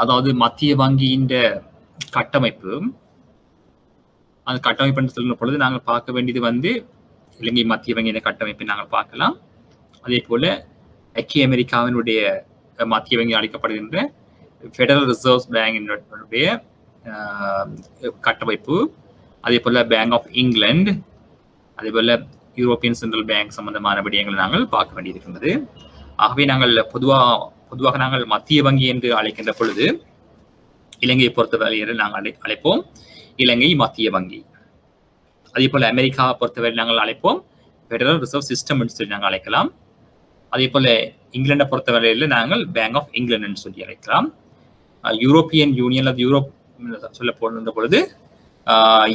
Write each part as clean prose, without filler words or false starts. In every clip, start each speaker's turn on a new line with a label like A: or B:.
A: அதாவது மத்திய வங்கியின் கட்டமைப்பு, அந்த கட்டமைப்பு என்று சொல்லும் பொழுது நாங்கள் பார்க்க வேண்டியது வந்து இலங்கை மத்திய வங்கியின் கட்டமைப்பை நாங்கள் பார்க்கலாம். அதே போல ஐக்கிய அமெரிக்காவினுடைய மத்திய வங்கி அளிக்கப்படுகின்ற ஃபெடரல் ரிசர்வ் பேங்கினுடைய கட்டமைப்பு, அதே போல பேங்க் ஆஃப் இங்கிலாந்து, அதே போல யூரோப்பியன் சென்ட்ரல் பேங்க் சம்பந்தமான விடயங்களை நாங்கள் பார்க்க வேண்டியிருக்கின்றது. ஆகவே நாங்கள் பொதுவாக நாங்கள் மத்திய வங்கி என்று அழைக்கின்ற பொழுது இலங்கையை பொறுத்தவரை நாங்கள் அழைப்போம் இலங்கை மத்திய வங்கி. அதே போல அமெரிக்காவை பொறுத்தவரை நாங்கள் அழைப்போம் ஃபெடரல் ரிசர்வ் சிஸ்டம் என்று சொல்லி நாங்கள் அழைக்கலாம். அதே போல இங்கிலாண்டை பொறுத்தவரையில் நாங்கள் பேங்க் ஆஃப் இங்கிலாந்து என்று சொல்லி அழைக்கலாம். யூரோப்பியன் யூனியன் அது யூரோப் சொல்ல போகின்ற பொழுது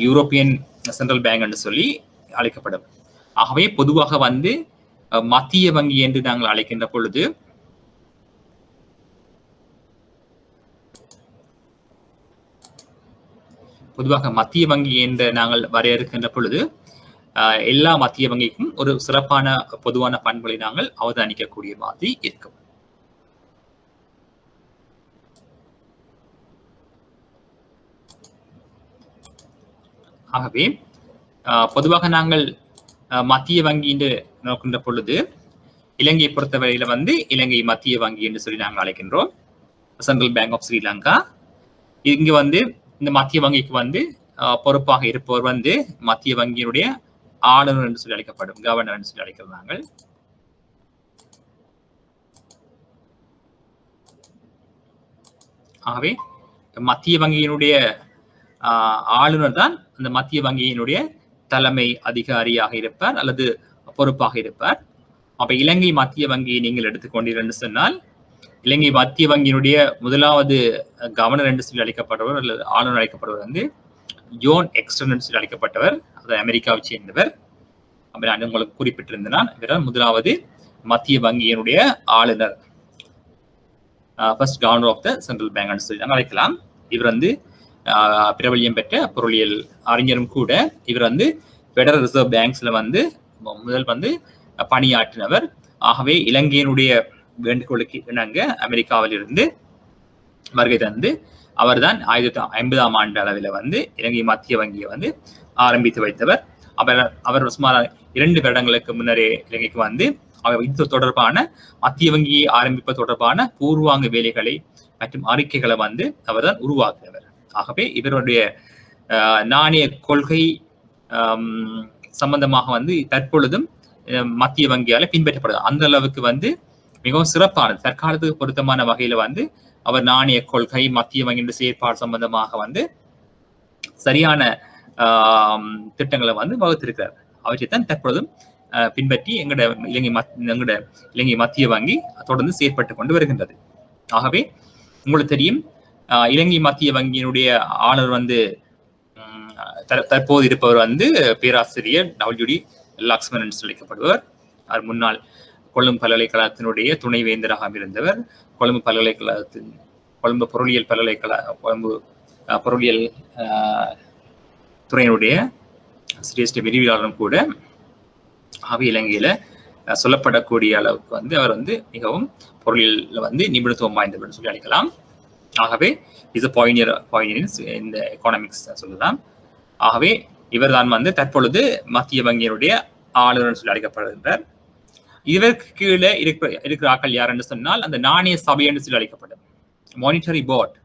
A: யூரோப்பியன் சென்ட்ரல் பேங்க் என்று சொல்லி அழைக்கப்படும். ஆகவே பொதுவாக வந்து மத்திய வங்கி என்று நாங்கள் அழைக்கின்ற பொழுது பொதுவாக மத்திய வங்கி என்று நாங்கள் வரையறுக்கின்ற பொழுது எல்லா மத்திய வங்கிக்கும் ஒரு சிறப்பான பொதுவான பண்புகளை நாங்கள் அவதானிக்கக்கூடிய மாதிரி இருக்கும். ஆகவே பொதுவாக நாங்கள் மத்திய வங்கி என்று நோக்கின்ற பொழுது இலங்கையை பொறுத்தவரையில வந்து இலங்கை மத்திய வங்கி என்று சொல்லி நாங்கள் அழைக்கின்றோம், சென்ட்ரல் பேங்க் ஆஃப் ஸ்ரீலங்கா. இங்க வந்து இந்த மத்திய வங்கிக்கு வந்து பொறுப்பாக இருப்பவர் வந்து மத்திய வங்கியினுடைய ஆளுநர் என்று சொல்லி அழைக்கப்படும், கவர்னர் என்று சொல்லி அழைக்கிறோம் நாங்கள். ஆகவே மத்திய வங்கியினுடைய ஆளுநர் தான் அந்த மத்திய வங்கியினுடைய தலைமை அதிகாரியாக இருப்பார் அல்லது பொறுப்பாக இருப்பார். அப்ப இலங்கை மத்திய வங்கியை நீங்கள் எடுத்துக்கொண்டீர்கள் சொன்னால் இலங்கை மத்திய வங்கியினுடைய முதலாவது கவர்னர் என்று சொல்லி அழைக்கப்படுவர் அல்லது ஆளுநர் அழைக்கப்படுவர் வந்து ஜோன் எக்ஸ்டன் என்று சொல்லி அழைக்கப்பட்டவர், அது அமெரிக்காவை சேர்ந்தவர். அப்ப நான் உங்களுக்கு குறிப்பிட்டிருந்தேன், இவர் முதலாவது மத்திய வங்கியினுடைய ஆளுநர், first governor of the central bank என்று சொல்லி அழைக்கலாம். இவர் வந்து பிரபல்யம் பெற்ற பொருளியல் அறிஞரும் கூட. இவர் வந்து ஃபெடரல் ரிசர்வ் பேங்க்ஸ்ல வந்து முதல் வந்து பணியாற்றினவர். ஆகவே இலங்கையினுடைய வேண்டுகோளுக்கு இணங்க அமெரிக்காவில் இருந்து வருகை தந்து அவர் தான் 1950ஆம் ஆண்டு அளவில் வந்து இலங்கை மத்திய வங்கியை வந்து ஆரம்பித்து வைத்தவர். அவர் சுமார் 2 வருடங்களுக்கு முன்னரே இலங்கைக்கு வந்து இது தொடர்பான மத்திய வங்கியை ஆரம்பிப்பது தொடர்பான பூர்வாங்க வேலைகளை மற்றும் அறிக்கைகளை வந்து அவர் தான் உருவாக்குகிறவர். ஆகவே இவருடைய நாணய கொள்கை சம்பந்தமாக வந்து தற்பொழுதும் மத்திய வங்கியால பின்பற்றப்படுது. அந்த அளவுக்கு வந்து மிகவும் சிறப்பானது, தற்காலத்துக்கு பொருத்தமான வகையில வந்து அவர் நாணய கொள்கை மத்திய வங்கியின் செயற்பாடு சம்பந்தமாக வந்து சரியான திட்டங்களை வந்து வகுத்திருக்கிறார். அவற்றைத்தான் தற்பொழுதும் பின்பற்றி எங்களோட இலங்கை மத்திய வங்கி தொடர்ந்து செயற்பட்டு கொண்டு வருகின்றது. ஆகவே உங்களுக்கு தெரியும், இலங்கை மத்திய வங்கியினுடைய ஆளுநர் வந்து தற்போது இருப்பவர் வந்து பேராசிரியர் WD லக்ஷ்மணன் என்று அழைக்கப்படுவர். அவர் முன்னாள் கொழும்பு பல்கலைக்கழகத்தினுடைய துணைவேந்தராக இருந்தவர். கொழும்பு பொருளியல் கொழும்பு பொருளியல் துறையினுடைய சிரேஷ்ட விரிவியாளரும் கூட. ஆகவே இலங்கையில சொல்லப்படக்கூடிய அளவுக்கு வந்து அவர் வந்து மிகவும் பொருளியல் வந்து நிபுணத்துவம் வாய்ந்தவர் சொல்லி அழைக்கலாம். ஆகவே இஸ் பாயினியர் இந்த எக்கானமிக்ஸ் சொல்லலாம். ஆகவே இவர் தான் வந்து தற்பொழுது மத்திய வங்கியினுடைய ஆளுநர் சொல்லி அழைக்கப்படுகின்றார். இதற்கு கீழே இருக்கிற ஆக்கள் யார் என்று சொன்னால் அந்த நாணய சபை என்று சொல்லி அழைக்கப்படும் மானிட்டரி போர்ட்.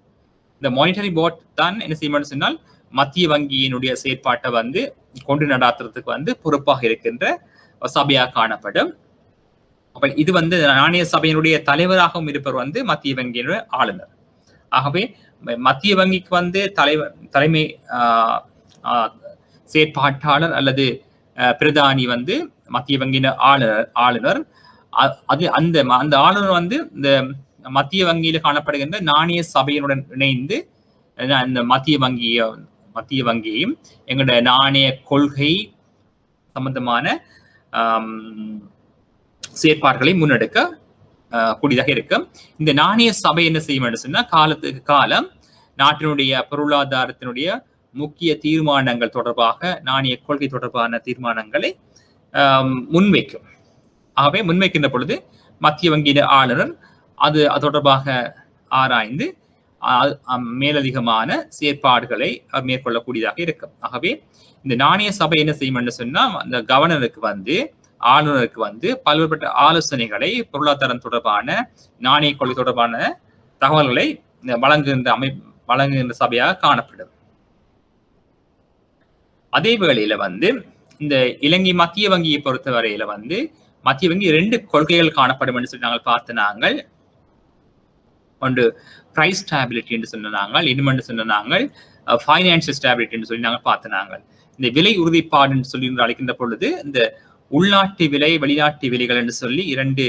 A: இந்த மானிட்டரி போர்ட் தான் என்ன செய்யும் சொன்னால் மத்திய வங்கியினுடைய செயற்பாட்டை வந்து கொண்டு நடாத்துறதுக்கு வந்து பொறுப்பாக இருக்கின்ற சபையாக காணப்படும். அப்ப இது வந்து நாணய சபையினுடைய தலைவராகவும் இருப்பவர் வந்து மத்திய வங்கியினுடைய ஆளுநர். ஆகவே மத்திய வங்கிக்கு வந்து தலைமை செயற்பாட்டாளர் அல்லது பிரதானி வந்து மத்திய வங்கியின் ஆளுநர். அது அந்த ஆளுநர் வந்து இந்த மத்திய வங்கியில காணப்படுகின்ற நாணய சபையினுடன் இணைந்து அந்த மத்திய வங்கியையும் எங்களுடைய நாணய கொள்கை சம்பந்தமான செயற்பாடுகளை முன்னெடுக்க கூடியதாக இருக்கும். இந்த நாணய சபை என்ன செய்ய வேண்டும் சொன்னா காலத்துக்கு காலம் நாட்டினுடைய பொருளாதாரத்தினுடைய முக்கிய தீர்மானங்கள் தொடர்பாக நாணய கொள்கை தொடர்பான தீர்மானங்களை முன்வைக்கும். ஆகவே முன்வைக்கின்ற பொழுது மத்திய வங்கியின் ஆளுநர் அது தொடர்பாக ஆராய்ந்து மேலதிகமான செயற்பாடுகளை மேற்கொள்ளக்கூடியதாக இருக்கும். ஆகவே இந்த நாணய சபை என்ன செய்யும் என்று சொன்னா அந்த கவர்னருக்கு வந்து ஆளுநருக்கு வந்து பல்வேறுபட்ட ஆலோசனைகளை பொருளாதாரம் தொடர்பான நாணய கொள்கை தொடர்பான தகவல்களை வழங்குகின்ற சபையாக காணப்படும். அதே வேளையில வந்து இந்த இலங்கை மத்திய வங்கியை பொறுத்த வரையில வந்து மத்திய வங்கி 2 கொள்கைகள் காணப்படும் என்று சொல்லி நாங்கள் பார்த்து நாங்கள் ஒன்று பிரைஸ் ஸ்டாபிலிட்டி என்று சொன்னாங்க, இன்னும் சொன்னாங்க ஃபைனான்சியல் ஸ்டாபிலிட்டி என்று சொல்லி நாங்கள் பார்த்து நாங்கள் இந்த விலை உறுதிப்பாடு என்று சொல்லி அழைக்கின்ற பொழுது இந்த உள்நாட்டு விலை வெளிநாட்டு விலைகள் என்று சொல்லி 2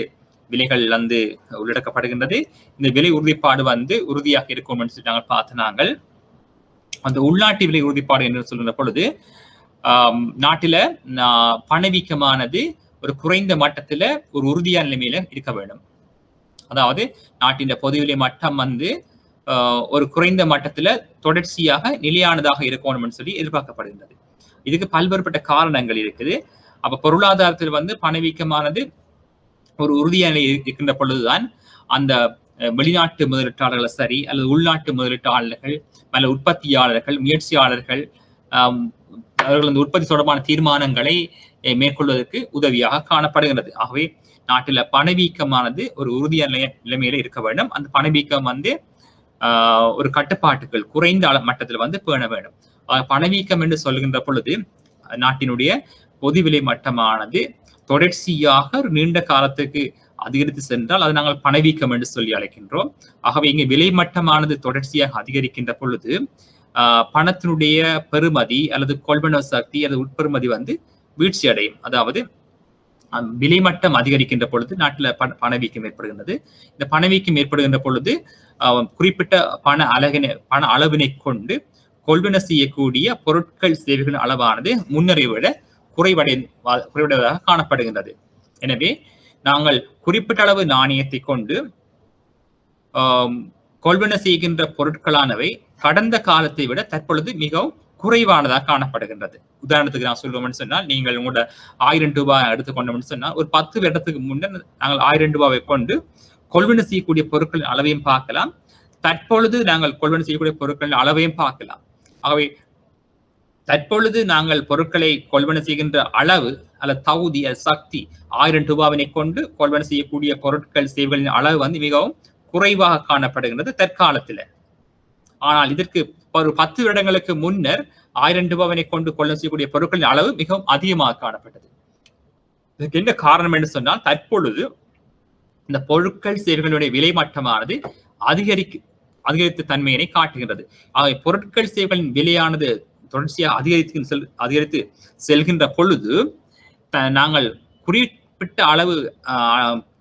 A: விலைகள் வந்து உள்ளடக்கப்படுகின்றது. இந்த விலை உறுதிப்பாடு வந்து உறுதியாக இருக்கும் என்று சொல்லி நாங்கள் பார்த்து நாங்கள் அந்த உள்நாட்டு விலை உறுதிப்பாடு என்று சொல்கின்ற பொழுது நாட்டில பணவீக்கமானது ஒரு குறைந்த மட்டத்துல ஒரு உறுதியான நிலைமையில இருக்க வேண்டும். அதாவது நாட்டின் பொது விலை மட்டம் வந்து ஒரு குறைந்த மட்டத்துல தொடர்ச்சியாக நிலையானதாக இருக்கணும்னு சொல்லி எதிர்பார்க்கப்படுகின்றது. இதுக்கு பல்வேறுபட்ட காரணங்கள் இருக்குது. அப்ப பொருளாதாரத்தில் வந்து பணவீக்கமானது ஒரு உறுதியான நிலை இருக்கின்ற பொழுதுதான் அந்த வெளிநாட்டு முதலீட்டாளர்கள் சரி அல்லது உள்நாட்டு முதலீட்டாளர்கள் அல்லது உற்பத்தியாளர்கள் முயற்சியாளர்கள் அவர்கள் அந்த உற்பத்தி தொடர்பான தீர்மானங்களை மேற்கொள்வதற்கு உதவியாக காணப்படுகிறது. ஆகவே நாட்டில பணவீக்கமானது ஒரு உறுதியான நிலைமையில இருக்க வேண்டும். அந்த பணவீக்கம் வந்து ஒரு கட்டுப்பாட்டுகள் குறைந்த மட்டத்தில் வந்து பேண வேண்டும். பணவீக்கம் என்று சொல்கின்ற பொழுது நாட்டினுடைய பொது விலை மட்டமானது தொடர்ச்சியாக ஒரு நீண்ட காலத்துக்கு அதிகரித்து சென்றால் அது நாங்கள் பணவீக்கம் என்று சொல்லி அழைக்கின்றோம். ஆகவே இங்கே விலை மட்டமானது தொடர்ச்சியாக அதிகரிக்கின்ற பொழுது பணத்தினுடைய பெறுமதி அல்லது கொள்வனவு சக்தி அல்லது உட்பெறுமதி வந்து வீழ்ச்சி அடையும். அதாவது விலை மட்டம் அதிகரிக்கின்ற பொழுது நாட்டில் பணவீக்கம் ஏற்படுகின்றது. இந்த பணவீக்கம் ஏற்படுகின்ற பொழுது குறிப்பிட்ட பண அளவினை கொண்டு கொள்வன செய்யக்கூடிய பொருட்கள் சேவைகளின் அளவானது முன்னரை விட குறைவடைவதாக காணப்படுகின்றது. எனவே நாங்கள் குறிப்பிட்ட அளவு நாணயத்தை கொண்டு கொள்வன செய்கின்ற பொருட்களானவை கடந்த காலத்தை விட தற்பொழுது மிகவும் குறைவானதாக காணப்படுகின்றது. உதாரணத்துக்கு நான் சொல்லுவோம்னு சொன்னால் நீங்கள் உங்களோட 1000 ரூபாய் எடுத்துக்கொண்டோம்னு சொன்னால் ஒரு 10 வருடத்துக்கு முன்னர் நாங்கள் 1000 ரூபாயை கொண்டு கொள்வன செய்யக்கூடிய பொருட்களின் அளவையும் பார்க்கலாம். தற்பொழுது நாங்கள் கொள்வன செய்யக்கூடிய பொருட்களின் அளவையும் பார்க்கலாம். ஆகவே தற்பொழுது நாங்கள் பொருட்களை கொள்வன செய்கின்ற அளவு அல்லது தகுதி சக்தி 1000 ரூபாவினை கொண்டு கொள்வன செய்யக்கூடிய பொருட்கள் சேவைகளின் அளவு வந்து மிகவும் குறைவாக காணப்படுகின்றது தற்காலத்தில். ஆனால் இதற்கு ஒரு 10 வருடங்களுக்கு முன்னர் 1000 ரூபாவினை கொண்டு கொள்வன செய்யக்கூடிய பொருட்களின் அளவு மிகவும் அதிகமாக காணப்பட்டது. இதுக்கு என்ன காரணம் என்று சொன்னால் தற்பொழுது இந்த பொருட்கள் சேவைகளுடைய விலை மட்டமானது அதிகரித்த தன்மையினை காட்டுகின்றது. ஆகிய பொருட்கள் சேவைகளின் விலையானது தொடர்ச்சியாக அதிகரித்து செல்கின்ற பொழுது நாங்கள் குறிப்பிட்ட அளவு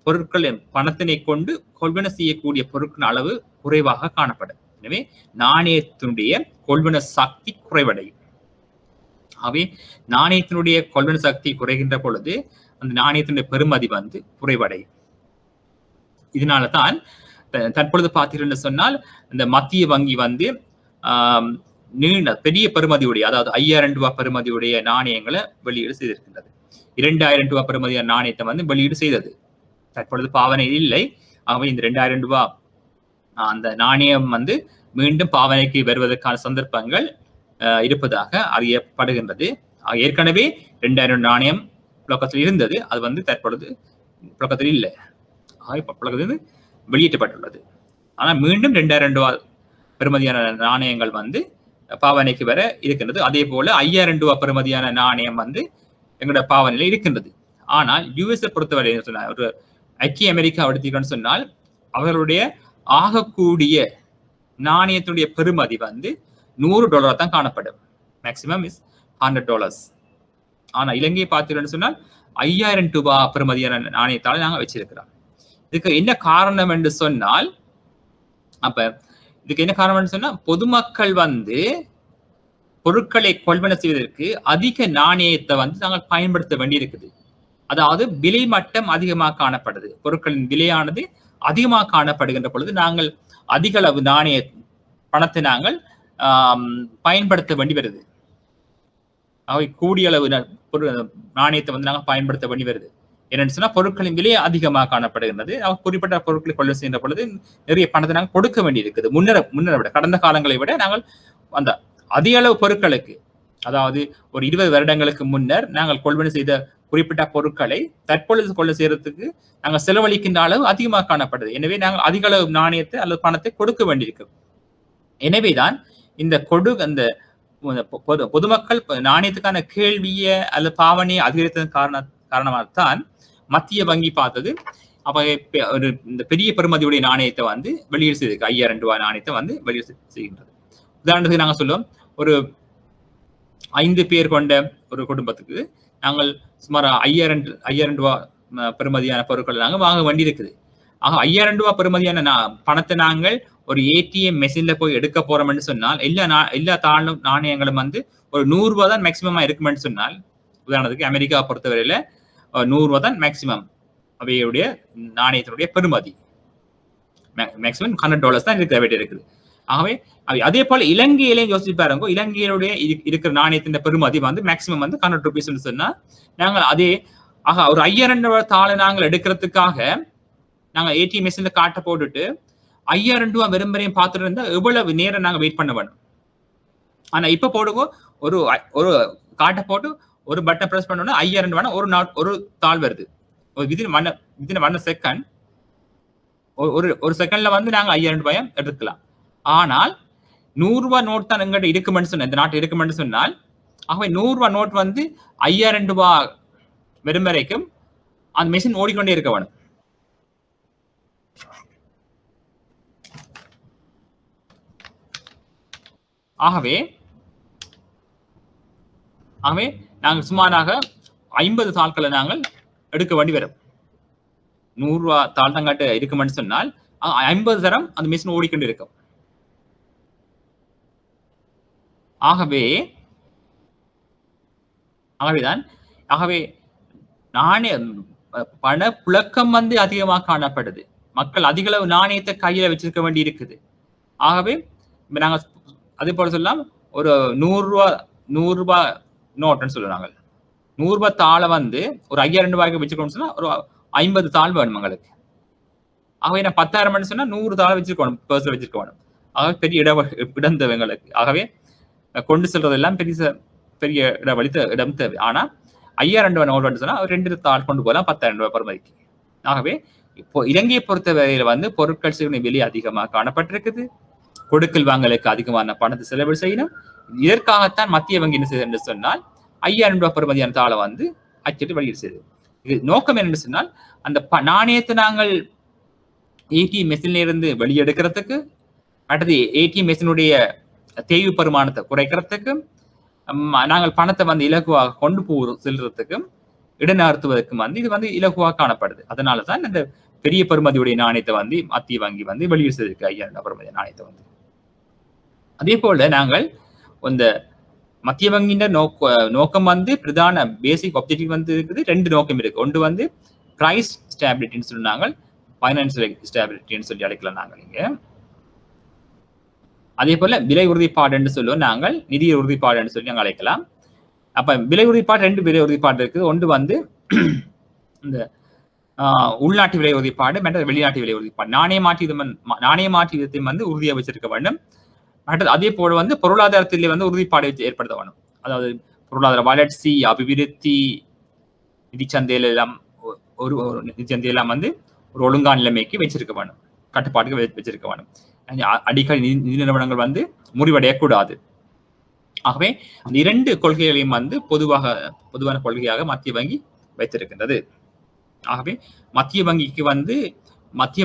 A: பொருட்களின் பணத்தினை கொண்டு கொள்வன செய்யக்கூடிய பொருட்களின் அளவு குறைவாக காணப்படும். எனவே நாணயத்தினுடைய கொள்வன சக்தி குறைவடையும். ஆகவே நாணயத்தினுடைய கொள்வன சக்தி குறைகின்ற பொழுது அந்த நாணயத்தினுடைய பெறுமதி வந்து குறைவடையும். இதனால தான் தற்பொழுது பார்த்தீர்கள் சொன்னால் இந்த மத்திய வங்கி வந்து நீண்ட பெரிய பெறுமதியுடைய அதாவது 5000 ரூபாய் பெறுமதியுடைய நாணயங்களை வெளியீடு செய்திருக்கின்றது. 2000 ரூபாய் பெறுமதியான நாணயத்தை வந்து வெளியீடு செய்தது. தற்பொழுது பாவனையில் இல்லை. ஆகவே இந்த 2000 ரூபாய் அந்த நாணயம் வந்து மீண்டும் பாவனைக்கு வருவதற்கான சந்தர்ப்பங்கள் இருப்பதாக அறியப்படுகின்றது. ஏற்கனவே 2000 நாணயம் புழக்கத்தில் இருந்தது. அது வந்து தற்பொழுது புழக்கத்தில் இல்லை. புழக்கத்தில் வெளியிட்டப்பட்டுள்ளது. ஆனால் மீண்டும் 2000 ரூபாய் பெறுமதியான நாணயங்கள் வந்து பாவனைக்கு வர இருக்கின்றது. அதே போல 5000 ரூபாய் பெறுமதியான நாணயம் வந்து எங்களோட பாவனையில இருக்கின்றது. ஆனால் யுஎஸ்ஐ பொறுத்தவரை சொன்னால் ஒரு ஐக்கிய அமெரிக்கா எடுத்தீங்கன்னு சொன்னால் அவர்களுடைய ஆகக்கூடிய நாணயத்துடைய பெறுமதி வந்து $100 தான் காணப்படும். Maximum is $100. ஆனா இலங்கையை பார்த்தீங்கன்னு சொன்னால் 5000 ரூபாய் பெறுமதியான நாணயத்தால நாங்க வச்சிருக்கிறோம். இதுக்கு என்ன காரணம் என்று சொன்னால் இதுக்கு என்ன காரணம் சொன்னா பொதுமக்கள் வந்து பொருட்களை கொள்வன செய்வதற்கு அதிக நாணயத்தை வந்து நாங்கள் பயன்படுத்த வேண்டியிருக்குது. அதாவது விலை மட்டம் அதிகமாக காணப்படுது. பொருட்களின் விலையானது அதிகமாக காணப்படுகின்ற பொழுது நாங்கள் அதிக அளவு நாணய பணத்தை நாங்கள் பயன்படுத்த வேண்டி வருது. அவை கூடிய அளவு நாணயத்தை வந்து நாங்கள் பயன்படுத்த வேண்டி வருது. என்னன்னு சொன்னா பொருட்களின் விலை அதிகமாக காணப்படுகின்றது. குறிப்பிட்ட பொருட்களை கொள்ளும் செய்கின்ற பொழுது நிறைய பணத்தை நாங்கள் கொடுக்க வேண்டி இருக்குது. முன்னரை விட கடந்த காலங்களை விட நாங்கள் அந்த அதிக அளவு பொருட்களுக்கு, அதாவது ஒரு 20 வருடங்களுக்கு முன்னர் நாங்கள் கொள்வனை செய்த குறிப்பிட்ட பொருட்களை தற்பொழுது கொள்ள செய்யறதுக்கு நாங்கள் செலவழிக்கின்ற அளவு அதிகமாக காணப்படுது. எனவே நாங்கள் அதிக அளவு நாணயத்தை அல்லது பணத்தை கொடுக்க வேண்டியிருக்கு. எனவேதான் இந்த அந்த பொதுமக்கள் நாணயத்துக்கான கேள்வியை அல்லது பாவனையை அதிகரித்ததன் காரணமாகத்தான் மத்திய வங்கி பார்த்தது. அப்ப இந்த பெரிய பெறுமதியுடைய நாணயத்தை வந்து வெளியீடு செய்திருக்கு. 5000 ரூபாய் நாணயத்தை வந்து வெளியீடு செய்கின்றது. உதாரணத்துக்கு நாங்கள் சொல்லுவோம், ஒரு 5 பேர் கொண்ட ஒரு குடும்பத்துக்கு நாங்கள் சுமார் 5000 ரூபாய் பெறுமதியான பொருட்களை நாங்கள் வாங்க வேண்டி இருக்குது. ஆக 5000 ரூபாய் பெறுமதியான பணத்தை நாங்கள் ஒரு ஏடிஎம் மெஷின்ல போய் எடுக்க போறோம்னு சொன்னால் எல்லா நாணயங்களும் வந்து ஒரு 100 ரூபாய் தான் மேக்சிமமா இருக்குமென்னு சொன்னால், உதாரணத்துக்கு அமெரிக்கா பொறுத்தவரையில 100 ரூபாய் தான் மேக்சிமம் அவையுடைய நாணயத்தினுடைய பெறுமதி. மேக்சிமம் $100 தான் இருக்குது. ஆகவே அதே போல இலங்கையிலையும் யோசிச்சு பாருங்க, இலங்கையினுடைய இருக்கிற நாணயத்தின் பெறுமதி வந்து மேக்சிமம் வந்து $100 சொன்னா, நாங்கள் அதே ஒரு 5000 ரூபாய் தாளை நாங்கள் எடுக்கிறதுக்காக நாங்கள் ஏடிஎம் மெஷின்ல காட்ட போட்டுட்டு 5000 ரூபாய் வெறும்பரையும் பார்த்துட்டு இருந்தா எவ்வளவு நேரம் நாங்கள் வெயிட் பண்ண வேணும். ஆனா இப்ப போடுங்க, ஒரு காட்ட போட்டு ஒரு பட்டன் பிரஸ் பண்ணோம்னா 5000 ரூபாய் ஒரு தாள் வருது. வித்தின் 1 செகண்ட், ஒரு செகண்ட்ல வந்து நாங்க 5000 ரூபாய் எடுக்கலாம். ஆனால் 100 ரூபாய் நோட் தான் எங்கிட்ட இருக்குமென்னு சொன்ன, இந்த நாட்டு இருக்குமென்னு சொன்னால், ஆகவே 100 ரூபாய் நோட் வந்து 5000 ரூபாய் வெறும் வரைக்கும் அந்த மெஷின் ஓடிக்கொண்டே இருக்க வேணும். ஆகவே நாங்கள் சுமாராக 50 தாள்களை நாங்கள் எடுக்க வேண்டி வரும். 100 ரூபாய் தாள் தங்காட்டு இருக்குமென்னு சொன்னால் 50 தரம் அந்த மிஷின் ஓடிக்கொண்டு இருக்கும். ஆகவே நாணய பண புழக்கம் வந்து அதிகமாக காணப்படுது. மக்கள் அதிக அளவு நாணயத்தை கையில வச்சிருக்க வேண்டி இருக்குது. ஆகவே நாங்க அதே போல சொல்லலாம், ஒரு 100 ரூபாய் நோட்டுன்னு சொல்லுவாங்க. 100 ரூபாய் தாளை வந்து ஒரு 5000 ரூபாய்க்கு வச்சுக்கணும்னு சொன்னா ஒரு 50 தாள் வேணும் எங்களுக்கு. ஆகவே நான் 10,000 சொன்னா 100 தாளை வச்சிருக்கணும், பர்ஸ்ல வச்சிருக்க வேணும். ஆகவே பெரிய இடம் தேவை எங்களுக்கு. ஆகவே கொண்டு செல்றதெல்லாம் பெரிய இடம் தேவை. ஆனா 5000 ரூபாய் நோட்டு சொன்னா 2 தாள் கொண்டு போகலாம் 10,000 ரூபாய் பெறுமதிக்கு. ஆகவே இப்போ இலங்கையை பொறுத்த வரையில வந்து பொருட்கள் செய்யும் விலை அதிகமாக காணப்பட்டிருக்குது. கொடுக்கல் வாங்கலுக்கு அதிகமான பணத்தை செலவு செய்யணும். இதற்காகத்தான் மத்திய வங்கி என்ன செய்யுது என்று சொன்னால் 5000 ரூபாய் பெறுமதியான தாளை வந்து அச்சிட்டு வெளியீடு செய்யுது. இது நோக்கம் என்னன்னு சொன்னால், அந்த நாணயத்தை நாங்கள் ஏடிஎம் மெஷின்ல இருந்து வெளியெடுக்கிறதுக்கு, அடுத்தது ஏடிஎம் மெஷினுடைய தேய்வு பரிமாணத்தை குறைக்கிறதுக்கு, நாங்கள் பணத்தை வந்து இலகுவாக கொண்டு செல்றதுக்கும் இடநகர்த்துவதற்கும் வந்து இது வந்து இலகுவாக காணப்படுது. அதனாலதான் இந்த பெரிய பெறுமதியுடைய நாணயத்தை வந்து மத்திய வங்கி வந்து வெளியீடு செய்திருக்கு, 5000 ரூபாய் பெறுமதி நாணயத்தை வந்து. அதே போல நாங்கள் இந்த மத்திய வங்கியின் நோக்கம் வந்து பிரதான பேசிக் ஆப்ஜெக்டிவ் வந்து இருக்குது. 2 நோக்கம் இருக்கு. ஒன்று வந்து பிரைஸ் ஸ்டேபிலிட்டின்னு சொன்னாங்க, பைனான்சியல் ஸ்டேபிலிட்டின்னு சொல்லி அழைக்கலாம் நாங்கள் இங்க. அதே போல விலை உறுதிப்பாடுன்னு சொல்லுவோம் நாங்கள், நிதி உறுதிப்பாடுன்னு சொல்லி நாங்கள் அழைக்கலாம். அப்ப விலை உறுதிப்பாடு 2 விலை உறுதிப்பாடு இருக்குது. ஒன்று வந்து இந்த உள்நாட்டு விலை உறுதிப்பாடு, மற்ற வெளிநாட்டு விலை உறுதிப்பாடு. நாணய மாற்று விதத்தை வந்து உறுதியாக வச்சிருக்க வேண்டும். மற்றது அதே போல வந்து பொருளாதாரத்திலே வந்து உறுதிப்பாடு ஏற்படுத்த வேணும். அதாவது பொருளாதார வளர்ச்சி, அபிவிருத்தி, நிதிச்சந்தையில எல்லாம் நிதிச்சந்தையெல்லாம் வந்து ஒரு ஒழுங்கான நிலைமைக்கு வச்சிருக்க வேணும், கட்டுப்பாட்டுக்கு வச்சிருக்க வேணும். அடிக்கடி நிதி நிறுவனங்கள் வந்து முறிவடையக்கூடாது. ஆகவே அந்த 2 கொள்கைகளையும் வந்து பொதுவான கொள்கையாக மத்திய வங்கி வைத்திருக்கின்றது. ஆகவே மத்திய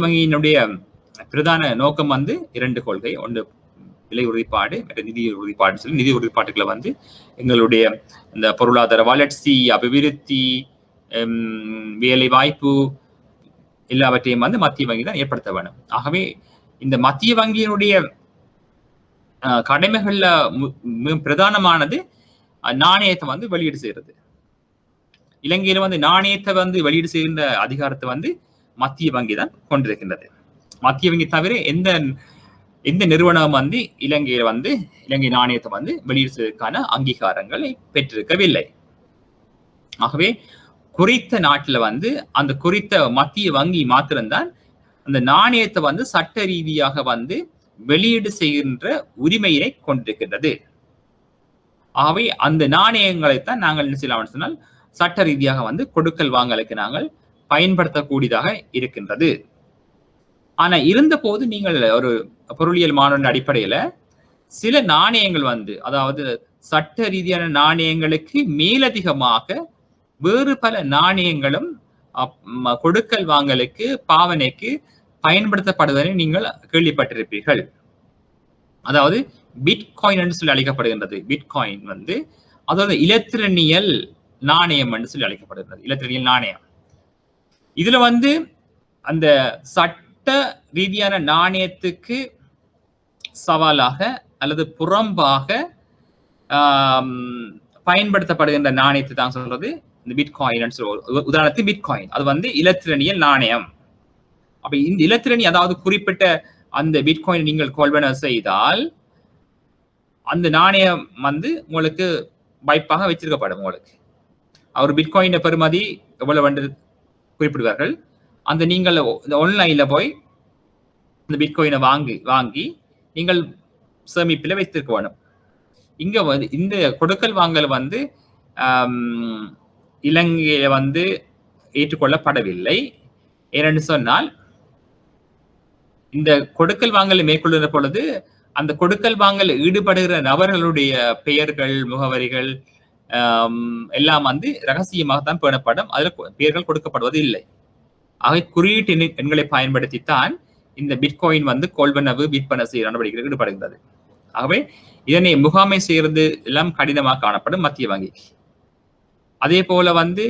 A: வங்கியினுடைய பிரதான நோக்கம் வந்து 2 கொள்கை. ஒன்று விலை உறுதிப்பாடு, நிதி உறுதிப்பாடு சொல்லி நிதி உறுதிப்பாட்டுகளை வந்து எங்களுடைய இந்த பொருளாதார வளர்ச்சி, அபிவிருத்தி, வேலை வாய்ப்பு எல்லாவற்றையும் வந்து மத்திய வங்கி தான் ஏற்படுத்த வேணும். ஆகவே இந்த மத்திய வங்கியினுடைய கடமைகள்ல பிரதானமானது நாணயத்தை வந்து வெளியீடு செய்யறது. இலங்கையில வந்து நாணயத்தை வந்து வெளியீடு செய்கின்ற அதிகாரத்தை வந்து மத்திய வங்கி தான் கொண்டிருக்கின்றது. மத்திய வங்கி தவிர எந்த நிறுவனம் வந்து இலங்கையில வந்து இலங்கை நாணயத்தை வந்து வெளியீடு செய்வதற்கான அங்கீகாரங்களை பெற்றிருக்கவில்லை. ஆகவே குறித்த நாட்டுல வந்து அந்த குறித்த மத்திய வங்கி மாத்திரம்தான் அந்த நாணயத்தை வந்து சட்ட ரீதியாக வந்து வெளியீடு செய்கின்ற உரிமையினை கொண்டிருக்கின்றது. ஆகவே அந்த நாணயங்களைத்தான் நாங்கள் என்ன செய்யலாம் சொன்னால் சட்ட ரீதியாக வந்து கொடுக்கல் வாங்கலுக்கு நாங்கள் பயன்படுத்தக்கூடியதாக இருக்கின்றது. ஆனா இருந்த போது நீங்கள் ஒரு பொருளியல் மாணவன் அடிப்படையில சில நாணயங்கள் வந்து அதாவது சட்ட ரீதியான நாணயங்களுக்கு மேலதிகமாக வேறு பல நாணயங்களும் கொடுக்கல் வாங்கலுக்கு பாவனைக்கு பயன்படுத்தப்படுவதை நீங்கள் கேள்விப்பட்டிருப்பீர்கள். அதாவது பிட்காயின் என்று சொல்லி அழைக்கப்படுகின்றது. பிட்காயின் வந்து அதாவது இலத்திரனியல் நாணயம் என்று சொல்லி அழைக்கப்படுகிறது. இலத்திரனியல் நாணயம். இதுல வந்து அந்த சட்ட ரீதியான நாணயத்துக்கு சவாலாக அல்லது புறம்பாக பயன்படுத்தப்படுகின்ற நாணயத்தை தான் சொல்றது இந்த பிட்காயின். உதாரணத்துக்கு பிட்காயின் அது வந்து இலத்திரனியல் நாணயம். அப்ப இந்த இலத்திரணி அதாவது குறிப்பிட்ட அந்த பிட்காயின் நீங்கள் கொள்வன செய்தால் அந்த நாணயம் வந்து உங்களுக்கு வாய்ப்பாக வச்சிருக்கப்படும். உங்களுக்கு அவர் பிட்காயின் பெறுமதி எவ்வளவு வந்து குறிப்பிடுவார்கள். அந்த நீங்கள் ஆன்லைன்ல போய் இந்த பிட்காயினை வாங்கி நீங்கள் சேமிப்பில் வைத்திருக்க வேணும். இங்க வந்து இந்த கொடுக்கல் வாங்கல் வந்து இலங்கையில வந்து ஏற்றுக்கொள்ளப்படவில்லை. ஏனென்று சொன்னால் இந்த கொடுக்கல் வாங்கல் மேற்கொள்கிற பொழுது அந்த கொடுக்கல் வாங்கல் ஈடுபடுகிற நபர்களுடைய பெயர்கள் முகவரிகள் எல்லாம் வந்து ரகசியமாகத்தான் பேணப்படும். அதுல பெயர்கள் கொடுக்கப்படுவது இல்லை. ஆக குறியீட்டு எண்களை பயன்படுத்தித்தான் இந்த பிட்காயின் வந்து கொள்வனவு விற்பனை செய்ய நடவடிக்கைகள் ஈடுபடுகிறது. ஆகவே இதனை முகாமை செய்யறது எல்லாம் கடினமாக காணப்படும் மத்திய வங்கிக்கு. அதே போல வந்து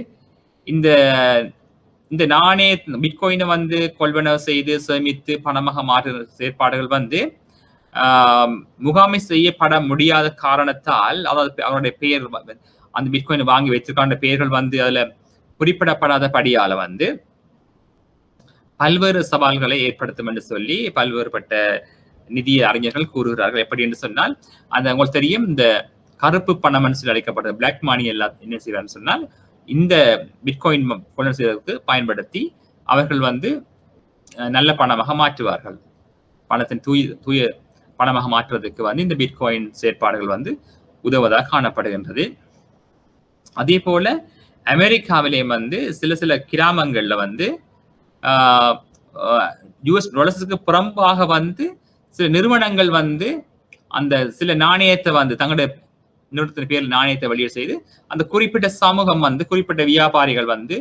A: இந்த நாணய பிட்காயினை வந்து கொள்வனவு செய்து சேமித்து பணமாக மாற்று செயற்பாடுகள் வந்து முகாமை செய்யப்பட முடியாத காரணத்தால் அதாவது அவருடைய பெயர் அந்த பிட்காயினை வாங்கி வைத்திருக்கான பெயர்கள் வந்து அதுல குறிப்பிடப்படாதபடியால வந்து பல்வேறு சவால்களை ஏற்படுத்தும் என்று சொல்லி பல்வேறுபட்ட நிதி அறிஞர்கள் கூறுகிறார்கள். எப்படி என்று சொன்னால் அந்த உங்களுக்கு தெரியும் இந்த கருப்பு பணம் என்று சொல்லி அழைக்கப்படுற பிளாக் மணி எல்லாம் என்ன செய்வார்னு சொன்னால் இந்த பிட்காயின் கொள்வனவு செய்வதற்கு பயன்படுத்தி அவர்கள் வந்து நல்ல பணமாக மாற்றுவார்கள். பணத்தின் தூய பணமாக மாற்றுவதற்கு வந்து இந்த பிட்காயின் செயற்பாடுகள் வந்து உதவுவதாக காணப்படுகின்றது. அதே போல அமெரிக்காவிலே வந்து சில கிராமங்கள்ல வந்து யுஎஸ் டாலர்ஸுக்கு புறம்பாக வந்து சில நிறுவனங்கள் வந்து அந்த சில நாணயத்தை வந்து தங்களுடைய நிறுவனத்தின் பேரில் நாணயத்தை வெளியீடு செய்து அந்த குறிப்பிட்ட சமூகம் வந்து குறிப்பிட்ட வியாபாரிகள் வந்து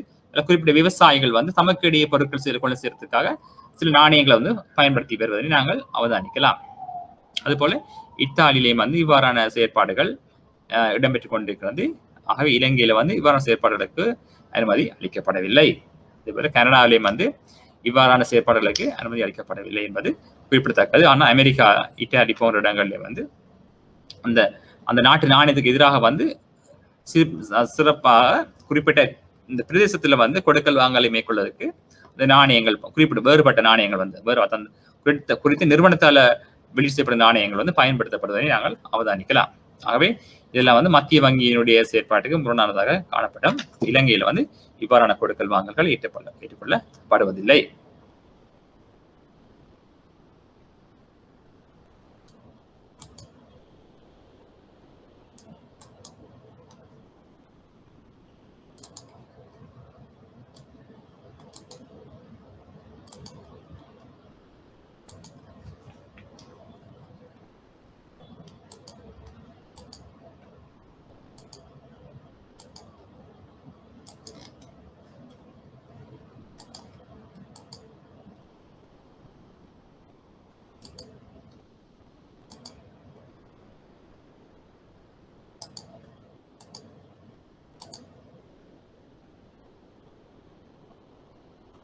A: குறிப்பிட்ட விவசாயிகள் வந்து தமக்கு இடையே பொருட்கள் கொண்டு சேர்த்துக்காக சில நாணயங்களை வந்து பயன்படுத்தி பெறுவதை நாங்கள் அவதானிக்கலாம். அதுபோல இத்தாலியிலேயும் வந்து இவ்வாறான செயற்பாடுகள் இடம்பெற்றுக் கொண்டிருக்கிறது. ஆகவே இலங்கையில வந்து இவ்வாறான செயற்பாடுகளுக்கு அனுமதி அளிக்கப்படவில்லை. இதேபோல கனடாவிலேயும் வந்து இவ்வாறான செயற்பாடுகளுக்கு அனுமதி அளிக்கப்படவில்லை என்பது குறிப்பிடத்தக்கது. ஆனால் அமெரிக்கா இத்தாலி போன்ற இடங்கள்ல வந்து அந்த நாட்டு நாணயத்துக்கு எதிராக வந்து சிறப்பாக குறிப்பிட்ட இந்த பிரதேசத்துல வந்து கொடுக்கல் வாங்கலை மேற்கொள்வதற்கு இந்த நாணயங்கள் குறிப்பிட்ட வேறுபட்ட நாணயங்கள் வந்து குறித்த நிறுவனத்தால வெளியீடு செய்யப்பட்ட நாணயங்கள் வந்து பயன்படுத்தப்படுவதை நாங்கள் அவதானிக்கலாம். ஆகவே இதெல்லாம் வந்து மத்திய வங்கியினுடைய செயற்பாட்டுக்கு முரணானதாக காணப்படும். இலங்கையில வந்து இவ்வாறான கொடுக்கல் வாங்கல்கள் ஏற்றுக்கொள்ளப்படுவதில்லை.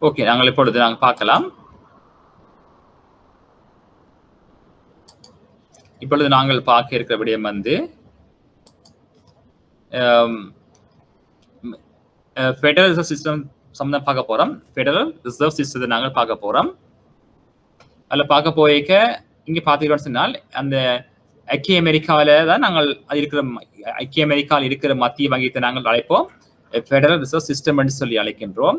A: ஓகே, நாங்கள் இப்பொழுது பார்க்கலாம். இப்பொழுது நாங்கள் பார்க்க இருக்கிற விடயம் வந்து ஃபெடரல் ரிசர்வ் சிஸ்டம் சம்பந்தம் பார்க்க போறோம். ஃபெடரல் ரிசர்வ் சிஸ்டத்தை நாங்கள் பார்க்க போறோம். அதில் பார்க்க போய்க்க இங்கே பார்த்தீங்கன்னு சொன்னால் அந்த ஐக்கிய அமெரிக்காவில தான் நாங்கள் இருக்கிற ஐக்கிய அமெரிக்காவில் இருக்கிற மத்திய வங்கியத்தை நாங்கள் அழைப்போம் ஃபெடரல் ரிசர்வ் சிஸ்டம் என்று சொல்லி அழைக்கின்றோம்.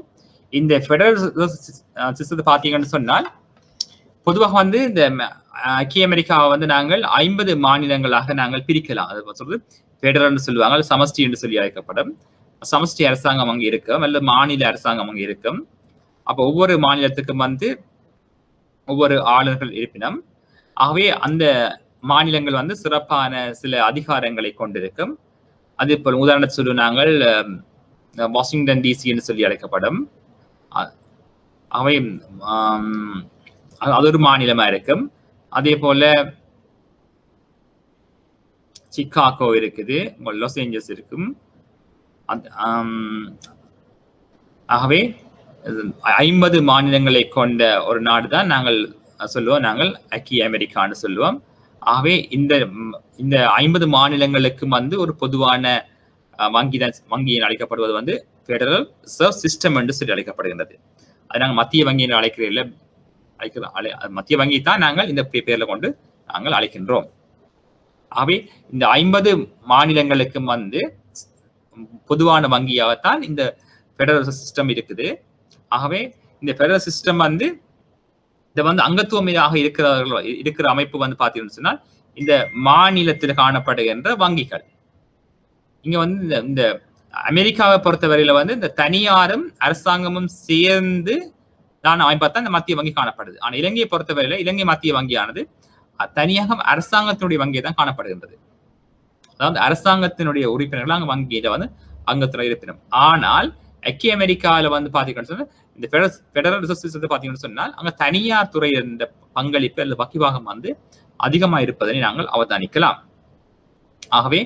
A: இந்த ஃபெடரல் ரிசர்வ் சிஸ்டத்தை பார்த்தீங்கன்னு சொன்னால் பொதுவாக வந்து இந்த ஐக்கிய அமெரிக்காவை வந்து நாங்கள் 50 மாநிலங்களாக நாங்கள் பிரிக்கலாம். அது சொல்றது ஃபெடரல்னு சொல்லுவாங்க, அது சமஷ்டி என்று சொல்லி அழைக்கப்படும். சமஷ்டி அரசாங்கம் அங்கே இருக்கும், அல்லது மாநில அரசாங்கம் அங்கே இருக்கும். அப்போ ஒவ்வொரு மாநிலத்துக்கும் வந்து ஒவ்வொரு ஆளுநர்கள் இருப்பினும், ஆகவே அந்த மாநிலங்கள் வந்து சிறப்பான சில அதிகாரங்களை கொண்டிருக்கும். அதே போல் உதாரணத்துக்கு சொல்லு நாங்கள் வாஷிங்டன் டிசி என்று சொல்லி அழைக்கப்படும். அவை அது ஒரு மாநிலமா இருக்கும். அதே போல சிகாகோ இருக்குது, லாஸ் ஏஞ்சல்ஸ் இருக்கும். ஆகவே 50 மாநிலங்களை கொண்ட ஒரு நாடு தான் நாங்கள் சொல்லுவோம், நாங்கள் ஐக்கிய அமெரிக்கான்னு சொல்லுவோம். ஆகவே இந்த 50 மாநிலங்களுக்கும் வந்து ஒரு பொதுவான வங்கியின் அழைக்கப்படுவது வந்து ஃபெடரல் ரிசர்வ் சிஸ்டம் என்று சொல்லி அழைக்கப்படுகின்றது. அது நாங்கள் மத்திய வங்கியின் அழைக்கிறதில்லை, மத்திய வங்கி தான் நாங்கள் இந்த பேர்ல கொண்டு நாங்கள் அழைக்கின்றோம். ஆகவே இந்த 50 மாநிலங்களுக்கும் வந்து பொதுவான வங்கியாகத்தான் இந்த ஃபெடரல் சிஸ்டம் இருக்குது. ஆகவே இந்த ஃபெடரல் சிஸ்டம் வந்து இதை வந்து அங்கத்துவமையாக இருக்கிற அமைப்பு வந்து பார்த்தீங்கன்னு சொன்னால் இந்த மாநிலத்தில் காணப்படுகின்ற வங்கிகள். இங்க வந்து இந்த அமெரிக்காவை பொறுத்தவரையில வந்து இந்த தனியாரும் அரசாங்கமும் சேர்ந்து தான் அமைப்பாத்தான் இந்த மத்திய வங்கி காணப்படுது. ஆனால் இலங்கையை பொறுத்தவரையில இலங்கை மத்திய வங்கியானது தனியாக அரசாங்கத்தினுடைய வங்கியை தான் காணப்படுகின்றது. அதாவது அரசாங்கத்தினுடைய உறுப்பினர்கள் அங்கே வங்கியில வந்து அங்கத்துல இருப்பினும். ஆனால் ஐக்கிய அமெரிக்காவில் வந்து பாத்தீங்கன்னு சொன்னா இந்த ஃபெடரல் ரிசர்வ் சிஸ்டத்தை பாத்தீங்கன்னு சொன்னால் அங்க தனியார் துறை இந்த பங்களிப்பு அல்லது வகிவாகம் வந்து அதிகமா இருப்பதனை நாங்கள் அவதானிக்கலாம். ஆகவே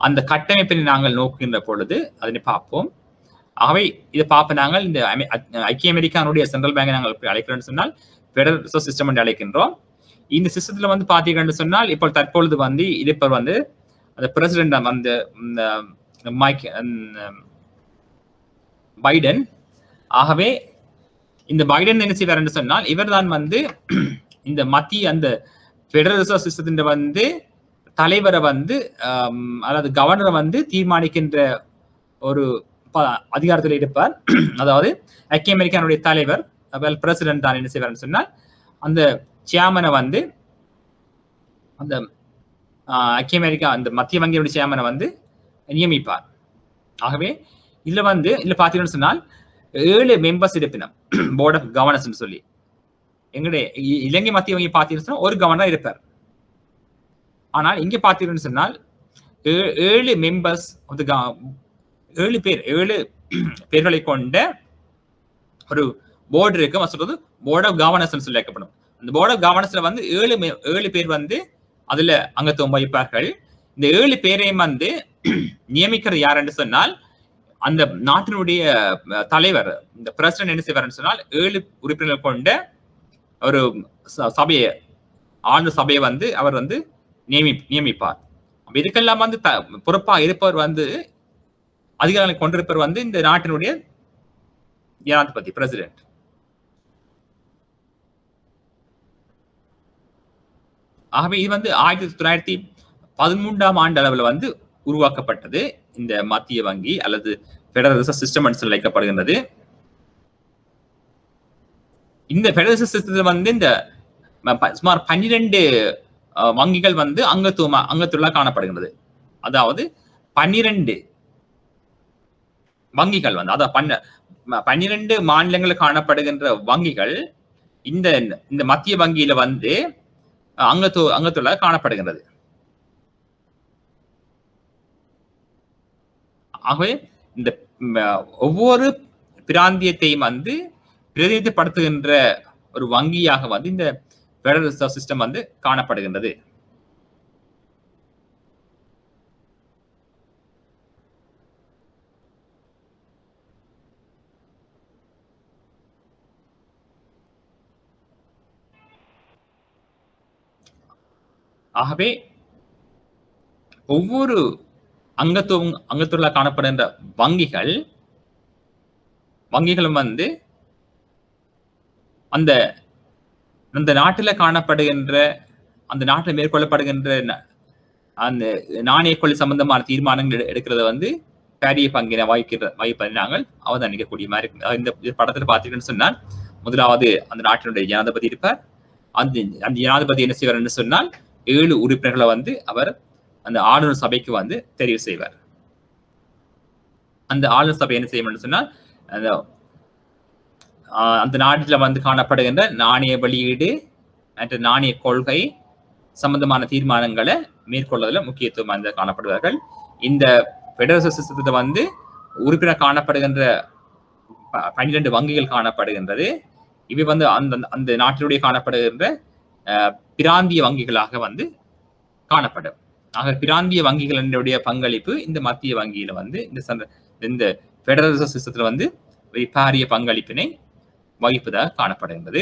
A: அந்த கட்டமைப்பினை நாங்கள் நோக்குகின்ற பொழுது அதனை பார்ப்போம். ஆகவே இதை பார்ப்ப நாங்கள் இந்த ஐக்கிய அமெரிக்கானுடைய சென்ட்ரல் பேங்கை நாங்கள் அழைக்கிறோம்னு சொன்னால் ஃபெடரல் ரிசர்வ் சிஸ்டம் என்று அழைக்கின்றோம். இந்த சிஸ்டத்துல வந்து பாத்தீங்கன்னு சொன்னால் இப்போ தற்பொழுது வந்து இருப்பவர் வந்து அந்த பிரசிடென்ட் வந்து பைடன். ஆகவே இந்த பைடன் என்ன செய்வார் என்று சொன்னால் இவர் தான் வந்து இந்த மத்திய அந்த ஃபெடரல் ரிசர்வ் சிஸ்டத்தின் வந்து தலைவரை வந்து அதாவது கவர்னரை வந்து தீர்மானிக்கின்ற ஒரு அதிகாரத்தில் இருப்பார். அதாவது ஐக்கிய அமெரிக்கானுடைய தலைவர் பிரசிடென்ட் தான் என்ன செய்வார்னு சொன்னால் அந்த சேர்மனை வந்து அந்த ஐக்கிய அமெரிக்கா அந்த மத்திய வங்கியுடைய சேர்மனை வந்து நியமிப்பார். ஆகவே இதுல வந்து இதுல பாத்தீங்கன்னு சொன்னால் 7 மெம்பர்ஸ் இருப்பினும் போர்ட் ஆஃப் கவர்னர்ஸ் சொல்லி எங்களுடைய இலங்கை மத்திய வங்கி பாத்தீங்கன்னு சொன்னா ஒரு கவர்னர் இருப்பார். ஆனால் இங்க பாத்தீங்கன்னு சொன்னால் 7 மெம்பர்ஸ் 7 பேர்களை கொண்ட ஒரு போர்டு இருக்கு. சொல்றது போர்ட் ஆஃப் கவர்னர்ஸ் சொல்லி அழைக்கப்படும். அந்த போர்ட் ஆஃப் கவர்னர்ஸ்ல வந்து 7 பேர் வந்து அதுல அங்கத்துவம் வகிப்பார்கள். இந்த 7 பேரையும் வந்து நியமிக்கிறது யாருன்னு சொன்னால் அந்த நாட்டினுடைய தலைவர் இந்த பிரசிடென்ட் என்ன செய்வார்னு சொன்னால் 7 உறுப்பினர்கள் கொண்ட ஒரு சபையை ஆளுநர் சபையை வந்து அவர் வந்து நியமிப்பார். இதுக்கெல்லாம் வந்து பொறுப்பா இருப்பவர் வந்து அதிகாரங்களை கொண்டிருப்பவர் வந்து இந்த நாட்டினுடைய ஜனாதிபதி பிரசிடென்ட். ஆகவே இது வந்து 1913ஆம் ஆண்டு அளவில் வந்து உருவாக்கப்பட்டது இந்த மத்திய வங்கி அல்லது ஃபெடரல் ரிசர்வ் சிஸ்டம் என்று அழைக்கப்படுகின்றது. இந்த ஃபெடரல் ரிசர்வ் சிஸ்டத்தில் வந்து இந்த சுமார் 12 வங்கிகள் வந்து அங்கத்துவ காணப்படுகின்றது. அதாவது 12 வங்கிகள் வந்து அதாவது 12 மாநிலங்களில் காணப்படுகின்ற வங்கிகள் இந்த மத்திய வங்கியில வந்து அங்கத்துவ காணப்படுகின்றது. ஆகவே இந்த ஒவ்வொரு பிராந்தியத்தையும் வந்து பிரதிநிதிப்படுத்துகின்ற ஒரு வங்கியாக வந்து இந்த ஃபெடரல் ரிசர்வ் சிஸ்டம் வந்து காணப்படுகின்றது. ஆகவே ஒவ்வொரு அங்கத்துவ காணப்படுகின்ற வங்கிகளும் வந்து அந்த நாட்டில் காணப்படுகின்ற அந்த நாட்டில் மேற்கொள்ளப்படுகின்ற அந்த நாணய கொள்கை சம்பந்தமான தீர்மானங்கள் எடுக்கிறத வந்து பாரிய பங்கினை வகிப்பதை நாங்கள் அவதானிக்கக்கூடிய மாதிரி இருக்கு. இந்த படத்துல பாத்தீங்கன்னு சொன்னால் முதலாவது அந்த நாட்டினுடைய ஜனாதிபதி இருப்பார். அந்த ஜனாதிபதி என்ன செய்வார் சொன்னால் 7 உறுப்பினர்களை வந்து அவர் அந்த ஆளுநர் சபைக்கு வந்து தெரிவு செய்வார். அந்த ஆளுநர் சபை என்ன செய்யும் சொன்னால் அந்த நாட்டில வந்து காணப்படுகின்ற நாணய வெளியீடு மற்றும் நாணய கொள்கை சம்பந்தமான தீர்மானங்களை மேற்கொள்வதில் முக்கியத்துவம் வந்து காணப்படுவார்கள். இந்த பெடரல் சிஸ்டத்தை வந்து உறுப்பினர் காணப்படுகின்ற 12 வங்கிகள் காணப்படுகின்றது. இவை வந்து அந்த நாட்டினுடைய காணப்படுகின்ற பிராந்திய வங்கிகளாக வந்து காணப்படும். ஆக பிராந்திய வங்கிகளினுடைய பங்களிப்பு இந்த மத்திய வங்கியில வந்து இந்த பெடரல் சிஸ்டத்துல வந்து பாரிய பங்களிப்பினை வகிப்பதாக காணப்படுகின்றது.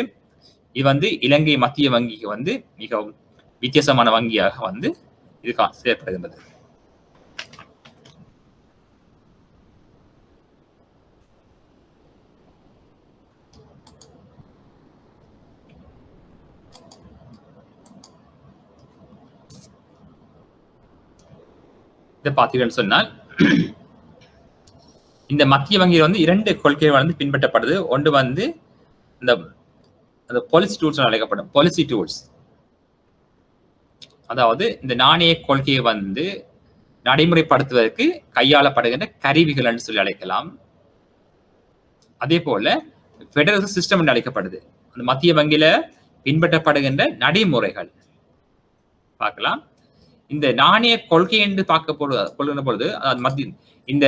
A: இது வந்து இலங்கை மத்திய வங்கிக்கு வந்து மிகவும் வித்தியாசமான வங்கியாக வந்து இது செயல்படுகின்றது. இதை பார்த்தீங்கன்னு சொன்னால் இந்த மத்திய வங்கியில் வந்து 2 கொள்கைகள் வந்து பின்பற்றப்படுது. ஒன்று வந்து இந்த பாலிசி டூல்ஸ் அழைக்கப்படும் பாலிசி டூல்ஸ், அதாவது இந்த நாணய கொள்கையை வந்து நடைமுறைப்படுத்துவதற்கு கையாளப்படுகின்ற கருவிகள் என்று சொல்லி அழைக்கலாம். அதே போல பெடரல் சிஸ்டம் என்று அழைக்கப்படுது. அந்த மத்திய வங்கியில பின்பற்றப்படுகின்ற நடைமுறைகள் பார்க்கலாம். இந்த நாணய கொள்கை என்று கொள்கின்ற பொழுது இந்த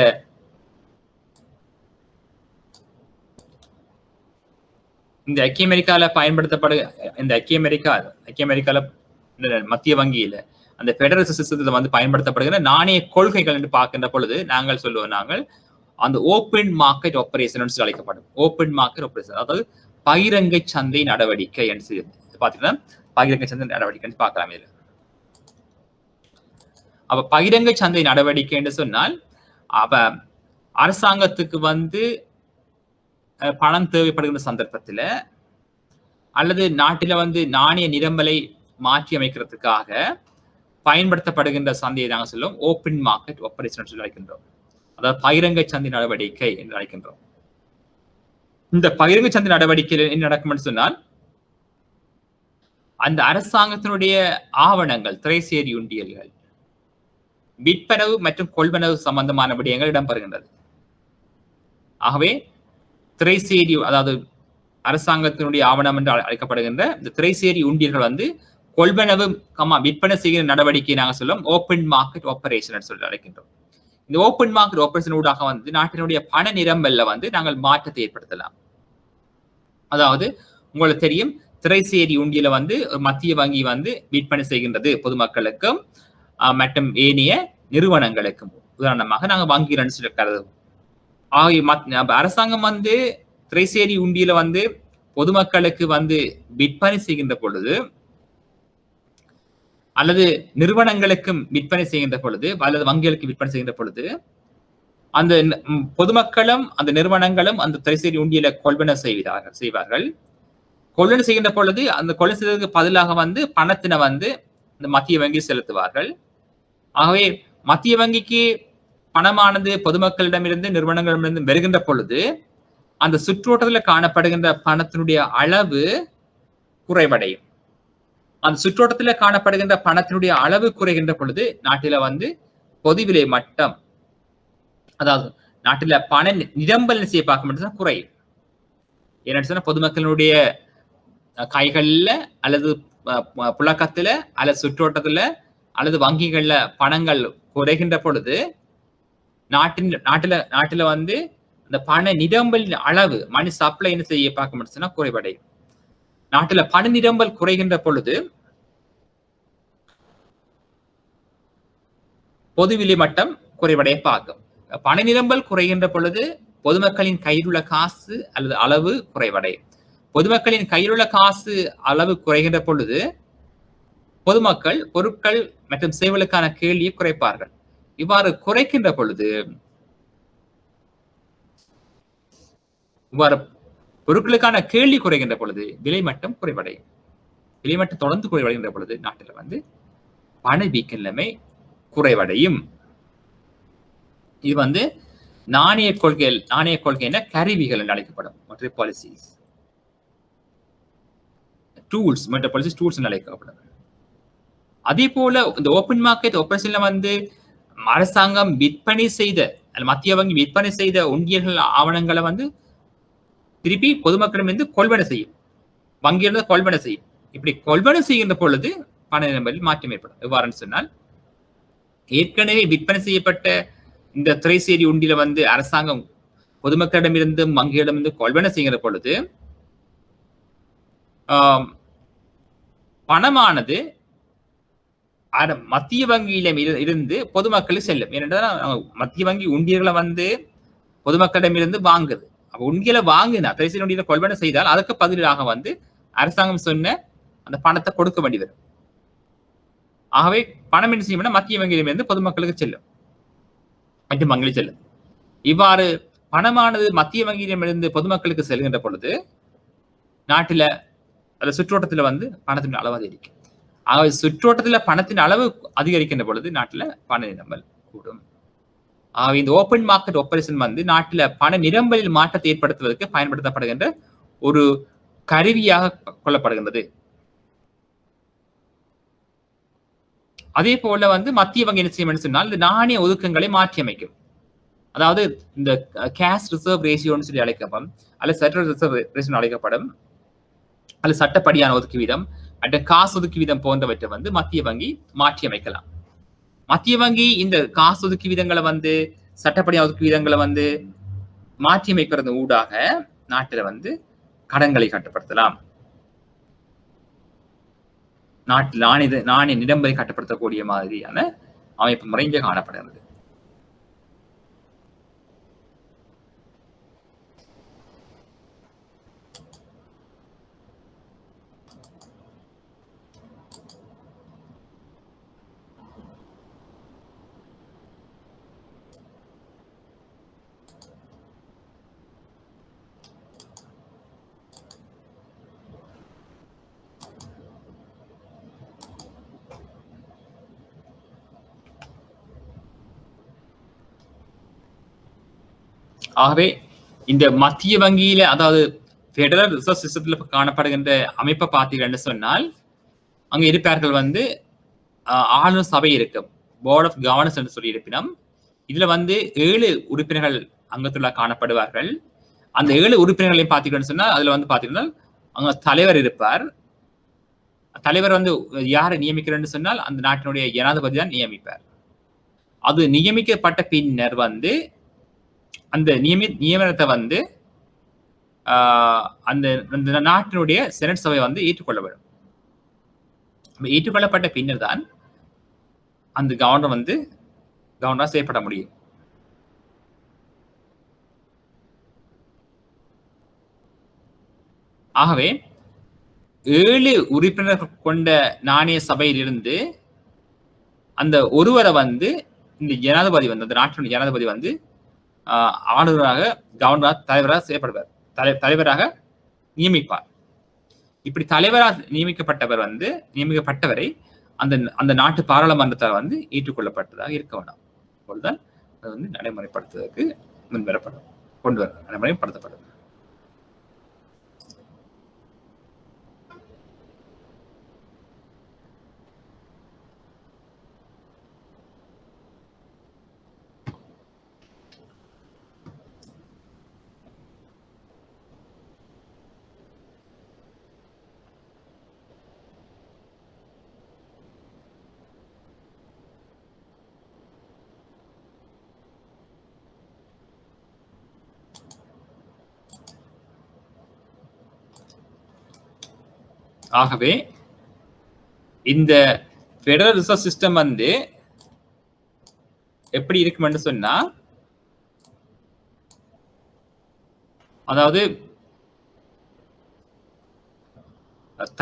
A: ஐக்கிய அமெரிக்கால ஐக்கிய அமெரிக்கால மத்திய வங்கியில அந்த பெடரல் சிஸ்டத்துல வந்து பயன்படுத்தப்படுகிற நாணய கொள்கைகள் என்று பார்க்கின்ற பொழுது நாங்கள் சொல்லுவோம், நாங்கள் அந்த ஓப்பன் மார்க்கெட் ஆபரேஷன் அழைக்கப்படும். ஓப்பன் மார்க்கெட் ஆபரேஷன், அதாவது பகிரங்க சந்தை நடவடிக்கை என்று பாத்தீங்கன்னா பகிரங்க சந்தை நடவடிக்கை பார்க்கலாம். இதுல அப்ப பகிரங்க சந்தை நடவடிக்கை என்று சொன்னால் அரசாங்கத்துக்கு வந்து பணம் தேவைப்படுகின்ற சந்தர்ப்பத்தில் அல்லது நாட்டில வந்து நாணய நிரம்பலை மாற்றி அமைக்கிறதுக்காக பயன்படுத்தப்படுகின்ற சந்தையை நாங்கள் சொல்லுவோம் ஓப்பன் மார்க்கெட் ஆபரேஷன் சொல்லி அழைக்கின்றோம். அதாவது பகிரங்க சந்தை நடவடிக்கை என்று அழைக்கின்றோம். இந்த பகிரங்க சந்தை நடவடிக்கையில் என்ன நடக்கும் சொன்னால் அந்த அரசாங்கத்தினுடைய ஆவணங்கள், திரைசேரி உண்டியல்கள், விற்பனவு மற்றும் கொள்வனவு சம்பந்தமான விடயங்கள் இடம்பெறுகின்றது. ஆகவே திரைசேரி, அதாவது அரசாங்கத்தினுடைய ஆவணம் என்று அழைக்கப்படுகின்ற இந்த திரைசேரி உண்டியல்கள் வந்து கொள்வனவு விற்பனை செய்கிற நடவடிக்கை நாங்கள் சொல்லுவோம் ஓப்பன் மார்க்கெட் ஆபரேஷன் சொல்லி அழைக்கின்றோம். இந்த ஓப்பன் மார்க்கெட் ஆபரேஷன் ஊடாக வந்து நாட்டினுடைய பண நிரம்பல்ல வந்து நாங்கள் மாற்றத்தை ஏற்படுத்தலாம். அதாவது உங்களுக்கு தெரியும், திரைசேரி உண்டியல வந்து மத்திய வங்கி வந்து விற்பனை செய்கின்றது பொதுமக்களுக்கும் மற்றும் ஏனைய நிறுவனங்களுக்கும். உதாரணமாக நாங்கள் வங்கி கருதுவோம். அரசாங்கம் வந்து திரைசேரி உண்டியில வந்து பொதுமக்களுக்கு வந்து விற்பனை செய்கின்ற பொழுது அல்லது நிறுவனங்களுக்கும் விற்பனை செய்கின்ற பொழுது அல்லது வங்கிகளுக்கு விற்பனை செய்கின்ற பொழுது அந்த பொதுமக்களும் அந்த நிறுவனங்களும் அந்த திரைசேரி உண்டியில கொள்வன செய்வார்கள். கொள்வன செய்கின்ற பொழுது அந்த கொள்வன செய்வதற்கு பதிலாக வந்து பணத்தினை வந்து இந்த மத்திய வங்கி செலுத்துவார்கள். ஆகவே மத்திய வங்கிக்கு பணமானது பொதுமக்களிடமிருந்து நிறுவனங்களிடமிருந்து வருகின்ற பொழுது அந்த சுற்றோட்டத்தில் காணப்படுகின்ற பணத்தினுடைய அளவு குறைவடையும். அந்த சுற்றோட்டத்தில் காணப்படுகின்ற பணத்தினுடைய அளவு குறைகின்ற பொழுது நாட்டில வந்து பொதுவிலை மட்டம், அதாவது நாட்டில பண நிரம்பல் செய்ய பார்க்க மட்டும்தான் குறையும். என்ன சொன்னா பொதுமக்களுடைய கைகள்ல அல்லது புழக்கத்துல அல்லது சுற்றோட்டத்துல அல்லது வங்கிகள்ல பணங்கள் குறைகின்ற பொழுது நாட்டில வந்து இந்த பண நிரம்பலின் அளவு மணி சப்ளை என்ன செய்ய பார்க்க முடிச்சுன்னா குறைவடையும். நாட்டில பண நிரம்பல் குறைகின்ற பொழுது பொதுவிலை மட்டம் குறைவடைய பார்க்கும். பண நிரம்பல் குறைகின்ற பொழுது பொதுமக்களின் கையில் உள்ள காசு அல்லது அளவு குறைவடையும். பொதுமக்களின் கையில் உள்ள காசு அளவு குறைகின்ற பொழுது பொதுமக்கள் பொருட்கள் மற்றும் சேவைகளுக்கான கேள்வியை குறைப்பார்கள். இவ்வாறு குறைக்கின்ற பொழுது பொருட்களுக்கான கேள்வி குறைகின்ற பொழுது விலை மட்டம் குறைவடையும். விலை மட்டம் தொடர்ந்து குறைவடைகின்ற பொழுது நாட்டில் வந்து பணவீக்க நிலைமை குறைவடையும். இது வந்து நாணய கொள்கையின கருவிகள் என்று அழைக்கப்படும். monetary policies tools, monetary policies tools என்று அழைக்கப்படும். அதே போல இந்த ஓப்பன் மார்க்கெட் ஆபரேஷன்ல வந்து அரசாங்கம் விற்பனை செய்த மத்திய வங்கி விற்பனை செய்த ஒன்றியர்கள் ஆவணங்களை வந்து திருப்பி பொதுமக்களிடமிருந்து கொள்வனை செய்யும், வங்கியிலிருந்து கொள்வனை செய்யும். இப்படி கொள்வனை செய்கின்ற பொழுது பண நிரம்பலில் மாற்றம் ஏற்படும். எவ்வாறுன்னு சொன்னால், ஏற்கனவே விற்பனை செய்யப்பட்ட இந்த திரைசேரி உண்டியில வந்து அரசாங்கம் பொதுமக்களிடமிருந்தும் வங்கியிடமிருந்து கொள்வனை செய்கிற பொழுது பணமானது மத்திய வங்கியில இருந்து பொதுமக்களுக்கு செல்லும். ஏனென்றால் மத்திய வங்கி உண்டியர்களை வந்து பொதுமக்களிடமிருந்து வாங்குது. அப்ப உண்டியலை வாங்கினா திரைசேரி உண்டியலை கொள்வனை செய்தால் அதுக்கு பதிலாக வந்து அரசாங்கம் சொன்ன அந்த பணத்தை கொடுக்க வேண்டி வரும். ஆகவே பணம் என்ன செய்யும், மத்திய வங்கியிடமிருந்து பொதுமக்களுக்கு செல்லும், மற்ற வங்கியில் செல்லும். இவ்வாறு பணமானது மத்திய வங்கியிடமிருந்து பொதுமக்களுக்கு செல்கின்ற பொழுது நாட்டில அல்ல சுற்றோட்டத்தில் வந்து பணத்தின் அளவு அதிகரிக்கும். ஆகவே சுற்றோட்டத்தில் பணத்தின் அளவு அதிகரிக்கின்ற பொழுது நாட்டில் பண நிரம்பல் கூடும். ஆகவே இந்த ஓப்பன் மார்க்கெட் ஆபரேஷன் வந்து நாட்டில் பண நிரம்பலில் மாற்றத்தை ஏற்படுத்துவதற்கு பயன்படுத்தப்படுகின்ற ஒரு கருவியாக கொள்ளப்படுகின்றது. அதே போல வந்து மத்திய வங்கி என்ன செய்யும் சொன்னால் இந்த நாணய ஒதுக்கங்களை மாற்றி அமைக்கும். அதாவது இந்த கேஷ் ரிசர்வ் ரேஷியோன்னு சொல்லி அழைக்கப்படும், அல்லது ஃபெடரல் ரிசர்வ் ரேஷியோ அழைக்கப்படும், அல்லது சட்டப்படியான ஒதுக்கு வீதம், அல்லது காசு ஒதுக்கு வீதம் போன்றவற்றை வந்து மத்திய வங்கி மாற்றி அமைக்கலாம். மத்திய வங்கி இந்த காசு ஒதுக்கு வீதங்களை வந்து சட்டப்படியான ஒதுக்கு வீதங்களை வந்து மாற்றி அமைக்கிறது ஊடாக நாட்டில் வந்து கடன்களை கட்டுப்படுத்தலாம். நாட்டில் நாணய நிரம்பலை கட்டுப்படுத்தக்கூடிய மாதிரியான அமைப்பு முறை இங்கே காணப்படுகிறது. ஆகவே இந்த மத்திய வங்கியில, அதாவது பெடரல் ரிசர்வ் சிஸ்டத்துல காணப்படுகின்ற அமைப்பை பார்த்தீங்கன்னு சொன்னால், அங்க இருப்பார்கள் வந்து ஆளுநர் சபை இருக்கும், போர்ட் ஆஃப் கவர்னர்ஸ் என்று சொல்லி இருப்பினும் இதுல வந்து 7 உறுப்பினர்கள் அங்கத்துள்ள காணப்படுவார்கள். அந்த 7 உறுப்பினர்களையும் பார்த்தீங்கன்னு சொன்னால் அதுல வந்து பார்த்தீங்கன்னா அங்க தலைவர் இருப்பார். தலைவர் வந்து யாரை நியமிக்கிறேன்னு சொன்னால் அந்த நாட்டினுடைய ஜனாதிபதி தான் நியமிப்பார். அது நியமிக்கப்பட்ட பின்னர் வந்து அந்த நியமனத்தை வந்து அந்த நாட்டினுடைய செனட் சபை வந்து ஏற்றுக்கொள்ள வேண்டும். ஏற்றுக்கொள்ளப்பட்ட பின்னர் தான் அந்த கவர்னர் வந்து கவர்னர் செய்யப்பட முடியும். ஆகவே 7 உறுப்பினர்கள் கொண்ட நாணய சபையிலிருந்து அந்த ஒருவரை வந்து இந்த ஜனாதிபதி வந்து அந்த நாட்டினுடைய ஜனாதிபதி வந்து ஆளுநராக கவர்னராக தலைவராக செய்யப்படுவார், தலைவராக நியமிப்பார். இப்படி தலைவராக நியமிக்கப்பட்டவரை அந்த நாட்டு பாராளுமன்றத்தால் வந்து ஏற்றுக்கொள்ளப்பட்டதாக இருக்க வேண்டாம். அப்பொழுதுதான் அது வந்து நடைமுறைப்படுத்துவதற்கு நடைமுறைப்படுத்தப்படும். ஆகவே இந்த பெடரல் ரிசர்வ் சிஸ்டம் வந்து எப்படி இருக்கும்னு சொன்னா, அதாவது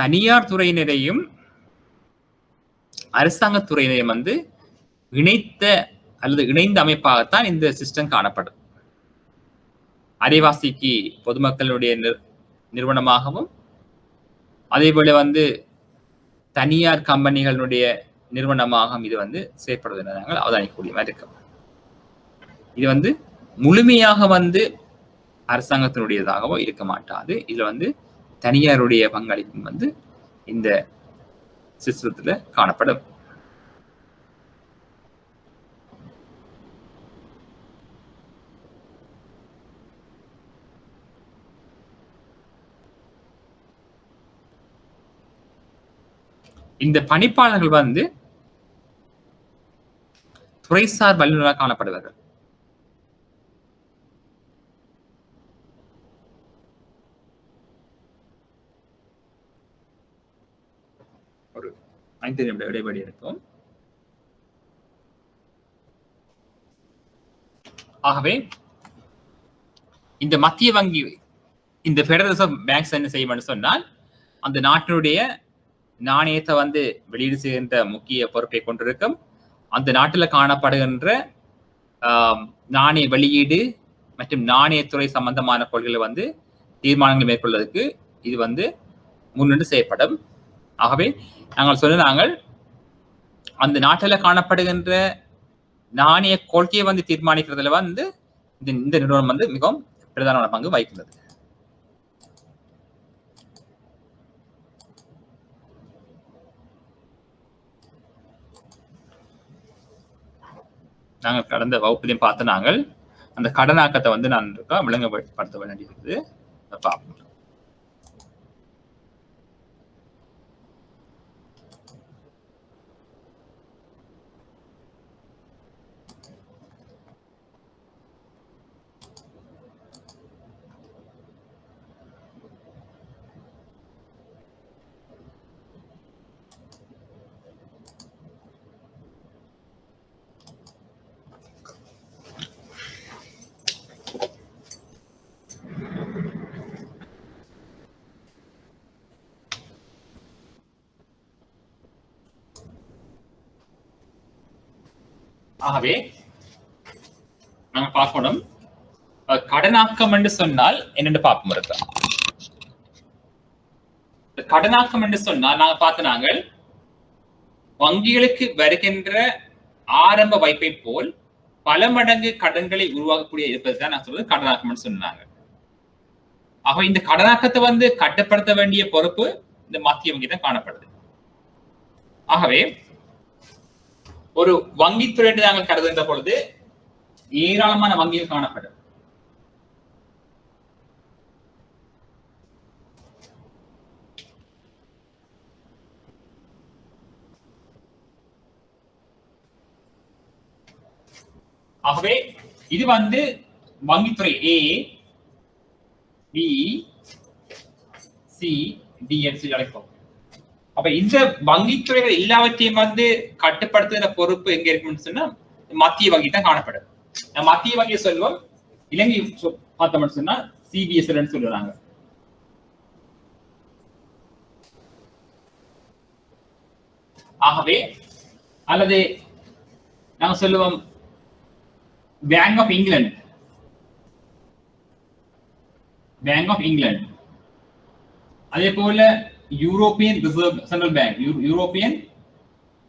A: தனியார் துறையினரையும் அரசாங்க துறையினரையும் வந்து இணைந்த அமைப்பாகத்தான் இந்த சிஸ்டம் காணப்படும். அரைவாசிக்கு பொதுமக்களுடைய நிறுவனமாகவும், அதே போல வந்து தனியார் கம்பெனிகளுடைய நிறுவனமாகவும் இது வந்து செயற்படுவதை நாங்கள் அவதானிக்கக்கூடிய மாதிரி இருக்கோம். இது வந்து முழுமையாக வந்து அரசாங்கத்தினுடையதாகவோ இருக்க மாட்டாது. இதுல வந்து தனியாருடைய பங்களிப்பும் வந்து இந்த சிஸ்டத்துல காணப்படும். இந்த பணிப்பாளர்கள் வந்து துறைசார் வல்லுநராக காணப்படுவார்கள். ஒரு 5 நிமிட இடைவெளி எடுப்போம். ஆகவே இந்த மத்திய வங்கி, இந்த பெடரல் ரிசர்வ் பேங்க்ஸ் என்ன செய்யும் சொன்னால், அந்த நாட்டினுடைய நாணயத்தை வந்து வெளியீடு செய்கின்ற முக்கிய பொறுப்பை கொண்டிருக்கும். அந்த நாட்டில் காணப்படுகின்ற நாணய வெளியீடு மற்றும் நாணயத்துறை சம்பந்தமான கொள்கைகளை வந்து தீர்மானங்கள் மேற்கொள்வதற்கு இது வந்து முன்னின்று செய்யப்படும். ஆகவே நாங்கள் அந்த நாட்டில் காணப்படுகின்ற நாணய கொள்கையை வந்து தீர்மானிக்கிறதுல வந்து இந்த நிறுவனம் வந்து மிகவும் பிரதான பங்கு வகிக்கிறது. நாங்கள் கடந்த வகுப்பிலையும் பார்த்து நாங்கள் அந்த கடனாக்கத்தை வந்து நான் விளங்கப்படுத்த வேண்டியிருக்குது. பார்ப்போம். ஆகவே நாங்க பார்க்கணும், கடனாக்கம் என்று சொன்னால் என்னென்று பார்ப்போம். இருக்கா கடனாக்கம் என்று சொன்னால் நாங்க பார்த்து வங்கிகளுக்கு வருகின்ற ஆரம்ப வைப்பை போல் பல மடங்கு கடன்களை உருவாக்கக்கூடிய இருப்பதுதான் நான் சொல்றது கடனாக்கம் சொன்னாங்க. ஆக இந்த கடனாக்கத்தை வந்து கட்டுப்படுத்த வேண்டிய பொறுப்பு இந்த மத்திய வங்கி தான் காணப்படுது. ஆகவே ஒரு வங்கித்துறை என்று நாங்கள் கருதுகின்ற பொழுது ஏராளமான வங்கிகள் காணப்படும். ஆகவே இது வந்து வங்கித்துறை A, B, C, D என்று அழைப்போம். அப்ப இந்த வங்கித்துறைகள் எல்லாவற்றையும் வந்து கட்டுப்படுத்துகிற பொறுப்பு எங்க இருக்குன்னு சொன்னா மத்திய வங்கி தான் காணப்படும். மத்திய வங்கியை சொல்வோம், இலங்கை பார்த்தோம்னு சொன்னா CBSL சொல்லுறாங்க. ஆகவே அல்லது நாங்க சொல்லுவோம் bank of England, bank of England. அதே போல European reserve central bank,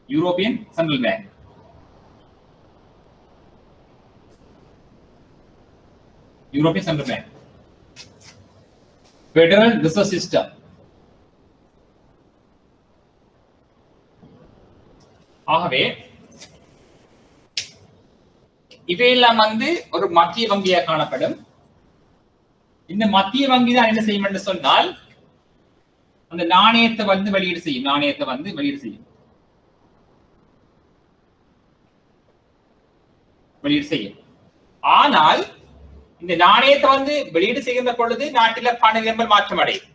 A: European central bank. European central bank, federal reserve system. ஆகவே இவையெல்லாம் வந்து ஒரு மத்திய வங்கியாக காணப்படும். இந்த மத்திய வங்கி தான் என்ன செய்யும் என்று சொன்னால் அந்த நாணயத்தை வந்து வெளியீடு செய்யும். ஆனால் இந்த நாணயத்தை வந்து வெளியீடு செய்கின்ற பொழுது நாட்டில பண நிரம்பல் மாற்றம் அடையும்.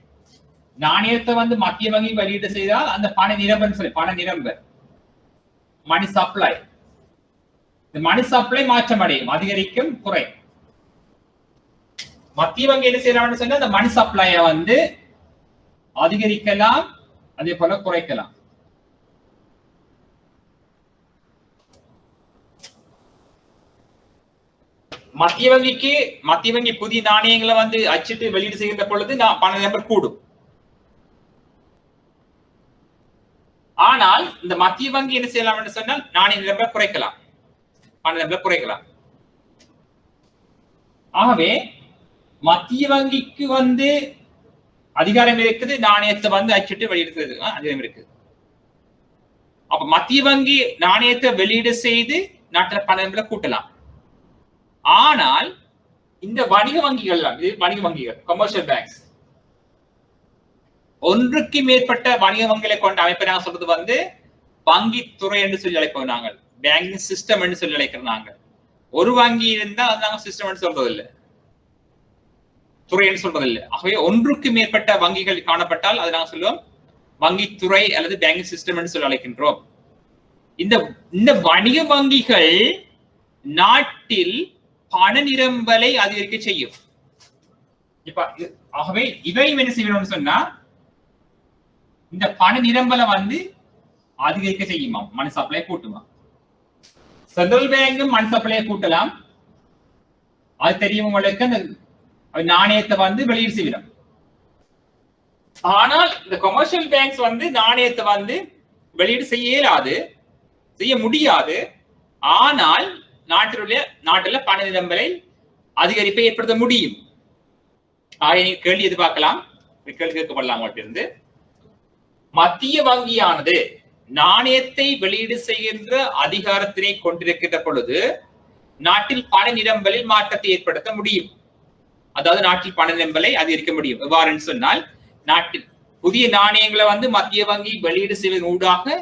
A: நாணயத்தை வந்து மத்திய வங்கி வெளியீடு செய்தால் அந்த பண நிரம்பல் மணி சப்ளை, இந்த மணி சப்ளை மாற்றம் அடையும், அதிகரிக்கும், குறையும். மத்திய வங்கி என்ன செய்யறாங்கன்னு சொன்னா அந்த மணி சப்ளையை வந்து அதிகரிக்கலாம், அதே போல குறைக்கலாம். மத்திய வங்கி புதிய நாணயங்களை வந்து அச்சிட்டு வெளியீடு செய்கின்ற பொழுது பண நிரம்பல் கூடும். ஆனால் இந்த மத்திய வங்கி என்ன செய்யலாம் என்று சொன்னால் நாணய நிரம்பல் குறைக்கலாம், பண நிரம்பல் குறைக்கலாம். ஆகவே மத்திய வங்கிக்கு வந்து அதிகாரம் இருக்குது, நாணயத்தை வந்து அச்சிட்டு வெளியிடுறது அதிகாரம் இருக்குது. அப்ப மத்திய வங்கி நாணயத்தை வெளியீடு செய்து நாட்டில் பணங்களை கூட்டலாம். ஆனால் இந்த வணிக வங்கிகள், வணிக வங்கிகள் கமர்ஷியல் பேங்க்ஸ், ஒன்றுக்கு மேற்பட்ட வணிக வங்கிகளை கொண்ட அமைப்பை நாங்கள் சொல்றது வந்து வங்கித்துறை என்று சொல்லி அழைப்போம். நாங்கள் பேங்கிங் சிஸ்டம் என்று சொல்லி அழைக்கிறோம். நாங்கள் ஒரு வங்கி இருந்தா அது நாங்கள் சிஸ்டம் என்று சொல்றது இல்லை, துறை என்று சொல்றது இல்லை. ஆகவே ஒன்றுக்கு மேற்பட்ட வங்கிகள் காணப்பட்டால் அதை நாங்கள் சொல்லுவோம் வங்கித்துறை அல்லது பேங்கிங் சிஸ்டம் என்று சொல்லி அழைக்கின்றோம். இந்த வணிக வங்கிகள் நாட்டில் பண நிரம்பலை அதிகரிக்க செய்யும். இப்ப ஆகவே இவை என்ன செய்யணும்னு சொன்னா இந்த பண நிரம்பலை வந்து அதிகரிக்க செய்யுமா, மணி சப்ளை கூட்டுமா. சென்ட்ரல் பேங்கும் மணி சப்ளையை கூட்டலாம், அது தெரியும் உங்களுக்கு. அந்த நாணயத்தை வந்து வெளியீடு செய்யலாம். ஆனால் இந்த கமர்ஷியல் பேங்க்ஸ் வந்து நாணயத்தை வந்து வெளியீடு செய்ய முடியாது. ஆனால் நாட்டில் பண நிரம்பலை அதிகரிப்பை ஏற்படுத்த முடியும். கேள்வி எதிர்பார்க்கலாம், கேள்வி கேட்கப்படலாம் உங்கள்கிட்ட இருந்து. மத்திய வங்கியானது நாணயத்தை வெளியீடு செய்கின்ற அதிகாரத்தினை கொண்டிருக்கின்ற பொழுது நாட்டில் பண நிரம்பலில் மாற்றத்தை ஏற்படுத்த முடியும். அதாவது நாட்டில் பண நிரம்பலை அதிகரிக்க முடியும். எவ்வாறு சொன்னால், நாட்டில் புதிய நாணயங்களை வந்து மத்திய வங்கி வெளியீடு செய்வதன் ஊடாக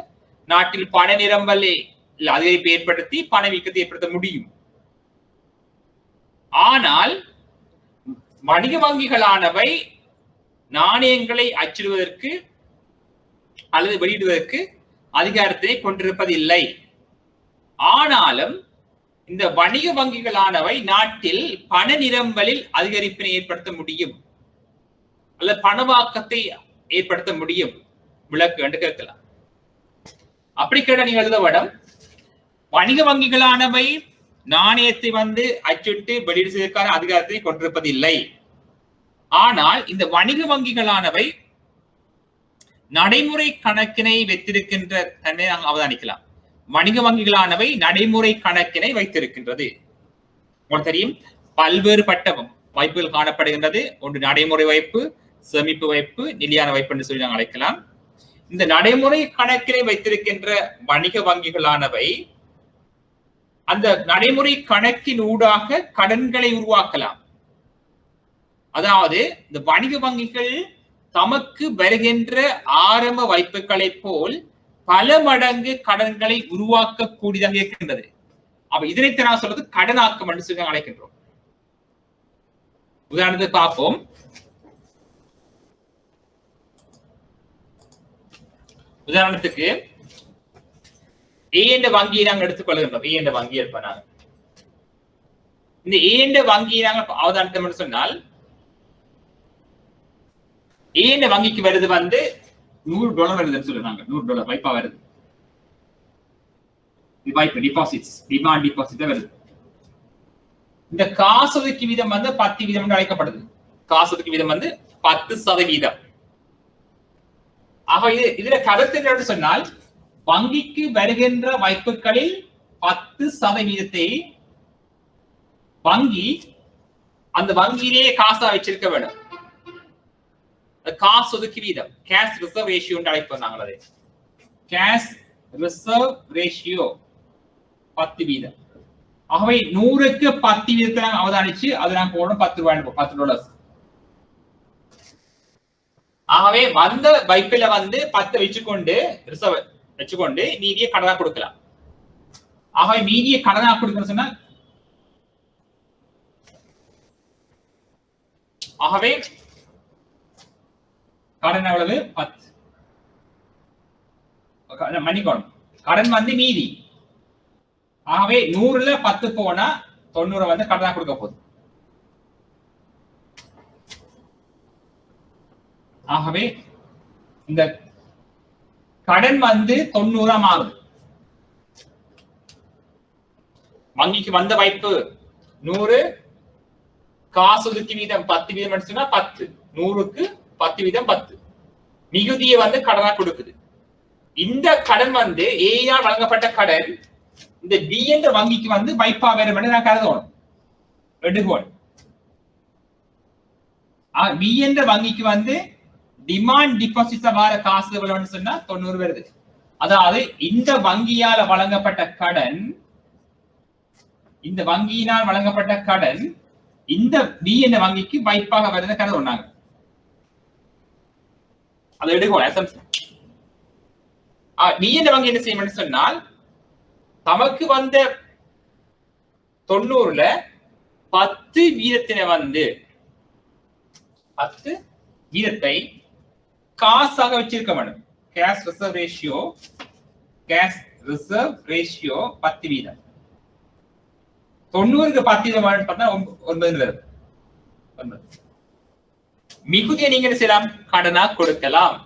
A: நாட்டில் பண நிரம்பலை அதிகரிப்பை ஏற்படுத்தி பணவீக்கத்தை ஏற்படுத்த முடியும். ஆனால் வணிக வங்கிகளானவை நாணயங்களை அச்சிடுவதற்கு அல்லது வெளியிடுவதற்கு அதிகாரத்தினை கொண்டிருப்பதில்லை. ஆனாலும் இந்த வணிக வங்கிகளானவை நாட்டில் பண நிரம்பலில் அதிகரிப்பினை ஏற்படுத்த முடியும் அல்லது பணவாக்கத்தை ஏற்படுத்த முடியும். விளக்கு என்று கேட்கலாம். அப்படி கேட்ட நீங்க எழுத வடம், வணிக வங்கிகளானவை நாணயத்தை வந்து அச்சிட்டு வெளியீடு செய்வதற்கான அதிகாரத்தை கொண்டிருப்பதில்லை. ஆனால் இந்த வணிக வங்கிகளானவை நடைமுறை கணக்கினை வைத்திருக்கின்ற தன்னை நாங்கள் அவதானிக்கலாம். வணிக வங்கிகளானவை நடைமுறை கணக்கினை வைத்திருக்கின்றது. உங்களுக்கு தெரியும், பல்வேறுபட்ட வைப்புகள் காணப்படுகின்றது. ஒன்று நடைமுறை வைப்பு, சேமிப்பு வைப்பு, நிலையான வைப்பு என்று சொல்லி நாங்கள் அழைக்கலாம். இந்த நடைமுறை கணக்கினை வைத்திருக்கின்ற வணிக வங்கிகளானவை அந்த நடைமுறை கணக்கின் ஊடாக கடன்களை உருவாக்கலாம். அதாவது இந்த வணிக வங்கிகள் தமக்கு வருகின்ற ஆரம்ப வைப்புகளை போல் பல மடங்கு கடன்களை உருவாக்க கூடியதாக இருக்கின்றது. அப்ப இதனைத்தான் நான் சொல்றது கடனாக்கம் என்று சொல்லி அழைக்கின்றோம். உதாரணத்துக்கு பார்ப்போம். உதாரணத்துக்கு ஏ என்ற வங்கியை நாங்கள் எடுத்துக்கொள்கின்றோம். ஏ என்ற வங்கி இருப்பாங்க. இந்த ஏ என்ற வங்கியை நாங்கள் அவதானித்தோம் சொன்னால், ஏ என்ற வங்கிக்கு வருது வந்து $100 வருதுன்னு சொல்லுறாங்க. $100 வைப்பா வருது. வைப்பு டிபாசிட்ஸ், டிமாண்ட் டிபாசிட் தான் வருது. இந்த காசோதைக்கு வீதம் வந்து 10% என்று அழைக்கப்படுது. காசோதைக்கு வீதம் வந்து 10%. ஆக இதுல கருத்து என்னன்னு சொன்னால், வங்கிக்கு வருகின்ற வைப்புகளில் 10% வங்கி அந்த வங்கியிலேயே காசா வச்சிருக்க வேண்டும். காசு ஒதுக்கி வீதம், கேஷ் ரிசர்வ் ரேஷியோ என்று அழைப்போம் நாங்கள். அதை கேஷ் ரிசர்வ் ரேஷியோ 10%. ஆகவே 100க்கு 10% அவதானிச்சு அது நாங்கள் போடணும் $10. ஆகவே வந்த வைப்பில வந்து 10 வச்சுக்கொண்டு ரிசர்வ் வச்சுக்கொண்டு மீதியை கடனா கொடுக்கலாம். ஆகவே மீதியை கடனா கொடுக்கணும் சொன்னா, ஆகவே கடன் எவ்வளவு 10 மன்னிக்கணும், கடன் வந்து மீதி. ஆகவே 100ல 10 போனா 90 வந்து கடனா கொடுக்க போகுது. ஆகவே இந்த கடன் வந்து 90 மாறுது. வங்கிக்கு வந்த வைப்பு 100, காசோதுக்கு வீதம் 10% சொன்னா 10, 100க்கு 10% 10, மிகுதியை வந்து கடனா கொடுக்குது. இந்த கடன் வந்து ஏயா வழங்கப்பட்ட கடன் இந்த டி என்ற வங்கிக்கு வந்து வைப்பா வேறும் நான் கருதணும். எடுகோள் பி என்ற வங்கிக்கு வந்து டிமாண்ட் டிபாசிட்ஸ் வர காசு எவ்வளவுன்னு சொன்னா 90 வருது. அதாவது இந்த வங்கியால வழங்கப்பட்ட கடன், இந்த வங்கியினால் வழங்கப்பட்ட கடன் இந்த பி என்ற வங்கிக்கு வைப்பாக வருது கடன் ஒண்ணாங்க. அதை எடுக்கும் பி என்ற வங்கி என்ன செய்யும் சொன்னால் தமக்கு வந்த 90ல 10 வீதத்தினை வந்து 10 வீதத்தை காசாக வச்சிருக்க வேண்டும். கேஷ் ரிசர்வ் ரேஷியோ 10 வீதம். 90க்கு 10 வீதம் பார்த்தா 9 வருது. மிகுதியை நீங்க என்ன செய்யலாம்? கடனா கொடுக்கலாம்.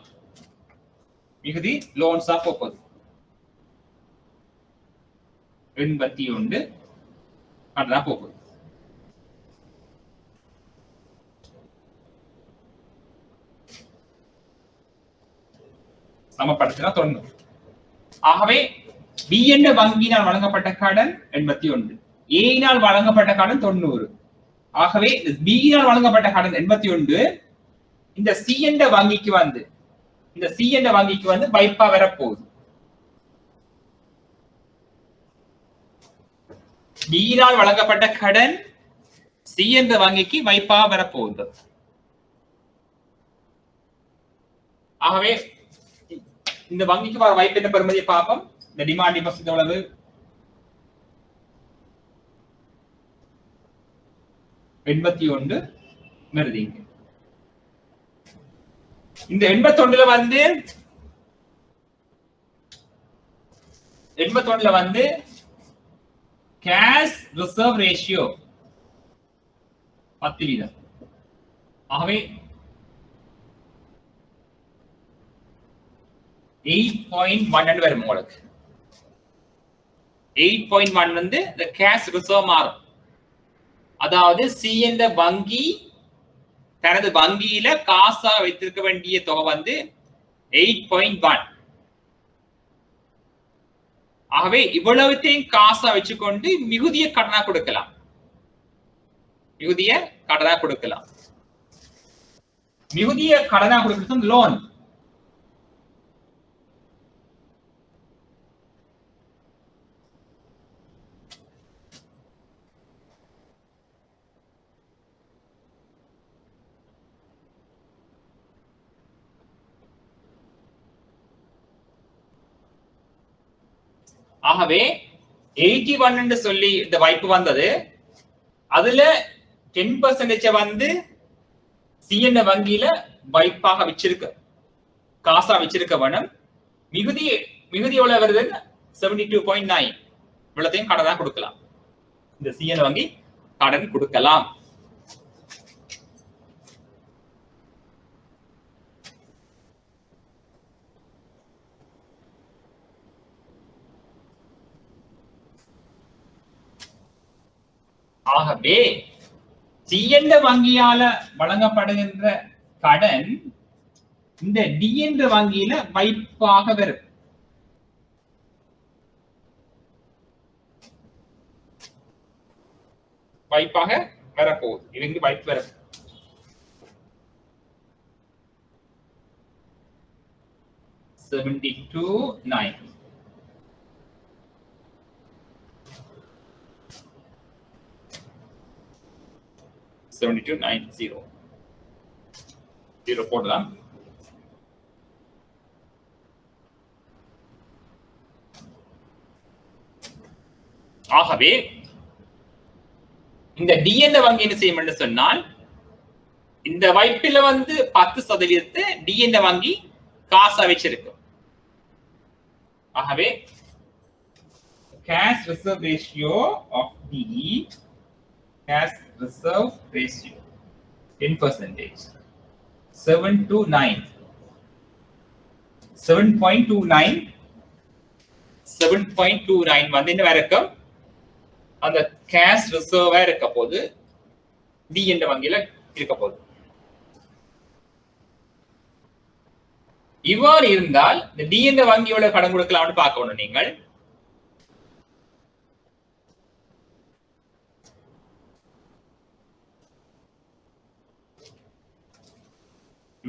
A: மிகுதி லோன்ஸா போகுது. 81 கடனா போகுது. சமப்படுத்தினா 90. ஆகவே பி என்ற வங்கியினால் வழங்கப்பட்ட கடன் 81, ஏயினால் வழங்கப்பட்ட கடன் 90. ஆகவே பியினால் வழங்கப்பட்ட கடன் 81 இந்த சி என்ற வங்கிக்கு வந்து வைப்பா வரப்போகுது. பியினால் வழங்கப்பட்ட கடன் சி என்ற வங்கிக்கு வைப்பா வரப்போகுது. ஆகவே இந்த வங்கிக்கு வர வைப்பு என்ன பெறுமதியை பார்ப்போம். இந்த டிமாண்ட் டிபாசிட் எவ்வளவு? 81 வருதுங்க. இந்த 81ல வந்து கேஷ் ரிசர்வ் ரேஷியோ 10 வீதம். ஆகவே 8.1 வரும் உங்களுக்கு. 8.1 வந்து இந்த கேஷ் ரிசர்வ் மாறும். அதாவது சி என்ற வங்கி தனது வங்கியில காசா வைத்திருக்க வேண்டிய தொகை வந்து 8.1. ஆகவே இவ்வளவுத்தையும் காசா வச்சுக்கொண்டு மிகுதிய கடனா கொடுக்கலாம். மிகுதிய கடனா கொடுக்கிறது லோன். ஆகவே 81 என்று சொல்லி இந்த வைப்பு வந்தது. அதுல 10% வந்து சி என்ற வங்கியில வைப்பாக காசா வச்சிருக்க வேணும். மிகுதி எவ்வளவு வருது? 72.9. இவ்வளத்தையும் கடனா கொடுக்கலாம். இந்த சி என்ற வங்கி கடன் கொடுக்கலாம். ஆகவே சி என்ற வங்கியால வழங்கப்படுகின்ற கடன் இந்த டி என்ற வங்கியில வைப்பாக வரும். வைப்பாக வரப்போகுது. இவங்க வைப்பு வர 72.9. போடலாம். ஆகவே இந்த டி என்ற வங்கி என்ன செய்யும் என்று சொன்னால் இந்த வைப்பில வந்து 10% டி என்ற வங்கி காசா வச்சிருக்கும். ஆகவே cash reserve ratio of the cash reserve ratio 10%. 7.29 வந்து என்ன இருக்கும்? அந்த கேஷ் ரிசர்வா இருக்க போது டி என்ற வங்கியில இருக்க போது. இவ்வாறு இருந்தால் இந்த டி என்ற வங்கியோட கடன் கொடுக்கலாம்னு பார்க்கணும். நீங்கள்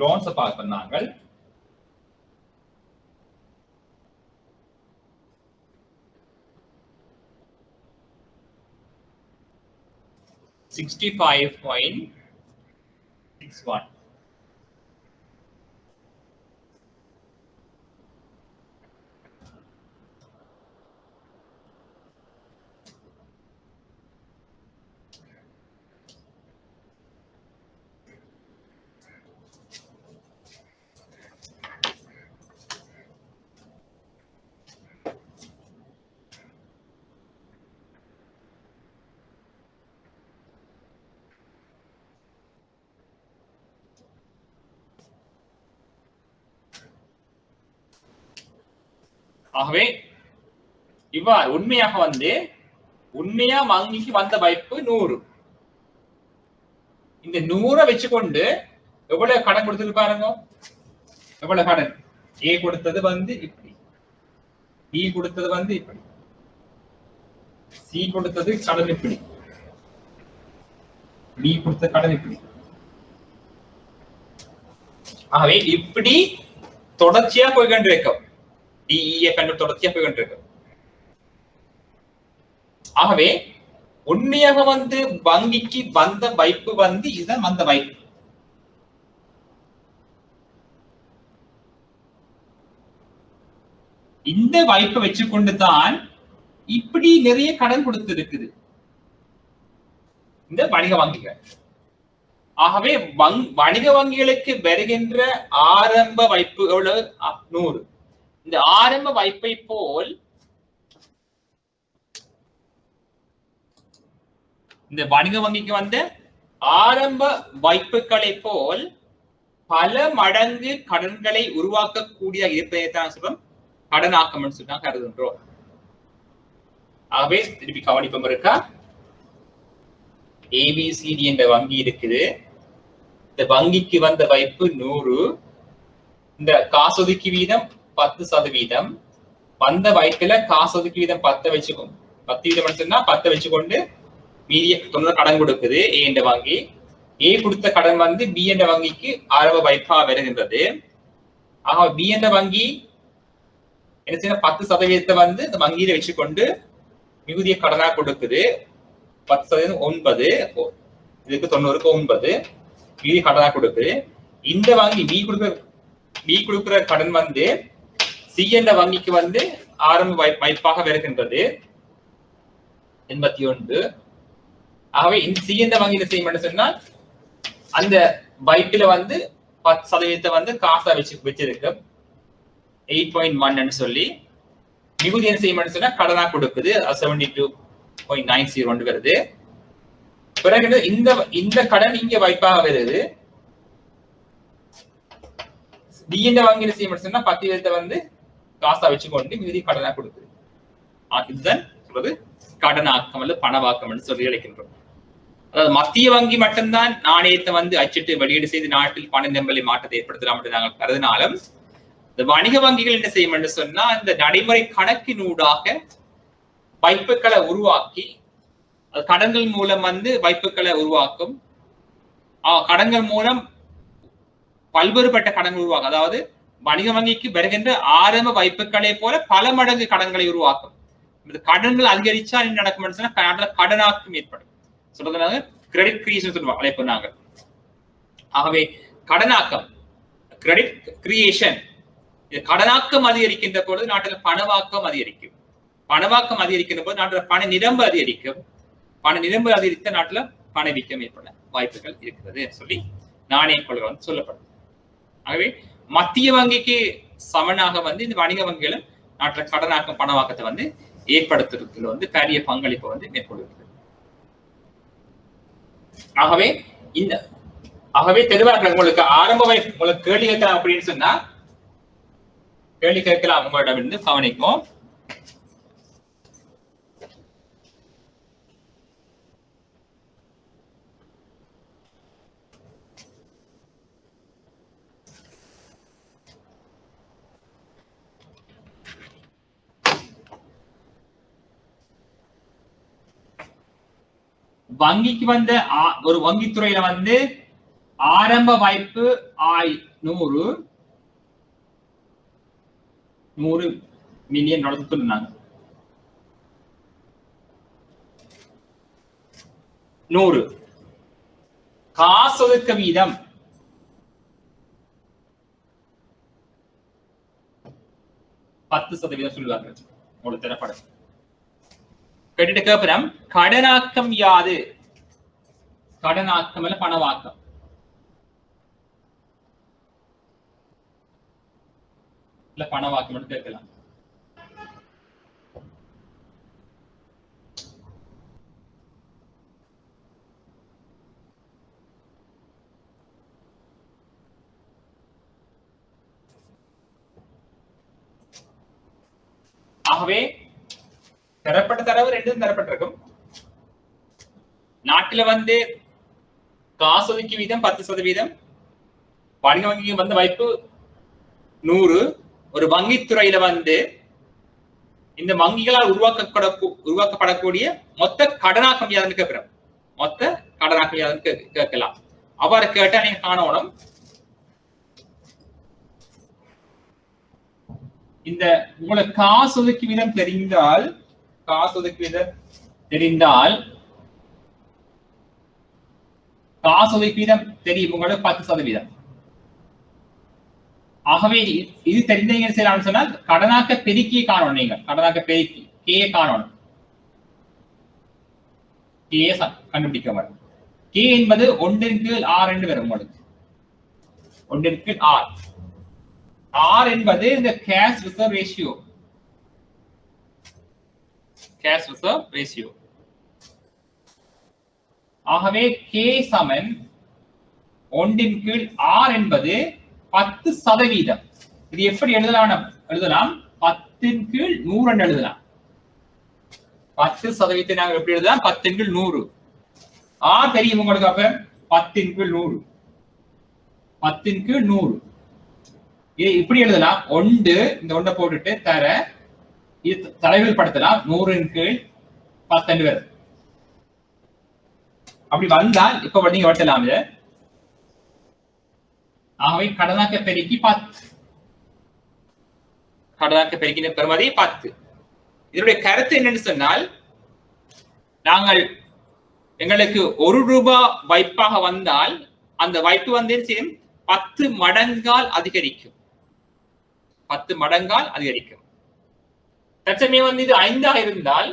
A: லோன்ஸ் பார்க்க நாங்கள் 65.61. ஆகவே இவ்வாறு உண்மையாக உண்மையா வங்கிக்கு வந்த வைப்பு 100. இந்த 100 வச்சுக்கொண்டு எவ்வளவு கடன் கொடுத்தது பாருங்க. எவ்வளவு கடன்? ஏ கொடுத்தது இப்படி, பி கொடுத்தது இப்படி, சி கொடுத்தது கடன் இப்படி, பி கொடுத்த கடன் இப்படி. ஆகவே இப்படி தொடர்ச்சியா போய்கொண்டிருக்கும். தொடர்ச்சியா போய்கொண்டிருக்கும். ஆகவே உண்மையாக வங்கிக்கு வந்த வைப்பு இதுதான் வந்த வைப்பு. இந்த வைப்பை வச்சுக்கொண்டுதான் இப்படி நிறைய கடன் கொடுத்திருக்குது இந்த வணிக வங்கிகள். ஆகவே வணிக வங்கிகளுக்கு வருகின்ற ஆரம்ப வைப்பு எவ்வளவு? 100. இந்த ஆரம்ப வைப்பை போல் இந்த வணிக வங்கிக்கு வந்த ஆரம்ப வைப்புகளை போல் பல மடங்கு கடன்களை உருவாக்கக்கூடிய இருப்பதைத்தான் சொல்றோம் கடனாக்கம் சொல்லி கருதுகின்றோம். ஆகவே திருப்பி கவனிப்போம் இருக்கா? ஏபிசிடி என்ற வங்கி இருக்குது. இந்த வங்கிக்கு வந்த வைப்பு 100. இந்த காசொதுக்கி வீதம் 10%. வந்த வைப்புல காசொதுக்கி வீதம் 10 வச்சுக்கோங்க. 10 வீதம் சொன்னா 10 வச்சுக்கொண்டு மீதிய 90 கடன் கொடுக்குது ஏ என்ற வங்கி. ஏ கொடுத்த கடன் பி என்ற வங்கிக்கு ஆரம்ப வைப்பா வருகின்றது. ஆக பி என்ற வங்கி என்ன செய்ய 10% இந்த வங்கியில வச்சுக்கொண்டு மிகுதிய கடனா கொடுக்குது. 10% 9, இதுக்கு 90க்கு 9 மீதி கடனா கொடுக்குது. இந்த வங்கி பி கொடுக்கிற கடன் சி என்ற வங்கிக்கு ஆரம்ப வைப்பாக வருகின்றது 81. ஆகவே இந்த சி என்ற வங்கி என்ன செய்யும் சொன்னால் அந்த வைப்பில 10% காசா வச்சிருக்கு 8.1 சொல்லி மிகுதி என்ன செய்யும் சொன்னா கடனா கொடுக்குது 72.90 வருது. பிறகு இந்த கடன் இங்க வைப்பாக வருது. டி என்ற வங்கி என்ன செய்யும் சொன்னா 10% காசா வச்சுக்கொண்டு மிகுதி கடனா கொடுக்குது. இதுதான் சொல்றது கடனாக்கம் அல்லது பணவாக்கம் சொல்லி அழைக்கின்றோம். அதாவது மத்திய வங்கி மட்டும்தான் நாணயத்தை அச்சிட்டு வெளியீடு செய்து நாட்டில் பண நிரம்பலை மாற்றத்தை ஏற்படுத்தலாம் என்று நாங்கள் கருதினாலும் இந்த வணிக வங்கிகள் என்ன செய்யும் என்று சொன்னா இந்த நடைமுறை கணக்கினூடாக வைப்புகளை உருவாக்கி கடன்கள் மூலம் வைப்புகளை உருவாக்கும். கடன்கள் மூலம் பல்வேறுபட்ட கடன்கள் உருவாக்கும். அதாவது வணிக வங்கிக்கு வருகின்ற ஆரம்ப வைப்புகளை போல பல மடங்கு கடன்களை உருவாக்கும். கடன்கள் அதிகரிச்சா என்ன நடக்கும் சொன்னா கடனாக்கம் ஏற்படும். சொல்றதுனால கிரெடிட் கிரியேஷன் சொல்லுவாங்க அழைப்பு நாங்கள். ஆகவே கடனாக்கம் கிரெடிட் கிரியேஷன் கடனாக்கம் அதிகரிக்கின்ற பொழுது நாட்டில் பணவாக்கம் அதிகரிக்கும். பணவாக்கம் அதிகரிக்கின்ற போது நாட்டில் பண நிரம்பு அதிகரிக்கும். பண நிரம்பு அதிகரித்த நாட்டில் பணவீக்கம் ஏற்பட வாய்ப்புகள் இருக்கிறது சொல்லி நாணய கொள்கை சொல்லப்படும். ஆகவே மத்திய வங்கிக்கு சமனாக இந்த வணிக வங்கிகளும் நாட்டில் கடனாக்கம் பணவாக்கத்தை ஏற்படுத்துறதுல பெரிய பங்களிப்பை மேற்கொள்கிறது. ஆகவே தெளிவாக உங்களுக்கு ஆரம்ப வைப்பு உங்களுக்கு கேள்வி கேட்கலாம் அப்படின்னு சொன்னா கேள்வி கேட்கலாம் உங்களிடம் இருந்து கவனிக்கும். வங்கிக்கு ஒரு வங்கித்துறையில ஆரம்ப வைப்பு 100 மில்லியன் டாலர் சொன்னாங்க. 100 காசொதுக்க வீதம் 10% சொல்லுவார்கள். உங்களுக்கு தரப்படும் கேட்டுட்டு கேட்போம். கடனாக்கம் யாது? கடனாக்கம் இல்ல பணவாக்கம். இல்ல பணவாக்கம் கேட்கலாம். ஆகவே தரப்பட்ட தரவு ரெண்டும் தரப்பட்டிருக்கும். நாட்டில வந்து காசொதுக்கி வீதம் 10%, வணிக வங்கி வந்து வைப்பு 100. ஒரு வங்கித்துறையில வந்து இந்த வங்கிகளால் உருவாக்கப்படக்கூடிய மொத்த கடனாக்கம் யாருன்னு கேட்கிறோம். மொத்த கடனாக்கம் யாருன்னு கேட்கலாம். அவ்வாறு கேட்டா நீங்க காணணும். இந்த உங்களுக்கு காசொதுக்கி வீதம் தெரிந்தால் காசொதுக்கி வீதம் தெரியும் உங்களுக்கு 10%. ஆகவே இது தெரிந்தீங்க செய்யலாம்னு சொன்னால் கடனாக்க பெருக்கியை காணணும். நீங்க கடனாக்க பெருக்கி கே காணணும். கே கண்டுபிடிக்க வரும். கே என்பது 1/r என்று வரும் உங்களுக்கு. 1/r. R என்பது இந்த கேஷ் ரிசர்வ் ரேஷியோ. ஆகவே K சமன் 1/r என்பது 10%. இது எப்படி எழுதலாம்? 10/100 என்று எழுதலாம். 10% நாங்கள் எப்படி எழுதலாம்? 10/100. R தெரியும் உங்களுக்கு. அப்ப 10/100. 10/100 இப்படி எழுதலாம். 1 இந்த 1 போட்டுட்டு தர இது தலைவில் படுத்தலாம். 100/10 வரும். அப்படி வந்தால் இப்ப நீங்க வட்டலாம். இது ஆகவே கடனாக்க பெருக்கி 10. கடனாக்க பெருக்கின பெறுமதி 10. இதனுடைய கருத்து என்னன்னு சொன்னால், நாங்கள் எங்களுக்கு 1 ரூபாய் வைப்பாக வந்தால் அந்த வைப்பு வந்து 10 மடங்கால் அதிகரிக்கும். 10 மடங்கால் அதிகரிக்கும். தற்சமயம் வந்து இது 5 இருந்தால்,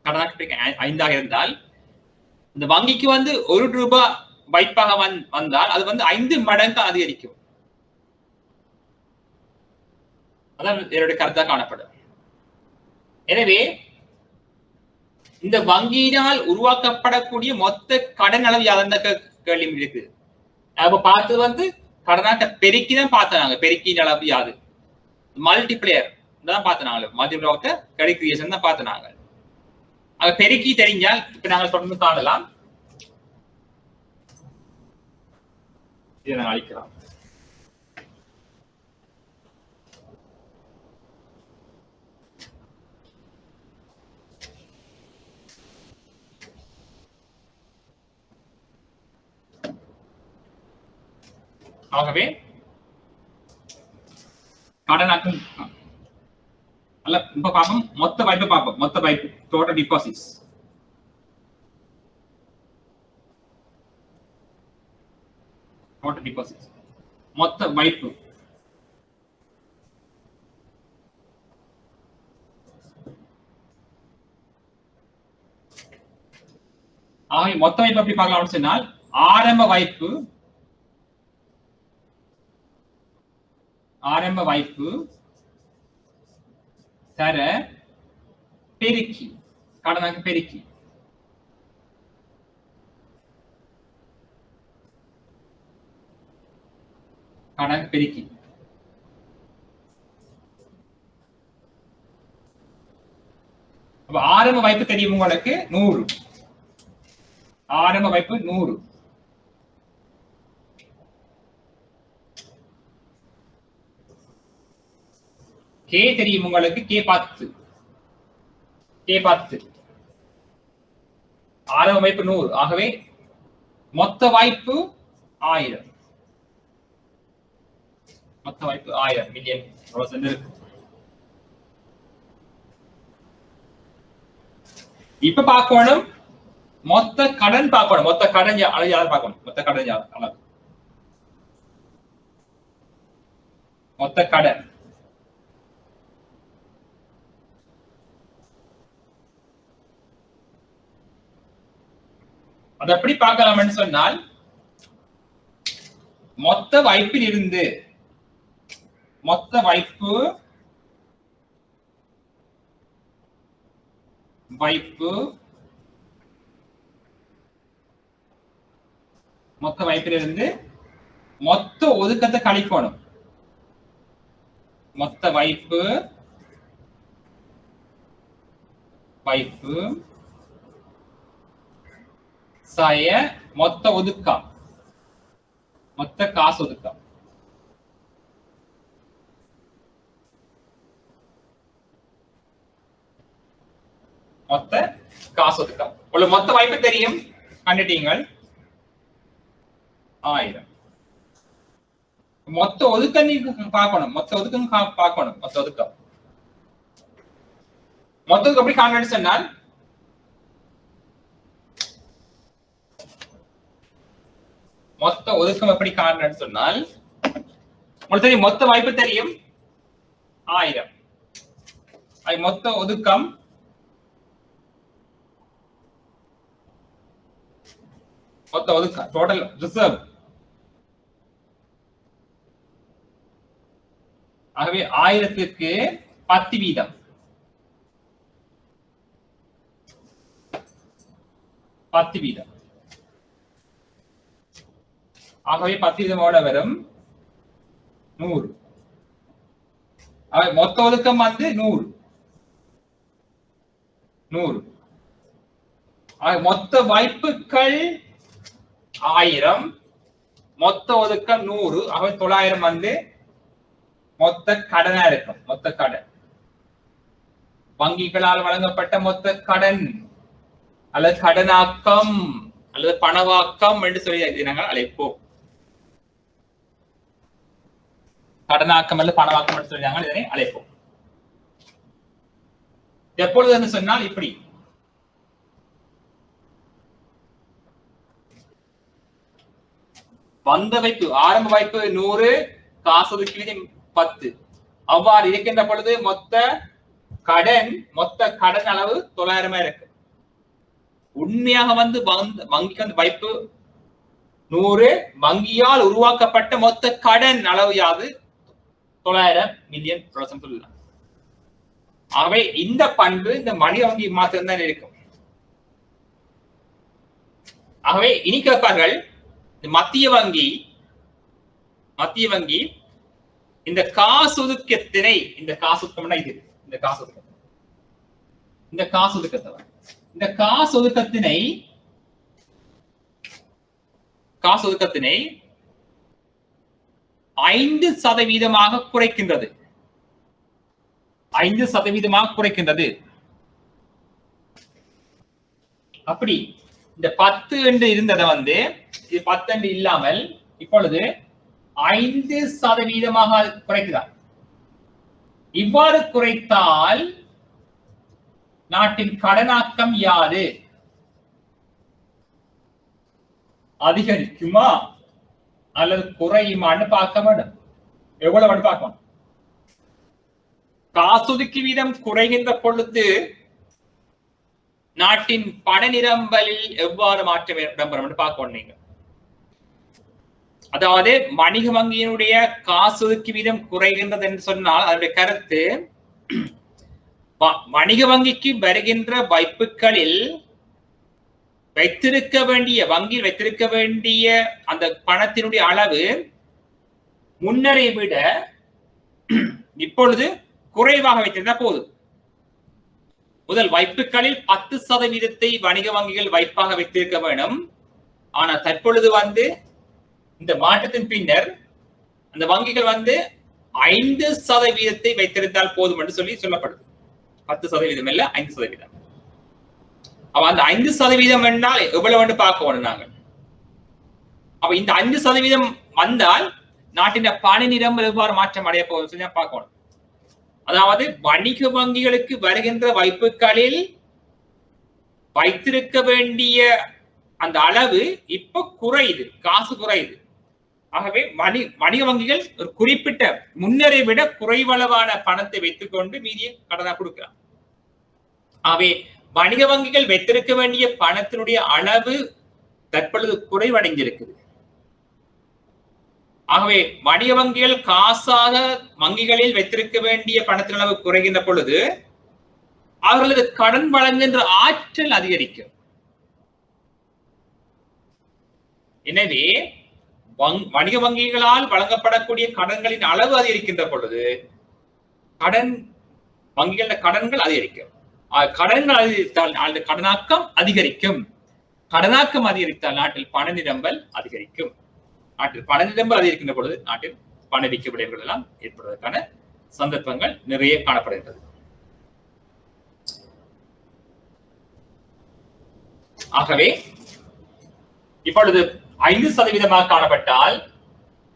A: கடனாக 5 இருந்தால் இந்த வங்கிக்கு வந்து 1 ரூபாய் வைப்பாக வந்தால் அது வந்து 5 மடங்கு அதிகரிக்கும். அதான் என்னுடைய கருத்தாக காணப்படும். எனவே இந்த வங்கியினால் உருவாக்கப்படக்கூடிய மொத்த கடன் அளவு யாருந்த கேள்வி இருக்கு. அப்ப பார்த்தது வந்து கடனாக்க பெருக்கி தான் பார்த்தனாங்க. பெருக்கின் அளவு யாது? மல்டிப்ளேயர் தான் பார்த்தனாங்க. மல்டிப்ளேயர் கிரெடிட் கிரியேஷன் தான் பார்த்தனாங்க. அங்க பெருக்கி தெரிஞ்சால் இப்ப நாங்கள் தொடர்ந்து காணலாம். இதை நாங்கள் அழிக்கலாம். ஆகவே கடனாக்கம் அல்ல. இப்ப பார்ப்போம் மொத்த வைப்பு. பார்ப்போம் மொத்த வைப்பு. Total deposits. மொத்த வைப்பு. ஆகவே மொத்த வைப்பு எப்படி பார்க்கலாம் சொன்னால், ஆரம்ப வைப்பு தர பெருக்கி கடனாக பெருக்கி அப்ப ஆரம்ப வைப்பு தெரியும் உங்களுக்கு 100. ஆரம்ப வைப்பு 100. கே தெரியும் உங்களுக்கு. கே 10. ஆரம்ப வைப்பு 100. ஆகவே மொத்த வாய்ப்பு 1000. மொத்த வாய்ப்பு 1000 மில்லியன் இருக்கு. இப்ப பார்க்கணும் மொத்த கடன் பார்க்கணும். மொத்த கடன் அளவு யார் பார்க்கணும்? மொத்த கடன் அளவு, மொத்த கடன் அது எப்படி பார்க்கலாம்னு சொன்னால், மொத்த வைப்பில் இருந்து மொத்த வைப்பு மொத்த வைப்பிலிருந்து மொத்த ஒதுக்கத்தை கழிக்கணும். மொத்த வைப்பு சாய மொத்த ஒதுக்கம், மொத்த காசு ஒதுக்கம். மொத்த காசு ஒதுக்கம். உங்களுக்கு மொத்த வாய்ப்பு தெரியும், கண்டுட்டீங்கள் 1000. மொத்த ஒதுக்கம் நீங்க பார்க்கணும். மொத்த ஒதுக்கம் பார்க்கணும். மொத்த ஒதுக்கம் எப்படி காண்பேன்னு சொன்னால், மொத்த ஒதுக்கம் எப்படி காண்பேன்னு சொன்னால், உங்களுக்கு தெரியும் மொத்த வாய்ப்பு தெரியும் 1000. மொத்த ஒதுக்கம் டோட்டல் ரிசர்வ். ஆகவே 1000க்கு 10 வீதம், 10 வீதம். ஆகவே 10 வீதமோட வரும் 100. மொத்த ஒதுக்கம் வந்து 100. மொத்த வாய்ப்புகள் 1000, மொத்த ஒதுக்கம் 100. ஆகவே 900 வந்து மொத்த கடனா இருக்கும். மொத்த கடன், வங்கிகளால் வழங்கப்பட்ட மொத்த கடன் அல்லது கடனாக்கம் அல்லது பணவாக்கம் என்று சொல்லி நாங்கள் அழைப்போம். கடனாக்கம் அல்லது பணவாக்கம் என்று சொல்லி நாங்கள் இதனை அழைப்போம். எப்பொழுது சொன்னால் இப்படி, வந்த வைப்பு ஆரம்ப வைப்பு 100, காசு ஒதுக்கீடு 10. அவ்வாறு இருக்கின்ற பொழுது மொத்த கடன் அளவு 900 இருக்கு. உண்மையாக வந்து வங்கிக்கு வந்து வைப்பு 100, வங்கியால் உருவாக்கப்பட்ட மொத்த கடன் அளவு யாது 900 மில்லியன் சொல்லலாம். ஆகவே இந்த பண்பு இந்த மனித வங்கி மாத்திரம்தான் இருக்கும். ஆகவே இனி கேட்பார்கள், மத்திய வங்கி இந்த காசு ஒதுக்கத்தினை, இந்த காசு ஒதுக்கம்னா இது, இந்த காசு ஒதுக்கத்தினை 5% குறைக்கின்றது. 5% குறைக்கின்றது. அப்படி இந்த 10 என்று இருந்ததை வந்து இது 10 என்று இல்லாமல் இப்பொழுது 5% குறைக்கிறார். இவ்வாறு குறைத்தால் நாட்டின் கடனாக்கம் யாது? அதிகரிக்குமா அல்லது குறையுமான்னு பார்க்க வேண்டும். எவ்வளவு பார்க்கணும்? காசொதுக்கி வீதம் குறைகின்ற பொழுது நாட்டின் பண நிரம்பலில் எவ்வாறு மாற்றம் இடம்பெறும் பார்க்கணும். நீங்க அதாவது வணிக வங்கியினுடைய காசொதுக்கி வீதம் குறைகின்றது என்று சொன்னால் அதனுடைய கருத்து, வணிக வங்கிக்கு வருகின்ற வைப்புகளில் வங்கியில் வைத்திருக்க வேண்டிய அந்த பணத்தினுடைய அளவு முன்னரை விட இப்பொழுது குறைவாக வைத்திருந்தா போதும். முதல் வைப்புகளில் 10% வணிக வங்கிகள் வைப்பாக வைத்திருக்க வேண்டும். ஆனால் தற்பொழுது வந்து இந்த மாற்றத்தின் பின்னர் அந்த வங்கிகள் வந்து 5% வைத்திருந்தால் போதும் என்று சொல்லப்படுது. 10% இல்ல 5%. அப்ப அந்த 5% என்றால் எவ்வளவு பார்க்கணும் நாங்கள். அப்ப இந்த 5% வந்தால் நாட்டின் பணி நிரம்பல் எவ்வாறு மாற்றம் அடைய போகுது சொல்லி பார்க்கணும். அதாவது வணிக வங்கிகளுக்கு வருகின்ற வைப்புகளில் வைத்திருக்க வேண்டிய அந்த அளவு இப்ப குறையுது, காசு குறையுது. ஆகவே வணிக வங்கிகள் ஒரு குறிப்பிட்ட முன்னரை விட குறைவளவான பணத்தை வைத்துக் கொண்டு மீதியை கடனா கொடுக்கிறார். ஆகவே வணிக வங்கிகள் வைத்திருக்க வேண்டிய பணத்தினுடைய அளவு தற்பொழுது குறைவடைந்திருக்குது. ஆகவே வணிக வங்கிகள் காசாக வங்கிகளில் வைத்திருக்க வேண்டிய பணத்தின் அளவு குறைகின்ற பொழுது அவர்களது கடன் வழங்குகின்ற ஆற்றல் அதிகரிக்கும். எனவே வணிக வங்கிகளால் வழங்கப்படக்கூடிய கடன்களின் அளவு அதிகரிக்கின்ற பொழுது வங்கிகளின் கடன்கள் அதிகரிக்கும். கடன்கள் அதிகரித்தால் கடனாக்கம் அதிகரிக்கும். கடனாக்கம் அதிகரித்தால் நாட்டில் பண நிரம்பல் அதிகரிக்கும். நாட்டில் பண நிரம்பல் அதிகரிக்கின்ற பொழுது நாட்டில் பணவீக்க விளைவுகள் எல்லாம் ஏற்படுவதற்கான சந்தர்ப்பங்கள் நிறைய காணப்படுகின்றது. ஆகவே இப்பொழுது 5% காணப்பட்டால்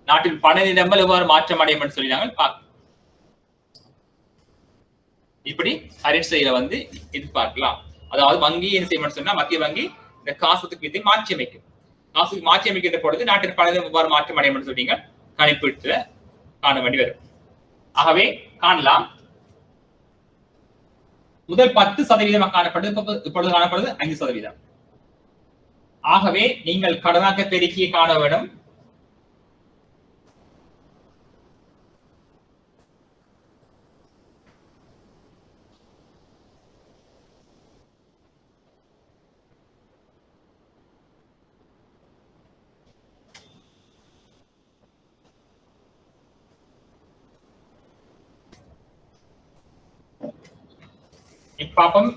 A: நாட்டில் பண நிரம்பல் எவ்வாறு மாற்றம் அடையும் என்று சொல்லி நாங்கள் பார்க்கிறோம். இப்படி அரசியல வந்து எதிர்பார்க்கலாம். அதாவது வங்கி என்ன செய்யணும்னு சொன்னா மத்திய வங்கி இந்த காசுக்கு விதை மாற்றி அமைக்கும். காசுக்கு மாற்றி அமைக்கின்ற பொழுது நாட்டின் பண எவ்வாறு மாற்றம் அடையும் என்று சொல்லி கணிப்பிட்டு காண வேண்டி வரும். ஆகவே காணலாம். முதல் 10% காணப்படுது, இப்பொழுது காணப்படுது 5%. ஆகவே நீங்கள் கடனாக்க பெருக்கியை காண வேண்டும். பாப்பம்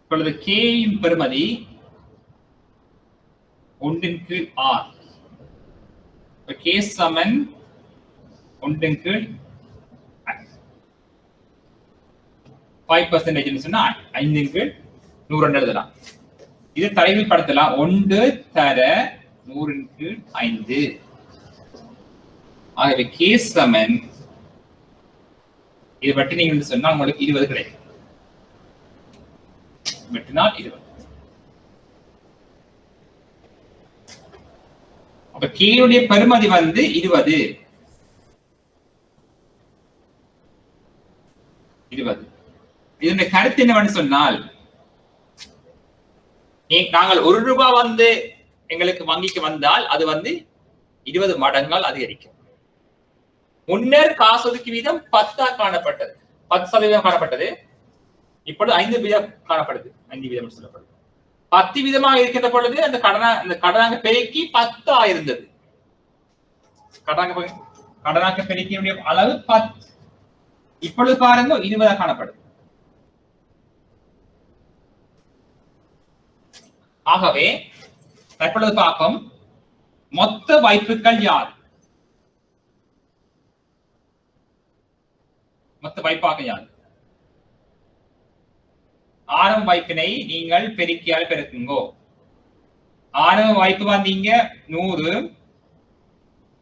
A: இப்பொழுது கேயின் பெறுமதி 1/r. கே சமன் 1/5% சொன்னா 5/100 எழுதலாம். இது தலைவில் படுத்தலாம். 1 தர 100/5. ஆகவே கே சமன் இது பற்றி நீங்கள் சொன்னா உங்களுக்கு 20 கிடைக்கும். வெட்டினால் 20. அப்ப கேயுடைய பெறுமதி வந்து 20. இதனுடைய கருத்து என்னவென்று சொன்னால், நாங்கள் 1 ரூபாய் வந்து எங்களுக்கு வங்கிக்கு வந்தால் அது வந்து 20 மடங்கால் அதிகரிக்கும். முன்னர் காசு ஒதுக்கி வீதம் 10 காணப்பட்டது, 10% காணப்பட்டது. இப்பொழுது 5% காணப்படுது. 5% சொல்லப்படுது. 10% இருக்கின்ற பொழுது அந்த கடனாக பெருக்கி 10 இருந்தது. கடனாக பெருக்கியுடைய அளவு 10. இப்பொழுது பாருங்க 20 காணப்படுது. ஆகவே தற்பொழுது பார்ப்போம் மொத்த வைப்புகள் யார்? மொத்த வைப்பாக யார்? ஆரம்ப வைப்பினை நீங்கள் பெருக்கியால் பெருக்குங்கோ. ஆரம்ப வைப்பு வந்தீங்க 100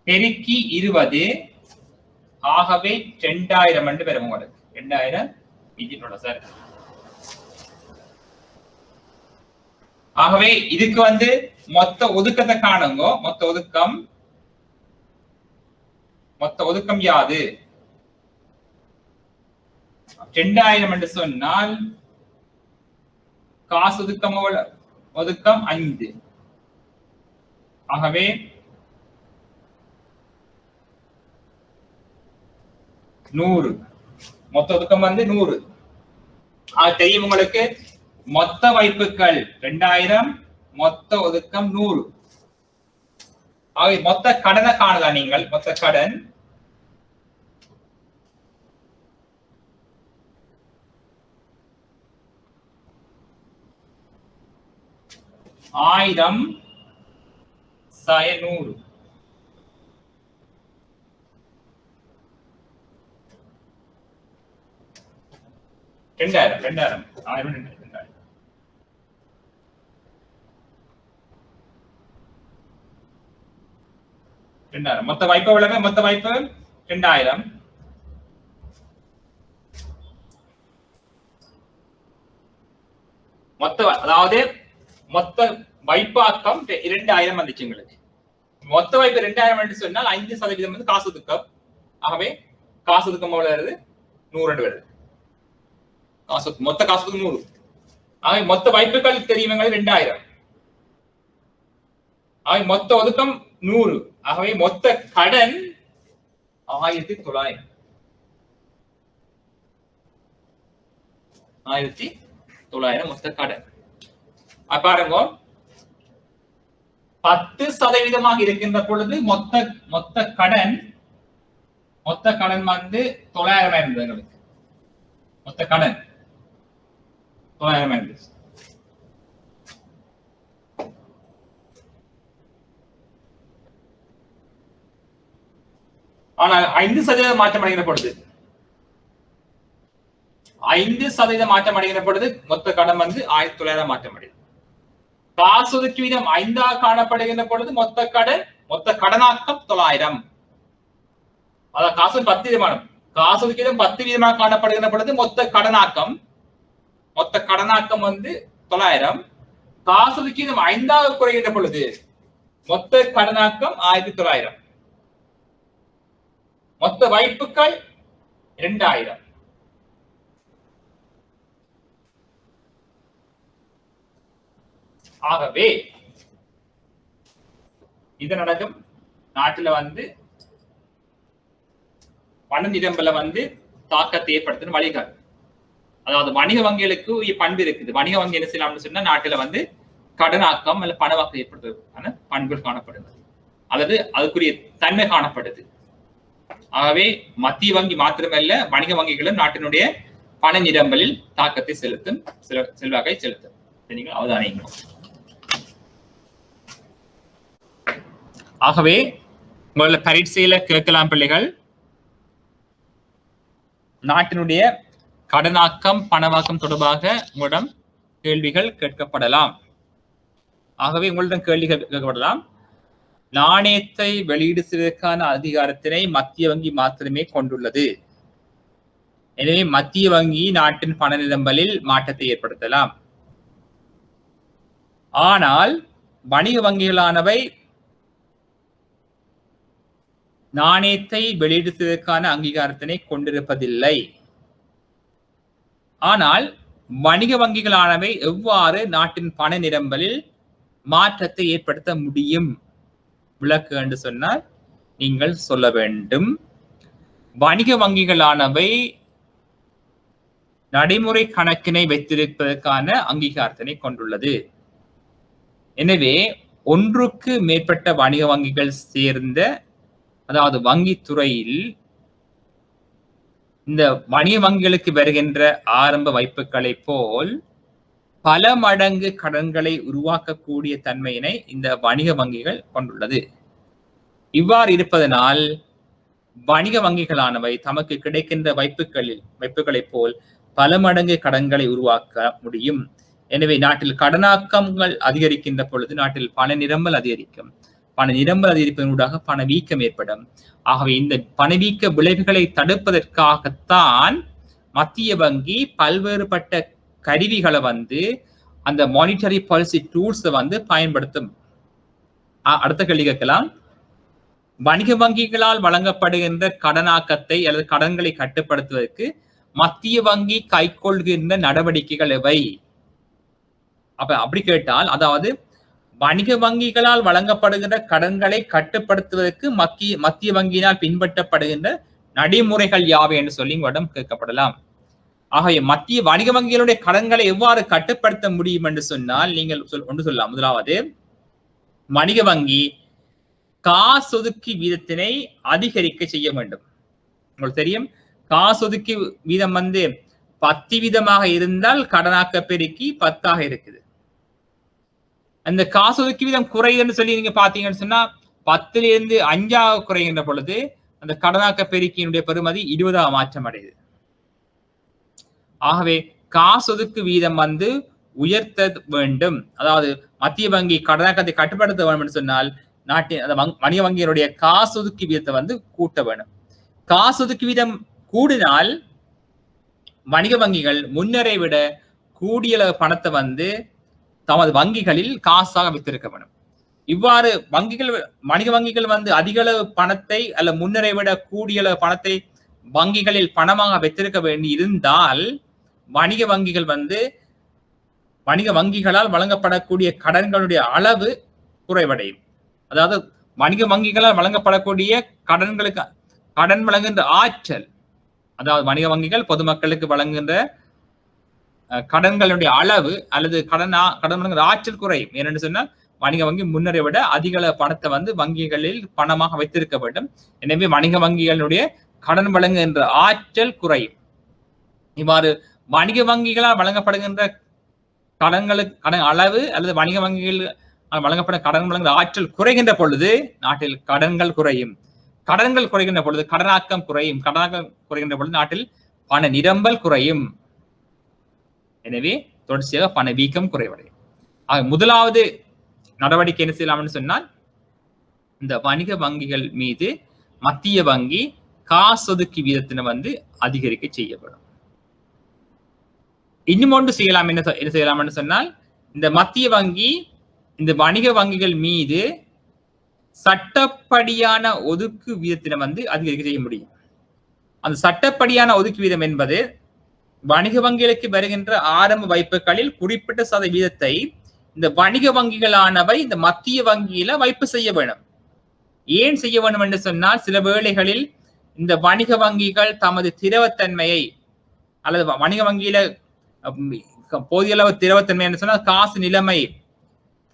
A: பெருக்கி 20. ஆகவே 2000 என்று பெறும் உங்களுக்கு. 2000 சார். ஆகவே இதுக்கு வந்து மொத்த ஒதுக்கத்தை காணுங்க. மொத்த ஒதுக்கம் யாது? 2000 என்று சொன்னால் காசு ஒதுக்கம் 5. ஆகவே 100 மொத்த ஒதுக்கம் வந்து 100. தெரியும் உங்களுக்கு. மொத்த வைப்புகள் 2000, மொத்த ஒதுக்கம் 100. ஆகவே மொத்த கடனை காணுதா நீங்கள்? மொத்த கடன் 1000 100. 2000 மொத்த வாய்ப்பு எவ்வளவு? மொத்த வாய்ப்பு 2000. அதாவது மொத்த வைப்பாக்கம் 2000 வந்துச்சு உங்களுக்கு. மொத்த வாய்ப்பு 2000 என்று சொன்னால் 5% வந்து காசு ஒதுக்கம். ஆகவே காசு ஒதுக்கம் எவ்வளவு வருது? 100 வருது. மொத்த காசு 100. ஆகவே மொத்த வாய்ப்புகள் தெரியுங்க 2000. ஆகவே மொத்த ஒதுக்கம் 100. ஆகவே மொத்த கடன் 1900. 1900 மொத்த கடன். பாருங்க 10% இருக்கின்ற பொழுது மொத்த கடன் வந்து 900 இருந்தது எங்களுக்கு. மொத்த கடன் 900 இருந்தது. ஆனால் 5% மாற்றம் அடைகிற பொழுது 5% மாற்றம் அடைகிற பொழுது மொத்த கடன் வந்து 1900 மாற்றம் அடைகிறது. காசு ஒதுக்கி வீதம் 5 காணப்படுகின்ற பொழுது மொத்த கடனாக்கம் 900. அதாவது காசு 10%. காசு ஒதுக்கி வீதம் 10% காணப்படுகின்ற பொழுது மொத்த கடனாக்கம் வந்து 900. காசு ஒதுக்கி வீதம் 5 குறைகின்ற பொழுது மொத்த கடனாக்கம் 1900. மொத்த வாய்ப்புகள் 2000. ஆகவே இது நடக்கும் நாட்டுல வந்து பண நிரம்பல வந்து தாக்கத்தை ஏற்படுத்தும் வழிகள். அதாவது வணிக வங்கிகளுக்கு பண்பு இருக்குது. வணிக வங்கி என்ன செய்யலாம்னு சொன்னா நாட்டுல வந்து கடனாக்கம் அல்ல பணவாக்கம் ஏற்படுத்துவதற்கான பண்புகள் காணப்படுது அல்லது அதுக்குரிய தன்மை காணப்படுது. ஆகவே மத்திய வங்கி மாத்திரமல்ல வணிக வங்கிகளும் நாட்டினுடைய பண நிரம்பலில் தாக்கத்தை செலுத்தும், செல்வாக்கை செலுத்தும். நீங்கள் அவதானிக்கணும். ஆகவே உங்கள பரீட்சையில கேட்கலாம் பிள்ளைகள், நாட்டினுடைய கடனாக்கம் பணவாக்கம் தொடர்பாக உங்களிடம் கேள்விகள் கேட்கப்படலாம். ஆகவே உங்களிடம் கேள்விகள் கேட்கப்படலாம். நாணயத்தை வெளியீடு செய்வதற்கான அதிகாரத்தினை மத்திய வங்கி மாத்திரமே கொண்டுள்ளது. எனவே மத்திய வங்கி நாட்டின் பண நிரம்பலில் மாற்றத்தை ஏற்படுத்தலாம். ஆனால் வணிக வங்கிகளானவை நாணயத்தை வெளியீடு செய்வதற்கான அங்கீகாரத்தினை கொண்டிருப்பதில்லை. ஆனால் வணிக வங்கிகளானவை எவ்வாறு நாட்டின் பண நிரம்பலில் மாற்றத்தை ஏற்படுத்த முடியும் விளக்கு என்று சொன்னால் நீங்கள் சொல்ல வேண்டும். வணிக வங்கிகளானவை நடைமுறை கணக்கினை வைத்திருப்பதற்கான அங்கீகாரத்தினை கொண்டுள்ளது. எனவே ஒன்றுக்கு மேற்பட்ட வணிக வங்கிகள் சேர்ந்த, அதாவது வங்கி துறையில் இந்த வணிக வங்கிகளுக்கு வருகின்ற ஆரம்ப வைப்புகளை போல் பல மடங்கு கடன்களை உருவாக்கக்கூடிய தன்மையினை இந்த வணிக வங்கிகள் கொண்டுள்ளது. இவ்வாறு இருப்பதனால் வணிக வங்கிகளானவை தமக்கு கிடைக்கின்ற வைப்புகளை போல் பல மடங்கு கடன்களை உருவாக்க முடியும். எனவே நாட்டில் கடனாக்கங்கள் அதிகரிக்கின்ற பொழுது நாட்டில் பண நிரம்பல் அதிகரிக்கும். பண நிரம்பல் அதிகரிப்பதனூடாக பணவீக்கம் ஏற்படும். ஆகவே இந்த பணவீக்க விளைவுகளை தடுப்பதற்காகத்தான் மத்திய வங்கி பல்வேறுபட்ட கருவிகளை வந்து அந்த மானிட்டரி பாலிசி டூல்ஸ் வந்து பயன்படுத்தும். அடுத்த கேள்வி கேட்கலாம். வணிக வங்கிகளால் வழங்கப்படுகின்ற கடனாக்கத்தை அல்லது கடன்களை கட்டுப்படுத்துவதற்கு மத்திய வங்கி கைக்கொள்கின்ற நடவடிக்கைகள் எவை? அப்படி கேட்டால், அதாவது வணிக வங்கிகளால் வழங்கப்படுகின்ற கடன்களை கட்டுப்படுத்துவதற்கு மத்திய வங்கியினால் பின்பற்றப்படுகின்ற நடைமுறைகள் யாவை என்று சொல்லி உங்களிடம் கேட்கப்படலாம். ஆகவே மத்திய வணிக வங்கிகளுடைய கடன்களை எவ்வாறு கட்டுப்படுத்த முடியும் என்று சொன்னால் நீங்கள் ஒன்று சொல்லலாம். முதலாவது, வணிக வங்கி காசொதுக்கி வீதத்தினை அதிகரிக்க செய்ய வேண்டும். உங்களுக்கு தெரியும், காசொதுக்கி வீதம் வந்து 10% இருந்தால் கடனாக்க பெருக்கி 10 இருக்குது. அந்த காசொதுக்கி வீதம் குறையுதுன்னு சொல்லி நீங்க பாத்தீங்கன்னு சொன்னா 10 5 குறைகின்ற பொழுது அந்த கடனாக்க பெருக்கியினுடைய பெறுமதி 20 மாற்றம் அடையுது. ஆகவே காசொதுக்கு வீதம் வந்து உயர்த்த வேண்டும். அதாவது மத்திய வங்கி கடனாக்கத்தை கட்டுப்படுத்த வேண்டும் என்று சொன்னால் நாட்டின் வணிக வங்கியினுடைய காசொதுக்கு வீதத்தை வந்து கூட்ட வேண்டும். காசொதுக்கு வீதம் கூடினால் வணிக வங்கிகள் முன்னரை விட கூடிய பணத்தை வந்து தமது வங்கிகளில் காசாக வைத்திருக்க வேண்டும். இவ்வாறு வணிக வங்கிகள் வந்து அதிக அளவு பணத்தை அல்ல முன்னரை விட கூடிய அளவு பணத்தை வங்கிகளில் பணமாக வைத்திருக்க வேண்டி இருந்தால் வணிக வங்கிகளால் வழங்கப்படக்கூடிய கடன்களுடைய அளவு குறைவடையும். அதாவது வணிக வங்கிகளால் வழங்கப்படக்கூடிய கடன் வழங்குகின்ற ஆற்றல், அதாவது வணிக வங்கிகள் பொதுமக்களுக்கு வழங்குகின்ற கடன்களுடைய அளவு அல்லது கடன் வழங்குகிற ஆற்றல் குறையும். ஏனென்று சொன்னால் வணிக வங்கி முன்னரை விட அதிக அளவு பணத்தை வந்து வங்கிகளில் பணமாக வைத்திருக்க வேண்டும். எனவே வணிக வங்கிகளுடைய கடன் வழங்குகின்ற ஆற்றல் குறையும். இவ்வாறு வணிக வங்கிகளால் வழங்கப்படுகின்ற கடன் அளவு அல்லது வணிக வங்கிகள் வழங்கப்படும் கடன் வழங்குகிற ஆற்றல் குறைகின்ற பொழுது நாட்டில் கடன்கள் குறையும். கடன்கள் குறைகின்ற பொழுது கடனாக்கம் குறையும். கடனாக்கம் குறைகின்ற பொழுது நாட்டில் பண நிரம்பல் குறையும். எனவே தொடர்ச்சியாக பண வீக்கம் குறைவடையும். முதலாவது நடவடிக்கை என்ன செய்யலாம்னு சொன்னால், இந்த வணிக வங்கிகள் மீது மத்திய வங்கி காசொதுக்கி வீதத்தினை வந்து அதிகரிக்க செய்யப்படும். இன்னும் ஒன்று செய்யலாம். என்ன செய்யலாம்னு சொன்னால், இந்த மத்திய வங்கி இந்த வணிக வங்கிகள் மீது சட்டப்படியான ஒதுக்கு வீதத்தினை வந்து அதிகரிக்க செய்ய முடியும். அந்த சட்டப்படியான ஒதுக்கு வீதம் என்பது வணிக வங்கிகளுக்கு வருகின்ற ஆரம்ப வைப்புகளில் குறிப்பிட்ட சதவீதத்தை இந்த வணிக வங்கிகளானவை இந்த மத்திய வங்கியில வைப்பு செய்ய வேணும். ஏன் செய்ய வேண்டும் என்று சொன்னால், சில வேளைகளில் இந்த வணிக வங்கிகள் தமது திரவத்தன்மையை அல்லது வணிக வங்கியில போதிய அளவு திரவத்தன்மை என்று சொன்னால் காசு நிலைமை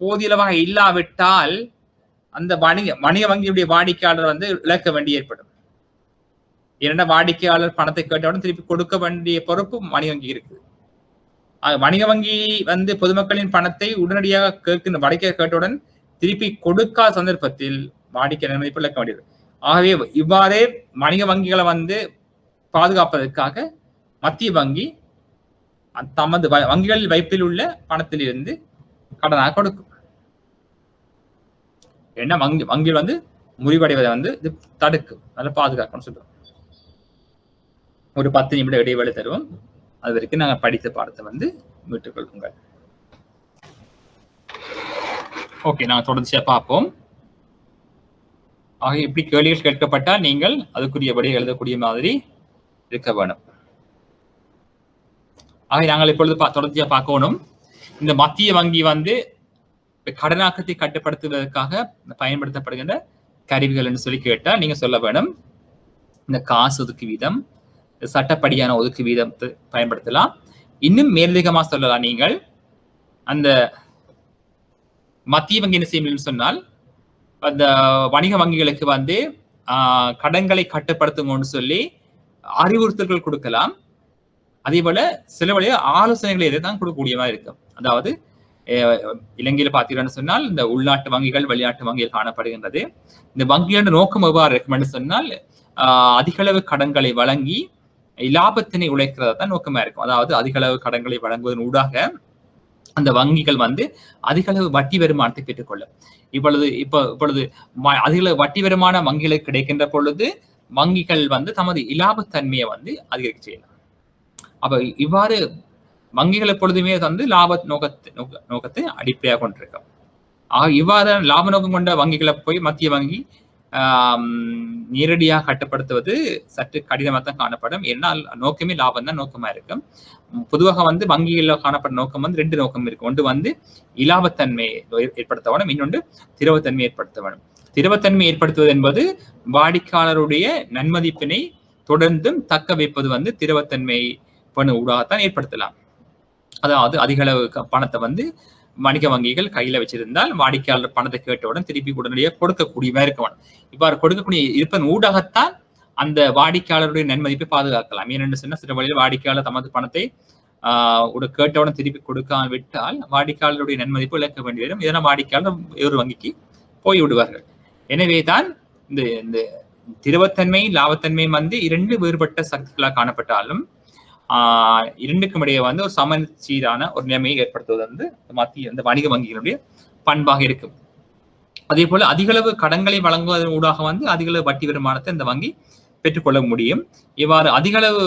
A: போதிய அளவாக இல்லாவிட்டால் அந்த வணிக வங்கியுடைய வாடிக்கையாளர் வந்து இழக்க வேண்டி ஏற்படும். ஏன்னா வாடிக்கையாளர் பணத்தை கேட்டவுடன் திருப்பி கொடுக்க வேண்டிய பொறுப்பு வணிக வங்கி இருக்கு. வணிக வங்கி வந்து பொதுமக்களின் பணத்தை உடனடியாக வாடிக்கை கேட்டவுடன் திருப்பி கொடுக்காத சந்தர்ப்பத்தில் வாடிக்கையாளர் மதிப்பு இழக்க வேண்டியது. ஆகவே இவ்வாறே வணிக வங்கிகளை வந்து பாதுகாப்பதற்காக மத்திய வங்கி தமது வங்கிகளில் வைப்பில் உள்ள பணத்தில் இருந்து கடனாக கொடுக்கும். ஏன்னா வங்கிகள் வந்து முறிவடைவதை வந்து இது தடுக்கும், அதை பாதுகாக்கணும்னு சொல்றோம். ஒரு 10 நிமிட இடைவேளை தருவோம். அது வரைக்கும் நாங்கள் படித்த பாடத்தை வந்து மீட்டுக் கொள்ளுங்கள். ஓகே, நாங்கள் தொடர்ச்சியா பார்ப்போம். ஆக இப்படி கேள்விகள் கேட்கப்பட்டால் நீங்கள் அதுக்குரிய விடை எழுதக்கூடிய மாதிரி இருக்க வேணும். ஆக நாங்கள் இப்பொழுது தொடர்ச்சியா பார்க்கணும். இந்த மத்திய வங்கி வந்து கடனாக்கத்தை கட்டுப்படுத்துவதற்காக பயன்படுத்தப்படுகின்ற கருவிகள் என்று சொல்லி கேட்டால் நீங்க சொல்ல வேணும், இந்த காசு ஒதுக்கு வீதம், சட்டப்படியான ஒதுக்கு வீதத்தை பயன்படுத்தலாம். இன்னும் மேலதிகமா சொல்லலாம், நீங்கள் அந்த மத்திய வங்கி என்ன செய்யும் சொன்னால், அந்த வணிக வங்கிகளுக்கு வந்து கடன்களை கட்டுப்படுத்துங்கன்னு சொல்லி அறிவுறுத்தல்கள் கொடுக்கலாம். அதே போல சில வழிய ஆலோசனைகளை எதைத்தான் கொடுக்கக்கூடியமா இருக்கும். அதாவது இலங்கையில பார்த்தீங்கன்னு சொன்னால் இந்த உள்நாட்டு வங்கிகள் வெளிநாட்டு வங்கிகள் காணப்படுகின்றது. இந்த வங்கியோட நோக்கம் எவ்வாறு இருக்கும் சொன்னால், அதிக அளவு கடன்களை வழங்கி லாபத்தினை உழைக்கிறதா தான் நோக்கமா இருக்கும். அதாவது அதிக அளவு கடன்களை வழங்குவதன் ஊடாக அந்த வங்கிகள் வந்து அதிக அளவு வட்டி வருமானத்தை பெற்றுக்கொள்ளும். இப்பொழுது அதிக அளவு வட்டி வருமானம் வங்கிகளுக்கு கிடைக்கின்ற பொழுது வங்கிகள் வந்து தமது இலாபத்தன்மையை வந்து அதிகரிக்க செய்யலாம். அப்ப இவ்வாறு வங்கிகள் எப்பொழுதுமே வந்து லாப நோக்கத்தை அடிப்படையாக கொண்டிருக்கும். இவ்வாறு லாப நோக்கம் கொண்ட வங்கிகளை போய் மத்திய வங்கி நேரடியாக கட்டுப்படுத்துவது சற்று கடினமாக தான் காணப்படும். ஏன்னால் நோக்கமே லாபம் தான் நோக்கமா இருக்கும். பொதுவாக வந்து வங்கிகளில் காணப்படும் நோக்கம் வந்து 2 நோக்கம் இருக்கு. ஒன்று வந்து இலாபத்தன்மையை ஏற்படுத்த வேணும், இன்னொன்று திரவத்தன்மை ஏற்படுத்த வேணும். திரவத்தன்மை ஏற்படுத்துவது என்பது வாடிக்கையாளருடைய நன்மதிப்பினை தொடர்ந்தும் தக்க வைப்பது வந்து திரவத்தன்மை ஊடாகத்தான் ஏற்படுத்தலாம். அதாவது அதிக அளவு பணத்தை வந்து வணிக வங்கிகள் கையில வச்சிருந்தால் வாடிக்கையாளர் பணத்தை கேட்டவுடன் திருப்பி உடனடியாக கொடுக்கக்கூடியவா இருக்க வேணும். இவ்வாறு கொடுக்கக்கூடிய இருப்பதன் ஊடாகத்தான் அந்த வாடிக்கையாளருடைய நன்மதிப்பை பாதுகாக்கலாம். ஏனென்று சொன்னால் சில வழியில் வாடிக்கையாளர் தமது பணத்தை கேட்டவுடன் திருப்பி கொடுக்காமல் விட்டால் வாடிக்கையாளருடைய நன்மதிப்பு இழக்க வேண்டி வரும். இதனால் வாடிக்கையாளர் வேறு வங்கிக்கு போய் விடுவார்கள். எனவே தான் இந்த திரவத்தன்மை லாபத்தன்மை வந்து 2 வேறுபட்ட சக்திகளாக காணப்பட்டாலும் இரண்டுக்கும் இடையே வந்து ஒரு சமச்சீரான ஒரு நிலைமையை ஏற்படுத்துவது வந்து மத்திய இந்த வணிக வங்கிகளுடைய பண்பாக இருக்கும். அதே போல அதிகளவு கடன்களை வழங்குவதன் ஊடாக வந்து அதிகளவு வட்டி வருமானத்தை இந்த வங்கி பெற்றுக்கொள்ள முடியும். இவ்வாறு அதிகளவு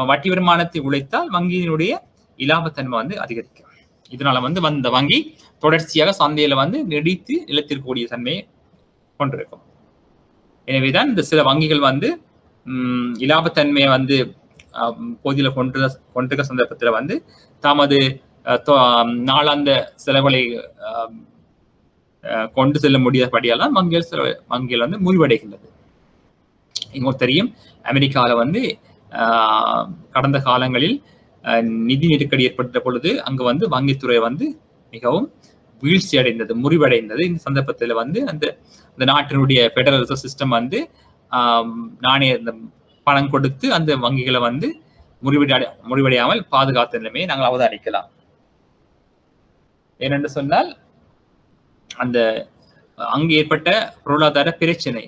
A: வட்டி வருமானத்தை உழைத்தால் வங்கியினுடைய இலாபத்தன்மை வந்து அதிகரிக்கும். இதனால வந்து இந்த வங்கி தொடர்ச்சியாக சந்தையில வந்து நீடித்து நிலைத்திருக்கக்கூடிய தன்மையை கொண்டிருக்கும். எனவேதான் இந்த சில வங்கிகள் வந்து இலாபத்தன்மையை வந்து போதில கொண்டிருக்க சந்தர்ப்பத்தில் வந்து தமது நாளாந்த செலவுகளை கொண்டு செல்ல முடியாதபடியால் தான் வங்கிகள் வந்து முறிவடைகின்றது. உங்களுக்கு தெரியும், அமெரிக்காவில் வந்து கடந்த காலங்களில் நிதி நெருக்கடி ஏற்பட்ட பொழுது அங்கு வந்து வங்கித்துறை வந்து மிகவும் வீழ்ச்சி அடைந்தது, முறிவடைந்தது. இந்த சந்தர்ப்பத்தில் வந்து அந்த நாட்டினுடைய பெடரல் ரிசர்வ் சிஸ்டம் வந்து நாணய பணம் கொடுத்து அந்த வங்கிகளை வந்து முறிவடையாமல் பாதுகாத்த நிலைமையை நாங்கள் அவதானிக்கலாம். ஏனென்று சொன்னால் அந்த அங்கு ஏற்பட்ட பொருளாதார பிரச்சனை,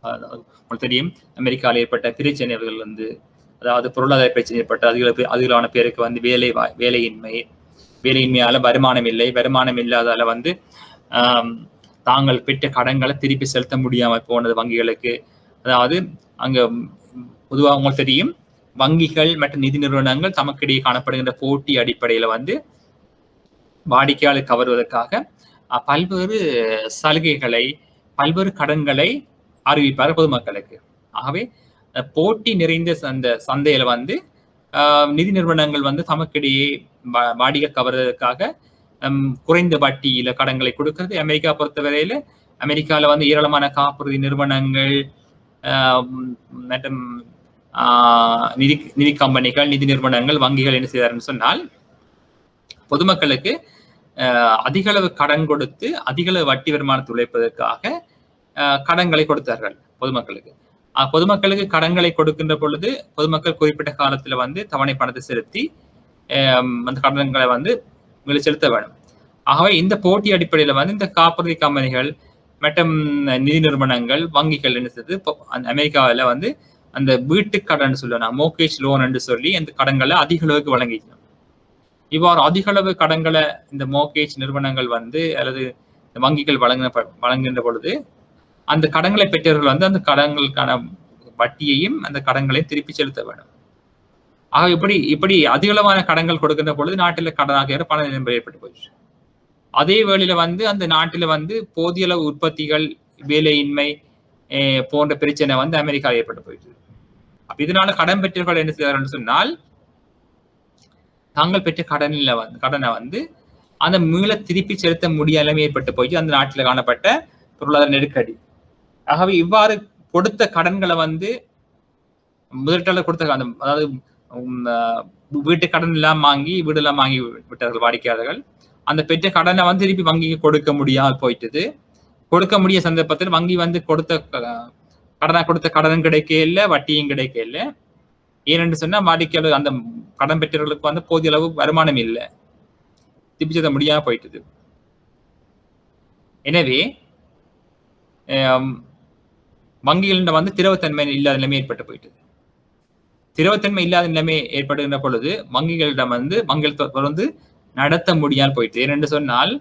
A: உங்களுக்கு தெரியும், அமெரிக்காவில் ஏற்பட்ட பிரச்சனைகள் வந்து, அதாவது பொருளாதார பிரச்சனை ஏற்பட்ட அதிகளான பேருக்கு வந்து வேலையின்மையால வருமானம் இல்லை, வருமானம் இல்லாதால வந்து தாங்கள் பெற்ற கடன்களை திருப்பி செலுத்த முடியாமல் போனது வங்கிகளுக்கு. அதாவது அங்க பொதுவாக உங்களுக்கு தெரியும், வங்கிகள் மற்றும் நிதி நிறுவனங்கள் தமக்கிடையே காணப்படுகின்ற போட்டி அடிப்படையில வந்து வாடிக்கையாளர் கவர்வதற்காக பல்வேறு சலுகைகளை, பல்வேறு கடன்களை அறிவிப்பார் பொதுமக்களுக்கு. ஆகவே போட்டி நிறைந்த அந்த சந்தையில வந்து நிதி நிறுவனங்கள் வந்து தமக்கிடையே வாடிக்கை கவர்வதற்காக குறைந்த வட்டியில கடன்களை கொடுக்கிறது. அமெரிக்கா பொறுத்தவரையில அமெரிக்கால வந்து ஏராளமான காப்புறுதி நிறுவனங்கள் மற்றும் நிதி கம்பெனிகள், நிதி நிறுவனங்கள், வங்கிகள் என்ன செய்தார்னு சொன்னால் பொதுமக்களுக்கு அதிகளவு கடன் கொடுத்து அதிகளவு வட்டி வருமானத்தை உழைப்பதற்காக கடன்களை கொடுத்தார்கள் பொதுமக்களுக்கு. பொதுமக்களுக்கு கடன்களை கொடுக்கின்ற பொழுது பொதுமக்கள் குறிப்பிட்ட காலத்துல வந்து தவணை பணத்தை செலுத்தி அந்த கடன்களை வந்து செலுத்த வேண்டும். ஆகவே இந்த போட்டி அடிப்படையில வந்து இந்த காப்புறுதி கம்பெனிகள் மற்றும் நிதி நிறுவனங்கள், வங்கிகள் என்ன செய்து அமெரிக்காவில் வந்து அந்த வீட்டு கடன் சொல்லணும், மோர்கேஜ் லோன் என்று சொல்லி அந்த கடன்களை அதிக அளவுக்கு வழங்கிக்கணும். இவ்வாறு அதிக அளவு கடன்களை இந்த மோர்கேஜ் நிறுவனங்கள் வந்து அல்லது வங்கிகள் வழங்குகின்ற பொழுது அந்த கடன்களை பெற்றவர்கள் வந்து அந்த கடன்களுக்கான வட்டியையும் அந்த கடன்களை திருப்பி செலுத்த வேண்டும். ஆக இப்படி அதிகளவான கடன்கள் கொடுக்கின்ற பொழுது நாட்டில் கடனாக பண நிலைமை ஏற்பட்டு போயிடுச்சு. அதே வேளையில வந்து அந்த நாட்டில வந்து போதிய அளவு உற்பத்திகள், வேலையின்மை போன்ற பிரச்சனை வந்து அமெரிக்காவில் ஏற்பட்டு போயிடுச்சு. அப்ப இதனால கடன் பெற்றவர்கள் என்ன செய்யறாருன்னு சொன்னால் தாங்கள் பெற்ற கடனை வந்து அந்த மீள திருப்பி செலுத்த முடியாம ஏற்பட்டு போயிட்டு அந்த நாட்டில் காணப்பட்ட பொருளாதார நெருக்கடி. ஆகவே இவ்வாறு கொடுத்த கடன்களை வந்து முதலீட்டாளர் கொடுத்த அதாவது வீட்டு கடன் எல்லாம் வாங்கி வீடெல்லாம் வாங்கி விட்டார்கள் வாடிக்கையாளர்கள். அந்த பெற்ற கடனை வந்து திருப்பி வங்கிக்கு கொடுக்க முடியாமல் போயிட்டது. கொடுக்க முடிய சந்தர்ப்பத்தில் வங்கி வந்து கொடுத்த கடன் கிடைக்கல, வட்டியும் கிடைக்கல. ஏனென்று சொன்னா வாடிக்கையாளர் அந்த கடன் பெற்றவர்களுக்கு வந்து போதிய அளவு வருமானம் இல்லை, திருப்பி செலுத்த முடியாம போயிட்டது. எனவே வங்கிகளிடம் வந்து திரவத்தன்மை இல்லாத நிலைமை ஏற்பட்டு போயிட்டது. திரவத்தன்மை இல்லாத நிலைமை ஏற்படுகின்ற பொழுது வங்கிகளிடம் வந்து தொடர்ந்து நடத்த முடியாமல் போயிட்டு. ஏனென்று சொன்னால்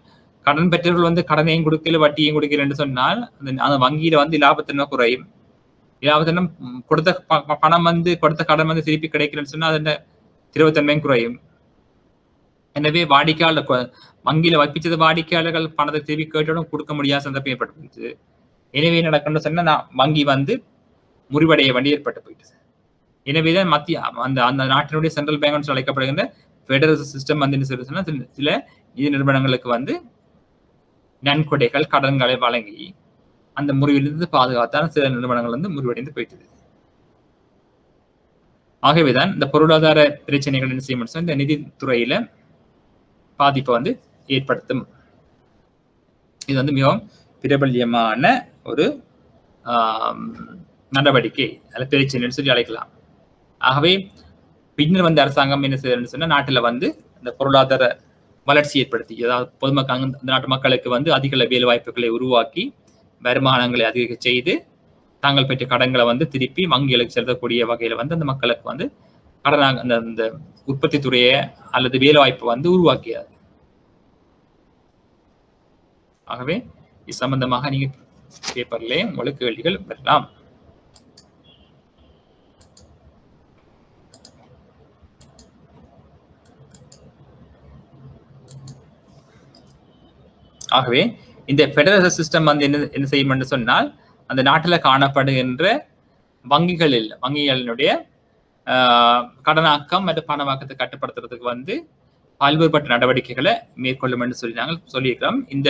A: கடன் பெற்றவர்கள் வந்து கடனையும் கொடுக்கல, வட்டியையும் கொடுக்கல என்று சொன்னால் அந்த வங்கியில வந்து இலாபத்தன்மை குறையும். இலாபத்தன்மை கொடுத்த பணம் வந்து கொடுத்த கடன் வந்து திருப்பி கிடைக்கலன்னு சொன்னா அது திரவத்தன்மையும் குறையும். எனவே வாடிக்கையாளர் வங்கியில வைப்பிச்சது வாடிக்கையாளர்கள் பணத்தை திருப்பி கேட்டோடும் கொடுக்க முடியாத சந்தர்ப்பம் ஏற்பட்டு போயிடுச்சு. எனவே நடக்கணும்னு சொன்னா வங்கி வந்து முறிவடைய வேண்டி ஏற்பட்டு போயிடுச்சு. எனவேதான் மத்திய அந்த நாட்டினுடைய சென்ட்ரல் பேங்க் அழைக்கப்படுகின்ற பெடரல் சிஸ்டம் வந்து என்ன சொன்னா சில நிதி நிறுவனங்களுக்கு வந்து நன்கொடைகள், கடன்களை வழங்கி அந்த முறிவிலிருந்து பாதுகாத்தான சில நிறுவனங்கள் வந்து முறிவடைந்து போயிட்டது. ஆகவேதான் இந்த பொருளாதார பிரச்சனைகள் என்ன செய்ய இந்த நிதித்துறையில பாதிப்பை வந்து ஏற்படுத்தும். இது வந்து மிகவும் பிரபல்யமான ஒரு நடவடிக்கை அல்ல பிரச்சனைன்னு சொல்லி அழைக்கலாம். ஆகவே பின்னர் வந்து அரசாங்கம் என்ன செய்யறதுன்னு சொன்னா நாட்டுல வந்து இந்த பொருளாதார வளர்ச்சி ஏற்படுத்தி, அதாவது பொதுமக்கள் அந்த நாட்டு மக்களுக்கு வந்து அதிக வேலை வாய்ப்புகளை உருவாக்கி வருமானங்களை அதிக செய்து தாங்கள் பெற்ற கடன்களை வந்து திருப்பி வங்கிகளுக்கு செலுத்தக்கூடிய வகையில வந்து அந்த மக்களுக்கு வந்து அந்த உற்பத்தி துறையை அல்லது வேலை வாய்ப்பை வந்து உருவாக்கியது. ஆகவே இது சம்பந்தமாக நீங்க பேப்பர்ல உங்களுக்கு கேள்விகள் வரலாம். ஆகவே இந்த ஃபெடரல் சிஸ்டம் வந்து என்ன செய்யும் என்று சொன்னால், அந்த நாட்டில் காணப்படுகின்ற வங்கிகளினுடைய கடனாக்கம் மற்றும் பணமாக்கத்தை கட்டுப்படுத்துறதுக்கு வந்து பல்வேறுபட்ட நடவடிக்கைகளை மேற்கொள்ளும் என்று சொல்லியிருக்கிறோம். இந்த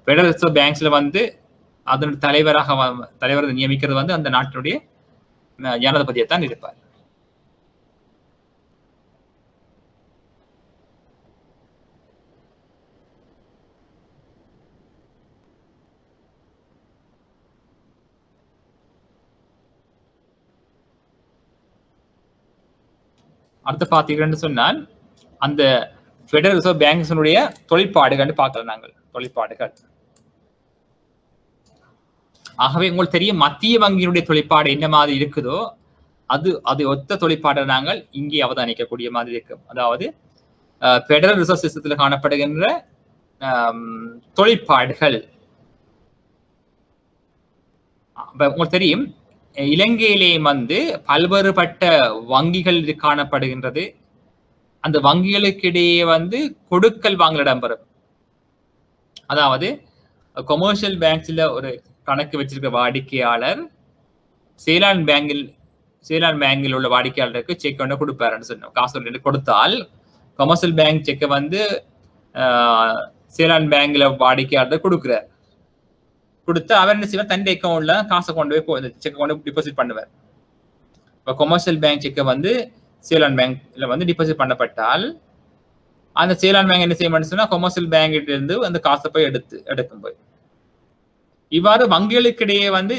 A: ஃபெடரல் ரிசர்வ் பேங்க்ஸ்ல வந்து அதனுடைய தலைவரை நியமிக்கிறது வந்து அந்த நாட்டினுடைய ஜனாதிபதியை தான் இருப்பார். அடுத்து பார்த்தீங்கன்னு சொன்னால் அந்த ஃபெடரல் ரிசர்வ் பேங்க்ஸினுடைய தொழிற்பாடுகள் பார்க்கலாம். நாங்கள் தொழிற்பாடுகள் ஆகவே உங்களுக்கு தெரியும் மத்திய வங்கியினுடைய தொழிற்பாடு என்ன மாதிரி இருக்குதோ அது ஒத்த தொழிற்பாடை நாங்கள் இங்கே அவதானிக்கக்கூடிய மாதிரி இருக்கும். அதாவது ஃபெடரல் ரிசர்வ் சிஸ்டத்தில் காணப்படுகின்ற தொழிற்பாடுகள் உங்களுக்கு தெரியும் இலங்கையிலே வந்து பல்வேறுபட்ட வங்கிகள் காணப்படுகின்றது. அந்த வங்கிகளுக்கு இடையே வந்து கொடுக்கல் வாங்கல் இடம்பெறும். அதாவது கொமர்ஷியல் பேங்க்ஸ்ல ஒரு கணக்கு வச்சிருக்க வாடிக்கையாளர் சேலான் பேங்கில் உள்ள வாடிக்கையாளருக்கு செக் ஒன்று கொடுப்பாருன்னு சொன்னோம். காசு ஒன்று கொடுத்தால் கொமர்ஷியல் பேங்க் செக்கை வந்து சேலான் பேங்க்ல வாடிக்கையாளர் கொடுக்குறார். கொடுத்து அவர் என்ன செய்வார், தன் அக்கௌண்ட்ல காசை கொண்டு போய் செக்கை கொண்டு டிபாசிட் பண்ணுவார். இப்போ கொமர்ஷியல் பேங்க் செக்கை வந்து சேலான் பேங்க்ல வந்து டிபாசிட் பண்ணப்பட்டால் அந்த சேலான் பேங்க் என்ன செய்ய சொன்னா கொமர்ஷியல் பேங்கிட்ட இருந்து அந்த காசை போய் எடுக்கும் போய் இவ்வாறு வங்கிகளுக்கிடையே வந்து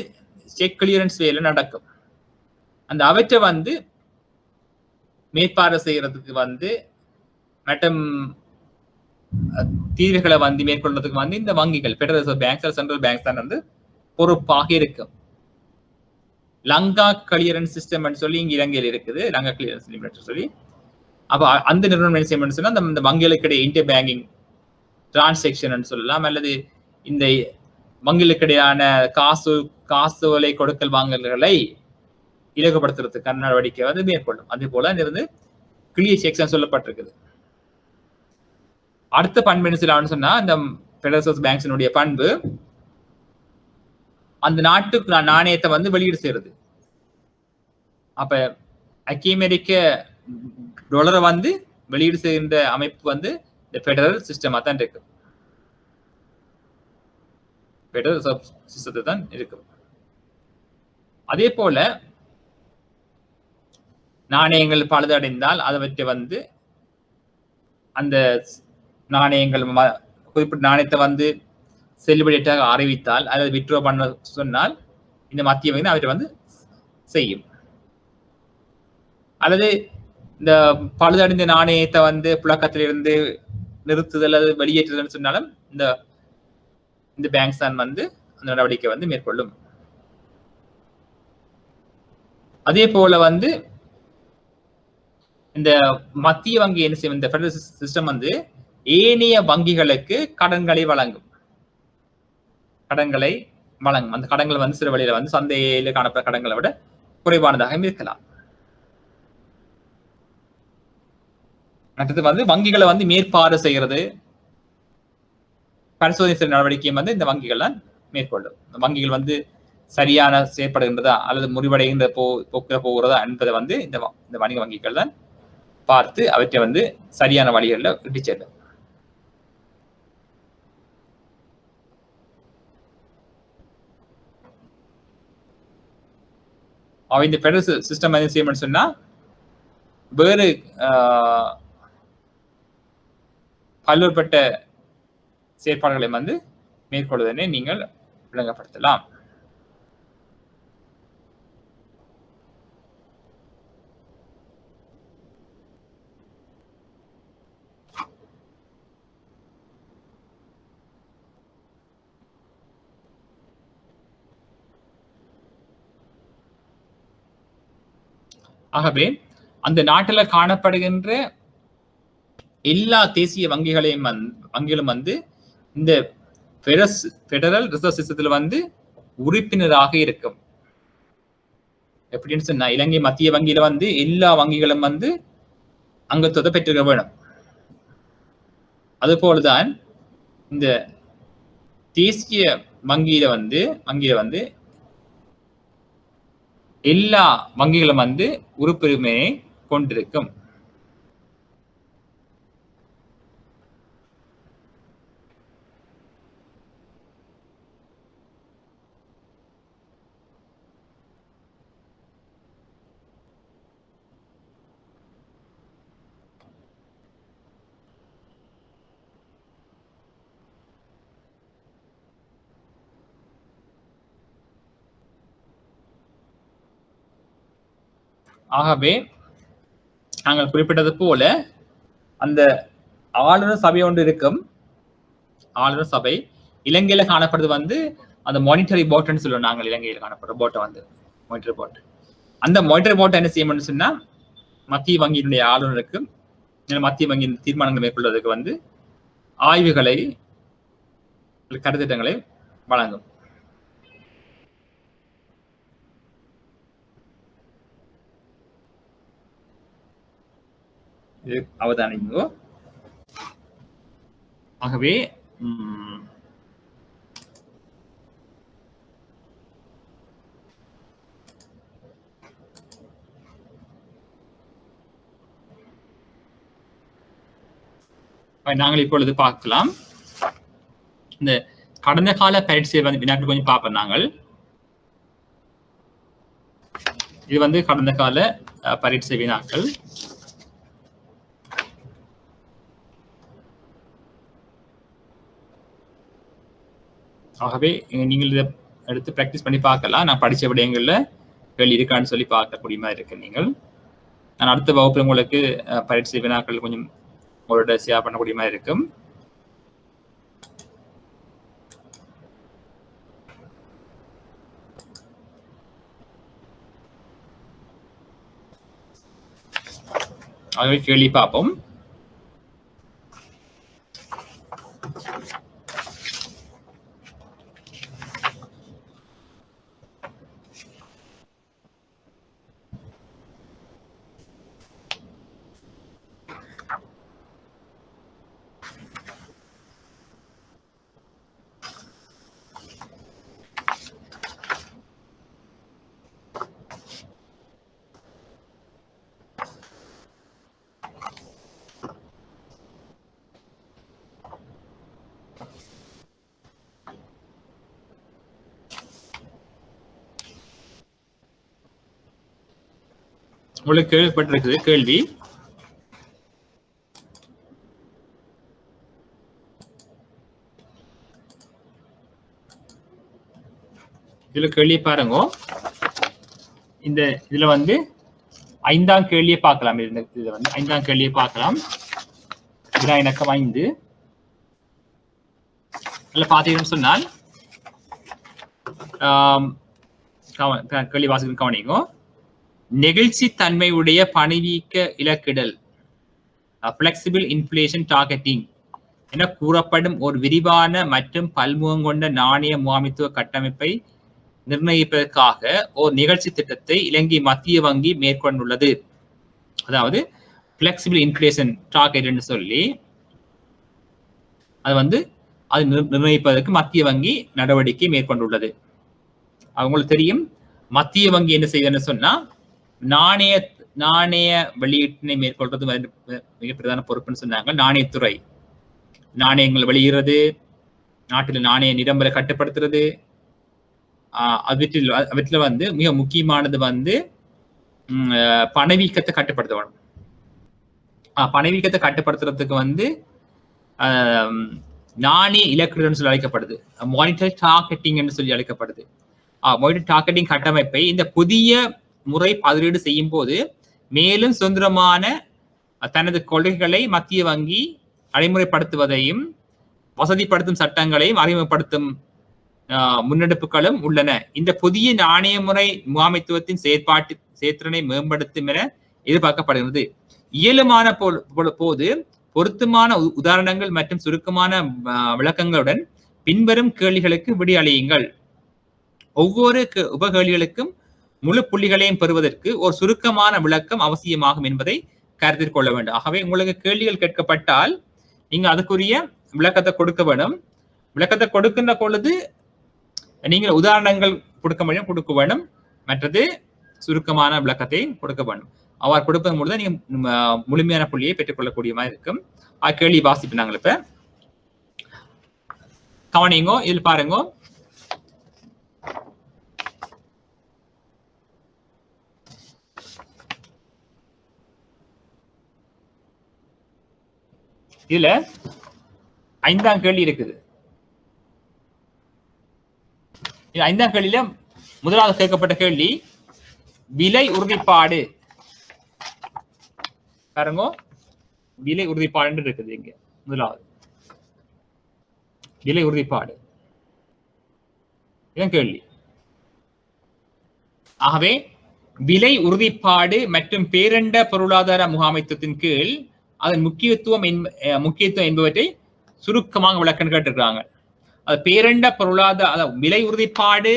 A: செக் கிளியரன்ஸ் வேலை நடக்கும். அந்த அவற்றை வந்து மேற்பார்வை செய்யறதுக்கு வந்து மற்றும் தீர்வுகளை வந்து மேற்கொள்றதுக்கு வந்து இந்த வங்கிகள் federal reserve banks central banks தான் வந்து பொறுப்பாக இருக்கும். லங்கா கிளியரன்ஸ் சிஸ்டம் சொல்லி இங்க இலங்கையில் இருக்குது, லங்கா கிளியரன்ஸ் லிமிட் சொல்லி. அப்ப அந்த நிறுவனம் என்ன செய்யணும்னு சொன்னா இந்த வங்கிகளுக்கு இடையே இன்டர் பேங்கிங் டிரான்சாக்ஷன் சொல்லலாம், அல்லது இந்த வங்கிகளுக்கு இடையான காசுகளை கொடுக்கல் வாங்கல்களை இலகுபடுத்துறதுக்கான நடவடிக்கை வந்து மேற்கொள்ளும். அதே போல இருந்து கிளியர் செக்ஷன் சொல்லப்பட்டிருக்குது. அடுத்த பண்பு என்ன சொல்லலாம்னு சொன்னா இந்த ஃபெடரல் ரிசர்வ் பேங்க்ஸினுடைய பண்பு அந்த நாட்டுக்கு நாணயத்தை வந்து வெளியீடு செய்யறது. அப்ப ஐக்கிய அமெரிக்க டாலரை வந்து வெளியீடு செய்கின்ற அமைப்பு வந்து இந்த ஃபெடரல் சிஸ்டமா தான் இருக்கு. ஃபெடரல் ரிசர்வ் சிஸ்டத்தை தான் இருக்கு. அதே போல நாணயங்கள் பழுதடைந்தால் அதை வச்சு வந்து அந்த நாணயங்கள் குறிப்பிட்ட நாணயத்தை வந்து செல்லுபடியாக அறிவித்தால் அல்லது விட்ரோ பண்ண சொன்னால் இந்த மத்திய வங்கி அவற்றை வந்து செய்யும். அல்லது இந்த பழுதடைந்த நாணயத்தை வந்து புழக்கத்திலிருந்து நிறுத்துதல் அல்லது வெளியேற்றுதல் சொன்னாலும் இந்த பேங்க்ஸ் தான் வந்து அந்த நடவடிக்கை வந்து மேற்கொள்ளும். அதே போல வந்து இந்த மத்திய வங்கி என்ன செய்யும், இந்த ஃபெடரல் சிஸ்டம் வந்து ஏனைய வங்கிகளுக்கு கடன்களை வழங்கும். அந்த கடன்கள் வந்து சிறு வழியில வந்து சந்தையில காணப்பட்ட கடன்களை விட குறைவானதாக இருக்கலாம். அடுத்தது வந்து வங்கிகளை வந்து மேற்பார்வை செய்கிறது, பரிசோதனை செய்கிற நடவடிக்கையும் வந்து இந்த வங்கிகள் தான் மேற்கொள்ளும். வங்கிகள் வந்து சரியான செயற்படுகின்றதா அல்லது முறிவடைகின்ற போக்குல போகிறதா என்பதை வந்து இந்த வணிக வங்கிகள் தான் பார்த்து அவற்றை வந்து சரியான வழிகளில் இட்டு செல்லும். இந்த ஃபெடரல் சிஸ்டம் என்ன செய்யணும்னு சொன்னா வேறு பல்வேறுபட்ட செயற்பாடுகளை வந்து மேற்கொள்வதனை நீங்கள் விளங்கப்படுத்தலாம். ஆகவே அந்த நாட்டில் காணப்படுகின்ற எல்லா தேசிய வங்கிகளும் வந்து இந்த பெடரல் ரிசர்வ் சிஸ்டத்தில் வந்து உறுப்பினராக இருக்கும். எப்படின்னு சொன்னா இலங்கை மத்திய வங்கியில வந்து எல்லா வங்கிகளும் வந்து அங்கத்துவத்தை பெற்றிருக்க வேணும். அதுபோலதான் இந்த தேசிய வங்கியில வந்து எல்லா வங்கிகளும் வந்து உறுப்புரிமையை கொண்டிருக்கும். ஆகவே நாங்கள் குறிப்பிட்டது போல அந்த ஆளுநர் சபை ஒன்று இருக்கும். ஆளுநர் சபை இலங்கையில காணப்படுறது வந்து அந்த மானிட்டரி போர்ட்னு சொல்லுவோம். நாங்கள் இலங்கையில் காணப்படுற போர்ட்டை வந்து மானிட்டரி போர்ட். அந்த மானிட்டரி போர்ட்டை என்ன செய்யணும்னு சொன்னா மத்திய வங்கியினுடைய ஆளுநருக்கு மத்திய வங்கியின் தீர்மானங்களை மேற்கொள்வதற்கு வந்து ஆய்வுகளை கருத்திட்டங்களை வழங்கும். இது அவதானிங்கோ. ஆகவே நாங்கள் இப்பொழுது பார்க்கலாம். இந்த கடந்த கால பரீட்சை வந்து வினாக்கள் கொஞ்சம் பார்ப்போம். நாங்கள் இது வந்து கடந்த கால பரீட்சை வினாக்கள். ஆகவே நீங்கள் இதை எடுத்து பிராக்டிஸ் பண்ணி பார்க்கலாம். நான் படித்த விடயங்கள்ல கேள்வி இருக்கான்னு சொல்லி பார்க்கக்கூடிய மாதிரி இருக்கு. நான் அடுத்த வகுப்பு உங்களுக்கு பரீட்சை வினாக்கள் கொஞ்சம் உங்களோட ஷேர் பண்ணக்கூடிய மாதிரி இருக்கும். ஆகவே கேள்வி பார்ப்போம். உங்களுக்கு கேள்விப்பட்டிருக்குது கேள்வி. இதுல கேள்வி பாருங்க. இந்த இதுல வந்து 5ஆம் கேள்வியை பார்க்கலாம். இதுல வந்து 5ஆம் கேள்வியை பார்க்கலாம். இதுதான் இணக்கம் 5. இதுல பார்த்தீங்கன்னு சொன்னால் கேள்வி வாசிக்கும் கவனிங்க. நெகிழ்ச்சி தன்மையுடைய பணிவீக்க இலக்கிடல் ஃபிளெக்சிபிள் இன்ஃப்ளேஷன் டார்கெட்டிங் என கூறப்படும் ஒரு விரிவான மற்றும் பல்முகம் கொண்ட நாணய முகாமைத்துவ கட்டமைப்பை நிர்ணயிப்பதற்காக ஒரு நிகழ்ச்சி திட்டத்தை இலங்கை மத்திய வங்கி மேற்கொண்டுள்ளது. அதாவது ஃபிளெக்சிபிள் இன்ஃப்ளேஷன் டார்கெட் சொல்லி அது நிர்ணயிப்பதற்கு மத்திய வங்கி நடவடிக்கை மேற்கொண்டுள்ளது. அவங்களுக்கு தெரியும் மத்திய வங்கி என்ன செய்யுதுன்னு சொன்னா நாணய வெளியீட்டினை மேற்கொள்றது மிக பிரதான பொறுப்புன்னு சொன்னாங்க. நாணயத்துறை நாணயங்கள் வெளியிடுறது, நாட்டில் நாணய நிரம்பரை கட்டுப்படுத்துறது, அவற்றில் வந்து மிக முக்கியமானது வந்து பணவீக்கத்தை கட்டுப்படுத்தணும். பணவீக்கத்தை கட்டுப்படுத்துறதுக்கு வந்து நாணய இலக்குன்னு சொல்லி அழைக்கப்படுது. மானிட்டரி டார்கெட்டிங் என்று சொல்லி அழைக்கப்படுது. மானிட்டரி டார்கெட்டிங் கட்டமைப்பை இந்த புதிய முறை பதிலீடு செய்யும் போது மேலும் சுதந்திரமான தனது கொள்கைகளை மத்திய வங்கி நடைமுறைப்படுத்துவதையும் வசதிப்படுத்தும் சட்டங்களையும் அறிமுகப்படுத்தும் முன்னெடுப்புகளும் உள்ளன. இந்த புதிய நாணய முறை முகாமைத்துவத்தின் செயற்திறனை மேம்படுத்தும் என எதிர்பார்க்கப்படுகிறது. இயலுமான போது பொருத்தமான உதாரணங்கள் மற்றும் சுருக்கமான விளக்கங்களுடன் பின்வரும் கேள்விகளுக்கு விடையளியுங்கள். ஒவ்வொரு உபகேள்விகளுக்கும் முழு புள்ளிகளையும் பெறுவதற்கு ஒரு சுருக்கமான விளக்கம் அவசியமாகும் என்பதை கருத்தில் கொள்ள வேண்டும். ஆகவே உங்களுக்கு கேள்விகள் கேட்கப்பட்டால் நீங்க அதுக்குரிய விளக்கத்தை கொடுக்க வேண்டும். விளக்கத்தை கொடுக்கின்ற பொழுது நீங்கள் உதாரணங்கள் கொடுக்க வேண்டும். மற்றது சுருக்கமான விளக்கத்தை கொடுக்க வேண்டும். அவர் கொடுப்பதன் மூலம் நீங்க முழுமையான புள்ளியை பெற்றுக்கொள்ளக்கூடிய மாதிரி இருக்கும். கேள்வி வாசிப்பு நாங்கள் இப்ப கவனிங்கோ. இதில் பாருங்க, இதுல 5ஆம் கேள்வி இருக்குது. 5ஆம் கேள்வியில முதலாவது கேட்கப்பட்ட கேள்வி விலை உறுதிப்பாடு. பாருங்க, விலை உறுதிப்பாடு இருக்குது. இங்க முதலாவது விலை உறுதிப்பாடு இதான் கேள்வி. ஆகவே விலை உறுதிப்பாடு மற்றும் பேரண்ட பொருளாதார முகாமைத்துவத்தின் கீழ் அதன் முக்கியத்துவம் என்பவற்றை சுருக்கமாக விளக்கம் கேட்டிருக்கிறாங்க. அது பேரண்ட பொருளாதார விலை உறுதிப்பாடு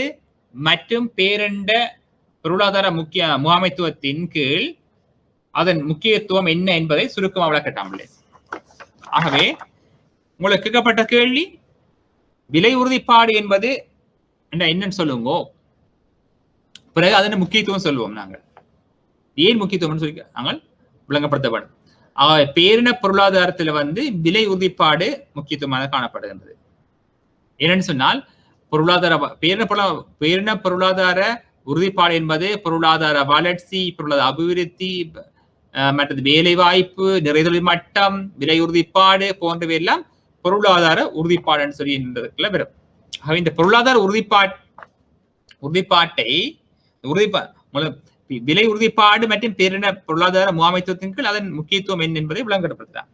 A: மற்றும் பேரண்ட பொருளாதார முகாமைத்துவத்தின் கீழ் அதன் முக்கியத்துவம் என்ன என்பதை சுருக்கமாக விளக்கட்டாமலே. ஆகவே உங்களுக்கு கேட்கப்பட்ட கேள்வி விலை உறுதிப்பாடு என்பது என்னன்னு சொல்லுங்க. பிறகு அதன் முக்கியத்துவம் சொல்லுவோம். நாங்கள் ஏன் முக்கியத்துவம் சொல்லி நாங்கள் விளங்கப்படுத்தப்படும். பேரின பொருளாதாரத்துல விலை உறுதிப்பாடு முக்கியத்துவமாக காணப்படுகின்றது. என்னன்னு சொன்னால் பேரின பொருளாதார உறுதிப்பாடு என்பது பொருளாதார வளர்ச்சி, பொருளாதார அபிவிருத்தி, மற்றது வேலை வாய்ப்பு, நிறைதொழில் மட்டம், விலை உறுதிப்பாடு போன்றவை எல்லாம் பொருளாதார உறுதிப்பாடுன்னு சொல்லி வரும். இந்த பொருளாதார உறுதிப்பாட்டை விலை உறுதிப்பாடு மற்றும் பேரின பொருளாதார முகாமைத்துவத்தின் கீழ் அதன் முக்கியத்துவம் என்ன என்பதை விளங்கப்படுத்துகிறார்.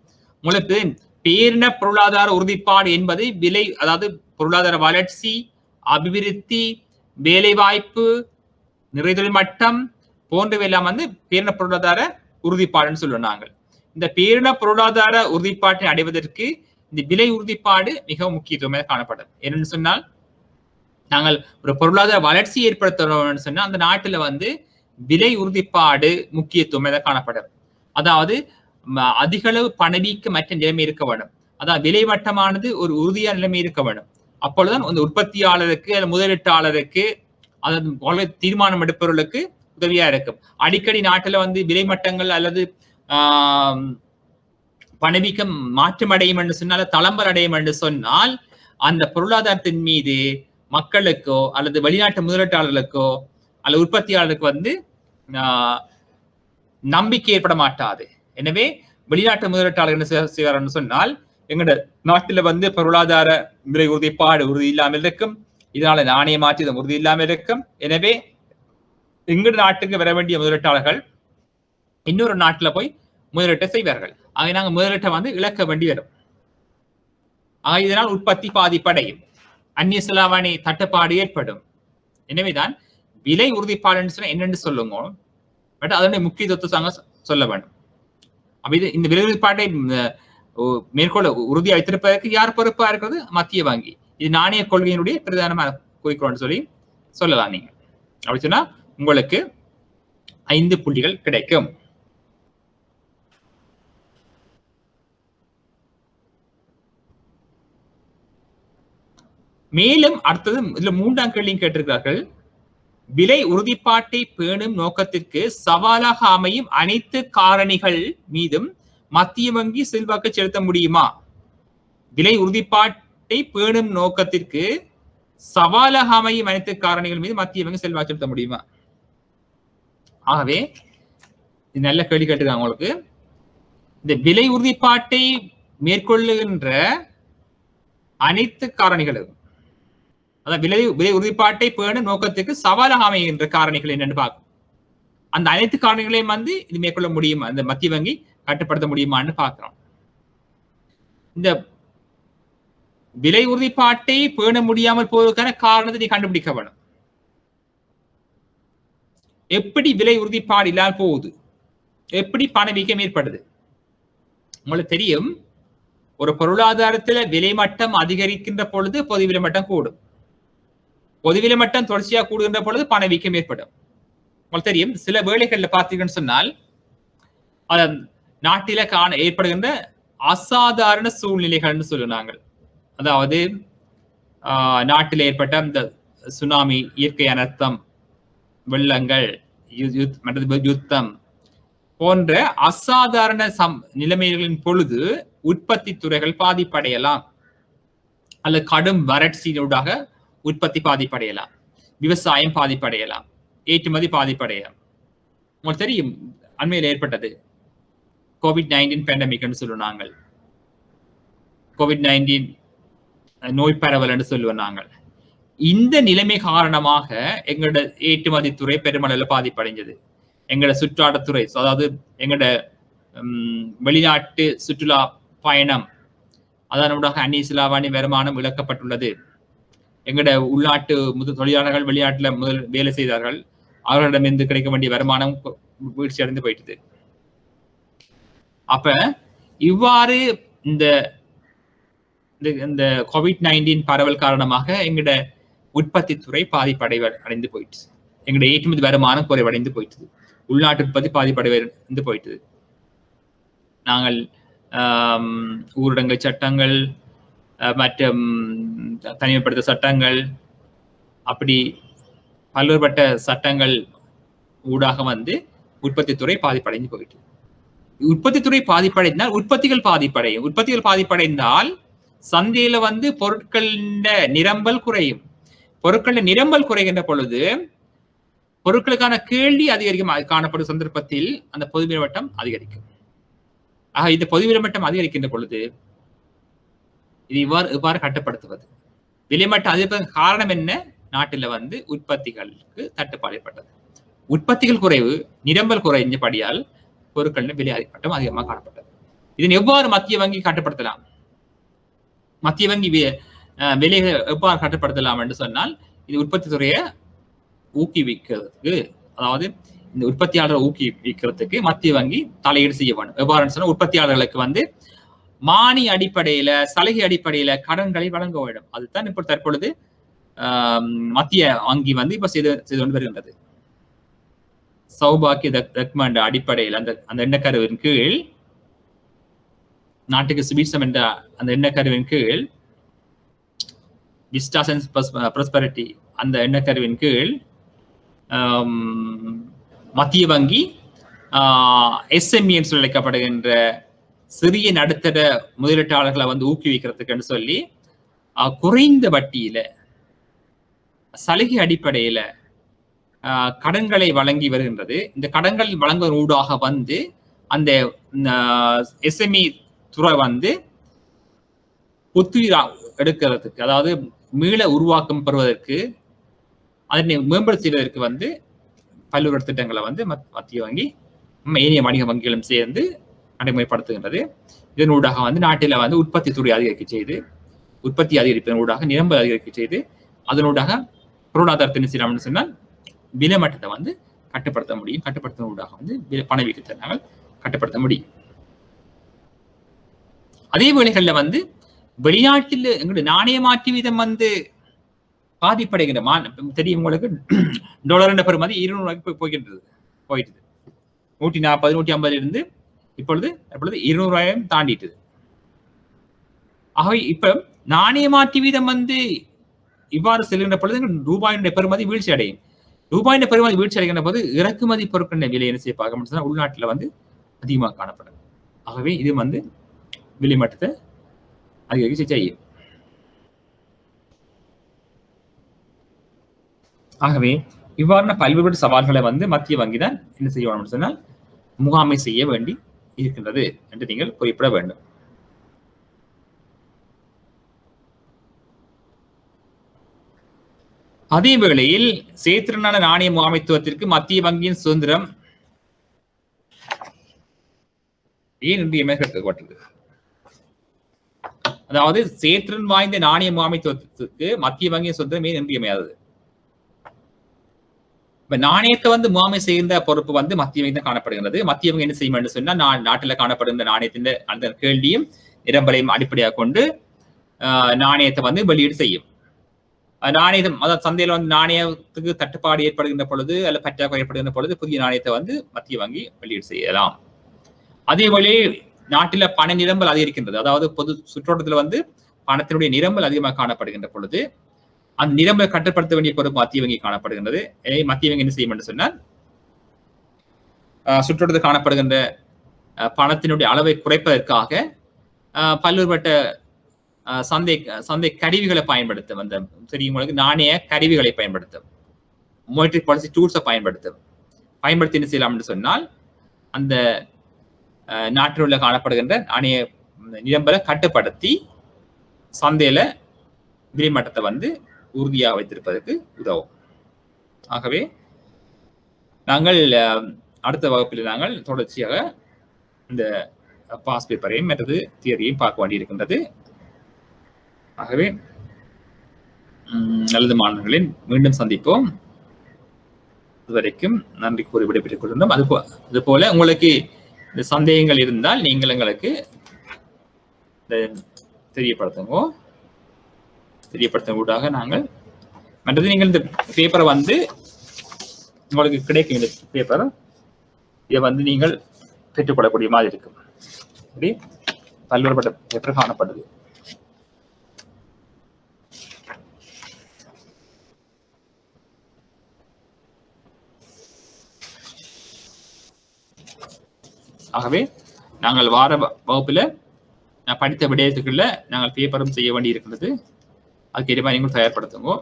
A: உங்களுக்கு பேரின பொருளாதார உறுதிப்பாடு என்பது விலை, அதாவது பொருளாதார வளர்ச்சி, அபிவிருத்தி, வேலை வாய்ப்பு, நிறைதொழில் மட்டம் போன்றவை எல்லாம் பேரின பொருளாதார உறுதிப்பாடுன்னு சொல்லுவோம் நாங்கள். இந்த பேரின பொருளாதார உறுதிப்பாட்டை அடைவதற்கு இந்த விலை உறுதிப்பாடு மிகவும் முக்கியத்துவமாக காணப்படும். என்னன்னு சொன்னால், நாங்கள் ஒரு பொருளாதார வளர்ச்சி ஏற்படுத்தணும்னு சொன்னா அந்த நாட்டுல விலை உறுதிப்பாடு முக்கியத்துவம் காணப்படும். அதாவது அதிக அளவு பணவீக்க மற்ற நிலைமை இருக்க வேண்டும். அதாவது விலை மட்டமானது ஒரு உறுதியான நிலைமை இருக்க வேண்டும். அப்பொழுதுதான் அந்த உற்பத்தியாளருக்கு அல்லது முதலீட்டாளருக்கு அதாவது தீர்மானம் எடுப்பவர்களுக்கு உதவியா இருக்கும். அடிக்கடி நாட்டுல விலை மட்டங்கள் அல்லது பணவீக்கம் மாற்றம் அடையும் என்று சொன்னால், தளம்பல் அடையும் என்று சொன்னால் அந்த பொருளாதாரத்தின் மீது மக்களுக்கோ அல்லது வெளிநாட்டு முதலீட்டாளர்களுக்கோ அல்லது உற்பத்தியாளருக்கு நம்பிக்கை ஏற்பட மாட்டாது. எனவே வெளிநாட்டு முதலீட்டாளர் என்ன செய்வார்னு சொன்னால், எங்களோட நாட்டில பொருளாதார விலை உறுதிப்பாடு உறுதி இல்லாமல் இருக்கும், இதனால நாணய மாற்றம் உறுதி இல்லாமல் இருக்கும். எனவே எங்களோட நாட்டுக்கு வர வேண்டிய முதலீட்டாளர்கள் இன்னொரு நாட்டுல போய் முதலீட்டை செய்வார்கள். ஆக நாங்கள் முதலீட்டை இழக்க வேண்டி வரும். ஆக இதனால் உற்பத்தி பாதிப்படையும், அந்நிய செலாவணி தட்டுப்பாடு ஏற்படும். எனவேதான் விலை உறுதிப்பாடுன்னு சொன்னா என்னன்னு சொல்லுங்க, பட் அதனுடைய முக்கியத்துவத்தை சொல்ல வேண்டும். அப்ப இந்த விலை உறுதிப்பாட்டை மேற்கொள்ள உறுதியா வைத்திருப்பதற்கு யார் பொறுப்பா இருக்கிறது? மத்திய வங்கி. இது நாணய கொள்கையினுடைய பிரதானமான குறிக்கோள்னு சொல்லலாம். நீங்க அப்படி சொன்னா உங்களுக்கு 5 புள்ளிகள் கிடைக்கும். மேலும் அடுத்தது இதுல 3ஆம் கேள்வியும் கேட்டிருக்கிறார்கள். விலை உறுதிப்பாட்டை பேணும் நோக்கத்திற்கு சவாலாக அமையும் அனைத்து காரணிகள் மீதும் மத்திய வங்கி செல்வாக்கு செலுத்த முடியுமா? விலை உறுதிப்பாட்டை பேணும் நோக்கத்திற்கு சவாலாக அமையும் அனைத்து காரணிகள் மீது மத்திய வங்கி செல்வாக்கு செலுத்த முடியுமா? ஆகவே நல்ல கேள்வி கேட்டிருக்காங்க உங்களுக்கு. இந்த விலை உறுதிப்பாட்டை மேற்கொள்ளுகின்ற அனைத்து காரணிகளும், அதாவது விலை உறுதிப்பாட்டை பேணும் நோக்கத்துக்கு சவாலாக அமைகின்ற காரணிகள் என்னன்னு பார்க்கும். அந்த அனைத்து காரணிகளையும் இது மேற்கொள்ள முடியுமா, அந்த மத்திய வங்கி கட்டுப்படுத்த முடியுமான்னு பார்க்கிறோம். இந்த விலை உறுதிப்பாட்டை பேண முடியாமல் போவதற்கான காரணத்தை நீ கண்டுபிடிக்க வேணும். எப்படி விலை உறுதிப்பாடு இல்லாமல் போகுது, எப்படி பணவீக்கம் ஏற்படுது? உங்களுக்கு தெரியும், ஒரு பொருளாதாரத்துல விலை மட்டம் அதிகரிக்கின்ற பொழுது பொது விலை மட்டம் கூடும். பொது விலை மட்டம் தொடர்ச்சியாக கூடுகின்ற பொழுது பணவீக்கம் ஏற்படும். உங்களுக்கு தெரியும், சில வேளைகள்ல பார்த்தீங்கன்னு சொன்னால் நாட்டில ஏற்படுகின்ற அசாதாரண சூழ்நிலைகள்னு சொல்லுவாங்க. அதாவது நாட்டில் ஏற்பட்ட இந்த சுனாமி, இயற்கை அனர்த்தம், வெள்ளங்கள், யுத்தம் போன்ற அசாதாரண நிலைமைகளின் பொழுது உற்பத்தி துறைகள் பாதிப்படையலாம், அல்லது கடும் வறட்சியினூடாக உற்பத்தி பாதிப்படையலாம், விவசாயம் பாதிப்படையலாம், ஏற்றுமதி பாதிப்படையலாம். உங்களுக்கு தெரியும், அண்மையில் ஏற்பட்டது COVID-19 பேண்டமிக்னு சொல்லுவாங்க. COVID-19 நோய் பரவல் என்று சொல்லுவோம் நாங்கள். இந்த நிலைமை காரணமாக எங்களோட ஏற்றுமதி துறை பெருமளவில் பாதிப்படைஞ்சது. எங்களோட சுற்றாடத்துறை, அதாவது எங்களோட வெளிநாட்டு சுற்றுலா பயணம், அதனூடாக அந்நிய செலாவணி வருமானம் இழக்கப்பட்டுள்ளது. எங்களோட உள்நாட்டு தொழிலாளர்கள் வெளிநாட்டுல முதல் வேலை செய்தார்கள், அவர்களிடமிருந்து கிடைக்க வேண்டிய வருமானம் வீழ்ச்சி அடைந்து போயிட்டது. அப்ப இவ்வாறு இந்த COVID-19 பரவல் காரணமாக எங்களோட உற்பத்தி துறை அடைந்து போயிடுச்சு. எங்களுடைய ஏற்றுமதி வருமானம் குறைவடைந்து போயிட்டது. உள்நாட்டு உற்பத்தி பாதிப்படைந்து போயிட்டது. நாங்கள் ஊரடங்கு சட்டங்கள் மற்றும் தனிமைப்படுத்த சட்டங்கள், அப்படி பல்வேறுபட்ட சட்டங்கள் ஊடாக உற்பத்தி துறை பாதிப்படைந்து போயிட்டு. உற்பத்தி துறை பாதிப்படைந்தால் உற்பத்திகள் பாதிப்படையும். உற்பத்திகள் பாதிப்படைந்தால் சந்தையில பொருட்களின் நிரம்பல் குறையும். பொருட்களின் நிரம்பல் குறைகின்ற பொழுது பொருட்களுக்கான கேள்வி அதிகரிக்கும். காணப்படும் சந்தர்ப்பத்தில் அந்த பொது விலை மட்டம் அதிகரிக்கும். ஆக இந்த பொது விலை மட்டம் அதிகரிக்கின்ற பொழுது இது இவ்வாறு கட்டுப்படுத்துவது. விலைமட்டம் அதிகரிப்பதற்கு காரணம் என்ன? நாட்டில் உற்பத்திகளுக்கு தட்டுப்பாடு ஏற்பட்டது. உற்பத்திகள் குறைவு, நிரம்பல் குறைஞ்சபடியால் பொருட்களின் விலை மட்டம் அதிகமாக காணப்பட்டது. இதனை எவ்வாறு மத்திய வங்கி கட்டுப்படுத்தலாம்? மத்திய வங்கி விலையை எவ்வாறு கட்டுப்படுத்தலாம் என்று சொன்னால், இது உற்பத்தி துறையை ஊக்குவிக்கிறதுக்கு, அதாவது இந்த உற்பத்தியாளரை ஊக்குவிக்கிறதுக்கு மத்திய வங்கி தலையீடு செய்ய வேண்டும். எவ்வாறு சொன்னால், உற்பத்தியாளர்களுக்கு மானிய அடிப்படையில, சலுகை அடிப்படையில கடன்களை வழங்க வேண்டும். அதுதான் இப்போ தற்பொழுது மத்திய வங்கி இப்ப செய்து கொண்டு வருகின்றது. சௌபாக்கிய ரெக்கமெண்ட் அடிப்படையில் அந்த எண்ணக்கருவின் கீழ், நாட்டுக்கு சுபீட்சம் என்ற அந்த எண்ணக்கருவின் கீழ், விஸ்டாஸ் அண்ட் ப்ராஸ்பெரிட்டி அந்த எண்ணக்கருவின் கீழ் மத்திய வங்கி SME என்று அழைக்கப்படுகின்ற சிறிய நடுத்தர முதலீட்டாளர்களை ஊக்குவிக்கிறதுக்கு சொல்லி குறைந்த வட்டியில, சலுகை அடிப்படையில கடன்களை வழங்கி வருகின்றது. இந்த கடன்கள் வழங்குவதன் ஊடாக அந்த SME துறை புத்துயிர் எடுக்கிறதுக்கு, அதாவது மீள உருவாக்கம் பெறுவதற்கு, அதனை மேம்படுத்த செய்வதற்கு பல்வேறு திட்டங்களை மத்திய வங்கி ஏனைய வணிக வங்கிகளும் சேர்ந்து நடைமுறைப்படுத்துகின்றது. இதனூடாக நாட்டில உற்பத்தி துறை அதிகரிக்க செய்து, உற்பத்தி அதிகரிப்பதன் ஊடாக நிரம்பல் அதிகரிக்க செய்து, அதனூடாக பொருளாதாரத்தின் சீரான சொன்னால் விலை மட்டத்தை கட்டுப்படுத்த முடியும். கட்டுப்படுத்துவதன் ஊடாக பணவீக்கத்தை நாங்கள் கட்டுப்படுத்த முடியும். அதே வேளைகளில் வெளிநாட்டில் எங்களுடைய நாணய மாற்று வீதம் பாதிப்படைகின்ற தெரியும் உங்களுக்கு, டாலர் பெறுமதி 200 ரூபாய்க்கு போயிட்டு 140 150 இருந்து இப்பொழுது 200 ரூபாயும் தாண்டிட்டு. ஆகவே இப்ப நாணய மாற்று வீதம் இவ்வாறு செல்கின்ற பொழுது ரூபாயினுடைய பெறுமதி வீழ்ச்சி அடையும். ரூபாயின் பெறுமதி வீழ்ச்சி அடைகின்ற போது இறக்குமதி பொருட்களின் விலை என்ன செய்ய பார்க்க உள்நாட்டில் அதிகமாக காணப்படும். ஆகவே இது விலை மட்டத்தை அதிகரிக்க செய்யும். ஆகவே இவ்வாறான பல்வேறு சவால்களை மத்திய வங்கி தான் என்ன செய்ய வேண்டும் சொன்னால் முகாமை செய்ய வேண்டி இருக்கின்றது என்று நீங்கள் குறிப்பிட வேண்டும். அதே வேளையில் செயற்திறனான நாணய முகாமைத்துவத்திற்கு மத்திய வங்கியின் சுதந்திரம் ஏன் இன்றியமையாதது? அதாவது சேற்றின் வாய்ந்த நாணய முகாமைத்துவத்துக்கு மத்திய வங்கியின் சொத்து மிக இன்றியமையாதது. இப்ப நாணயத்தை வந்து முகாமை செய்கின்ற பொறுப்பு வந்து மத்திய வங்கி தான் காணப்படுகிறது. மத்திய வங்கி என்ன செய்யும் என்று சொன்னா நாட்டில் காணப்படுகின்ற நாணயத்தின் அந்த கேள்வியும் நிரம்பலையும் அடிப்படையாக கொண்டு நாணயத்தை வந்து வெளியீடு செய்யும். நாணயம் அதாவது சந்தையில வந்து நாணயத்துக்கு தட்டுப்பாடு ஏற்படுகின்ற பொழுது அல்ல பற்றாக்குறை ஏற்படுகின்ற பொழுது புதிய நாணயத்தை வந்து மத்திய வங்கி வெளியீடு செய்யலாம். அதே வழி நாட்டில பண நிரம்பல் அதிகரிக்கின்றது. அதாவது பொது சுற்றோட்டத்தில் வந்து பணத்தினுடைய நிரம்பல் அதிகமாக காணப்படுகின்ற பொழுது அந்த நிரம்பலை கட்டுப்படுத்த வேண்டிய பொறுப்பு மத்திய வங்கி காணப்படுகின்றது. மத்திய வங்கி என்ன செய்யும் என்று சொன்னால் சுற்றோட்டத்தில் காணப்படுகின்ற பணத்தினுடைய அளவை குறைப்பதற்காக பல்வேறுபட்ட சந்தை கருவிகளை பயன்படுத்தும். அந்த தெரியும் உங்களுக்கு நாணய கருவிகளை பயன்படுத்தும். மானிட்டரி பாலிசி டூல்ஸை பயன்படுத்தி என்ன செய்யலாம் என்று சொன்னால் அந்த நாட்டில் உள்ள காணப்படுகின்ற நாணய நிரம்பலை கட்டுப்படுத்தி சந்தையில விலைமட்டத்தை வந்து உறுதியாக வைத்திருப்பதற்கு உதவும். ஆகவே நாங்கள் அடுத்த வகுப்பில் நாங்கள் தொடர்ச்சியாக இந்த பாஸ் பேப்பரையும் மற்றது தியரியையும் பார்க்க வேண்டியிருக்கின்றது. ஆகவே நல்லது மாணவர்களின் மீண்டும் சந்திப்போம். இதுவரைக்கும் நன்றி கூறி விடைபெற்றுக் கொள்கின்றோம். அது போல உங்களுக்கு இந்த சந்தேகங்கள் இருந்தால் நீங்கள் எங்களுக்கு தெரியப்படுத்த நாங்கள் மற்றது நீங்கள் இந்த பேப்பரை வந்து உங்களுக்கு கிடைக்கும். இந்த பேப்பர் இதை வந்து நீங்கள் பெற்றுக்கொள்ளக்கூடிய மாதிரி இருக்கும். இப்படி பல்வேறுபட்ட பேப்பர் காணப்படுது. ஆகவே நாங்கள் வார வகுப்புல நான் படித்த விடயத்துக்குள்ள நாங்கள் பேப்பரும் செய்ய வேண்டி இருக்கிறது. அதுக்கு ஏற்ற மாதிரி நீங்கள் தயார்படுத்துங்க.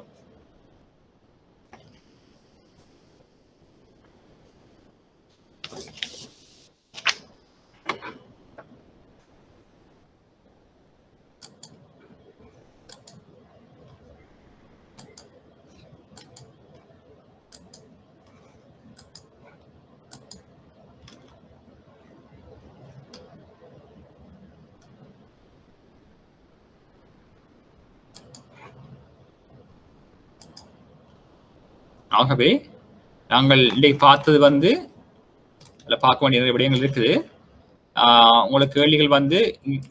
A: ஆகவே நாங்கள் இன்றைக்கு பார்த்தது வந்து பார்க்க வேண்டிய நிறைய விடயங்கள் இருக்குது. உங்களுக்கு கேள்விகள் வந்து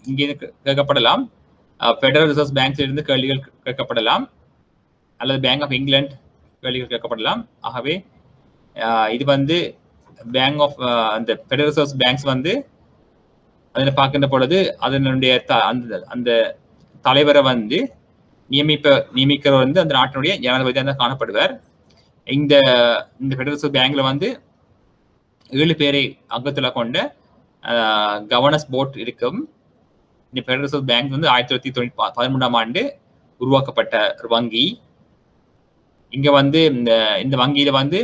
A: இங்கே கேட்கப்படலாம். ஃபெடரல் ரிசர்வ் பேங்க்ல இருந்து கேள்விகள் கேட்கப்படலாம் அல்லது பேங்க் ஆஃப் இங்கிலாந்து கேள்விகள் கேட்கப்படலாம். ஆகவே இது வந்து பேங்க் ஆஃப் அந்த ஃபெடரல் ரிசர்வ் பேங்க்ஸ் வந்து அதில் பார்க்கின்ற பொழுது அதனுடைய அந்த தலைவரை வந்து நியமிக்கிறவர் வந்து அந்த நாட்டினுடைய ஜனாதிபதியாக தான் காணப்படுவார். இந்த ஃபெடரல் ரிசர்வ் பேங்க்ல வந்து 7 பேரை அங்கத்துல கொண்ட கவர்னன்ஸ் போர்ட் இருக்கும். இந்த ஃபெடரல் ரிசர்வ் பேங்க் வந்து 1913ஆம் ஆண்டு உருவாக்கப்பட்ட ஒரு வங்கி. இங்க வந்து இந்த வங்கியில வந்து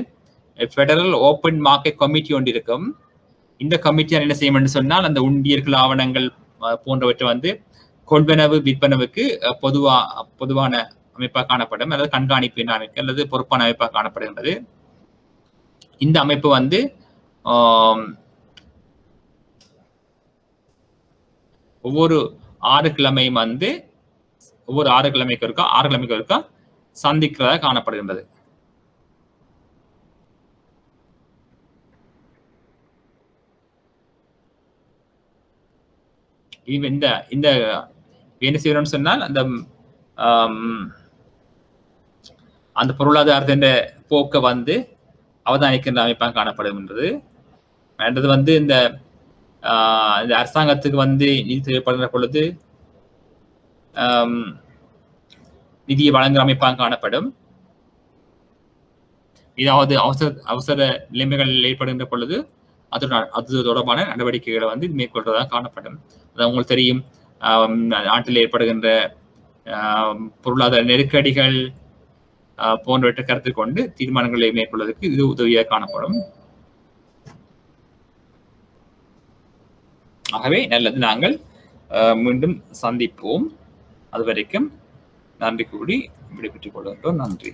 A: ஃபெடரல் ஓப்பன் மார்க்கெட் கமிட்டி ஒன்று இருக்கும். இந்த கமிட்டி என்ன செய்யும் என்று சொன்னால் அந்த உண்டியர்கள் ஆவணங்கள் போன்றவற்றை வந்து கொள்வனவு விற்பனவுக்கு பொதுவான அமைப்பாக காணப்படும் அல்லது கண்காணிப்பு அமைப்பு அல்லது பொறுப்பான அமைப்பாக காணப்படுகின்றது. இந்த அமைப்பு வந்து ஒவ்வொரு 6 கிழமையும் வந்து ஒவ்வொரு 6 கிழமைக்கு இருக்கா சந்திக்கிறதா காணப்படுகின்றது. இந்த என்ன செய்யணும்னு சொன்னால் அந்த பொருளாதாரத்தின் போக்கை வந்து அவதானிக்கின்ற அமைப்பாக காணப்படுகின்றது. என்றது வந்து இந்த அரசாங்கத்துக்கு வந்து நிதி தேவைப்படுகிற பொழுது நிதியை வழங்குகிற அமைப்பாக காணப்படும். ஏதாவது அவசர நிலைமைகள் ஏற்படுகின்ற பொழுது அது தொடர்பான நடவடிக்கைகளை வந்து மேற்கொள்றதாக காணப்படும். அது உங்களுக்கு தெரியும், நாட்டில் ஏற்படுகின்ற பொருளாதார நெருக்கடிகள் போன்றவற்றை கருத்தில் கொண்டு தீர்மானங்களை மேற்கொள்வதற்கு இது உதவியாக காணப்படும். ஆகவே நல்லது, நாங்கள் மீண்டும் சந்திப்போம். அதுவரைக்கும் நன்றி கூறி விடைபெற்றுக் கொள்கின்றோம். நன்றி.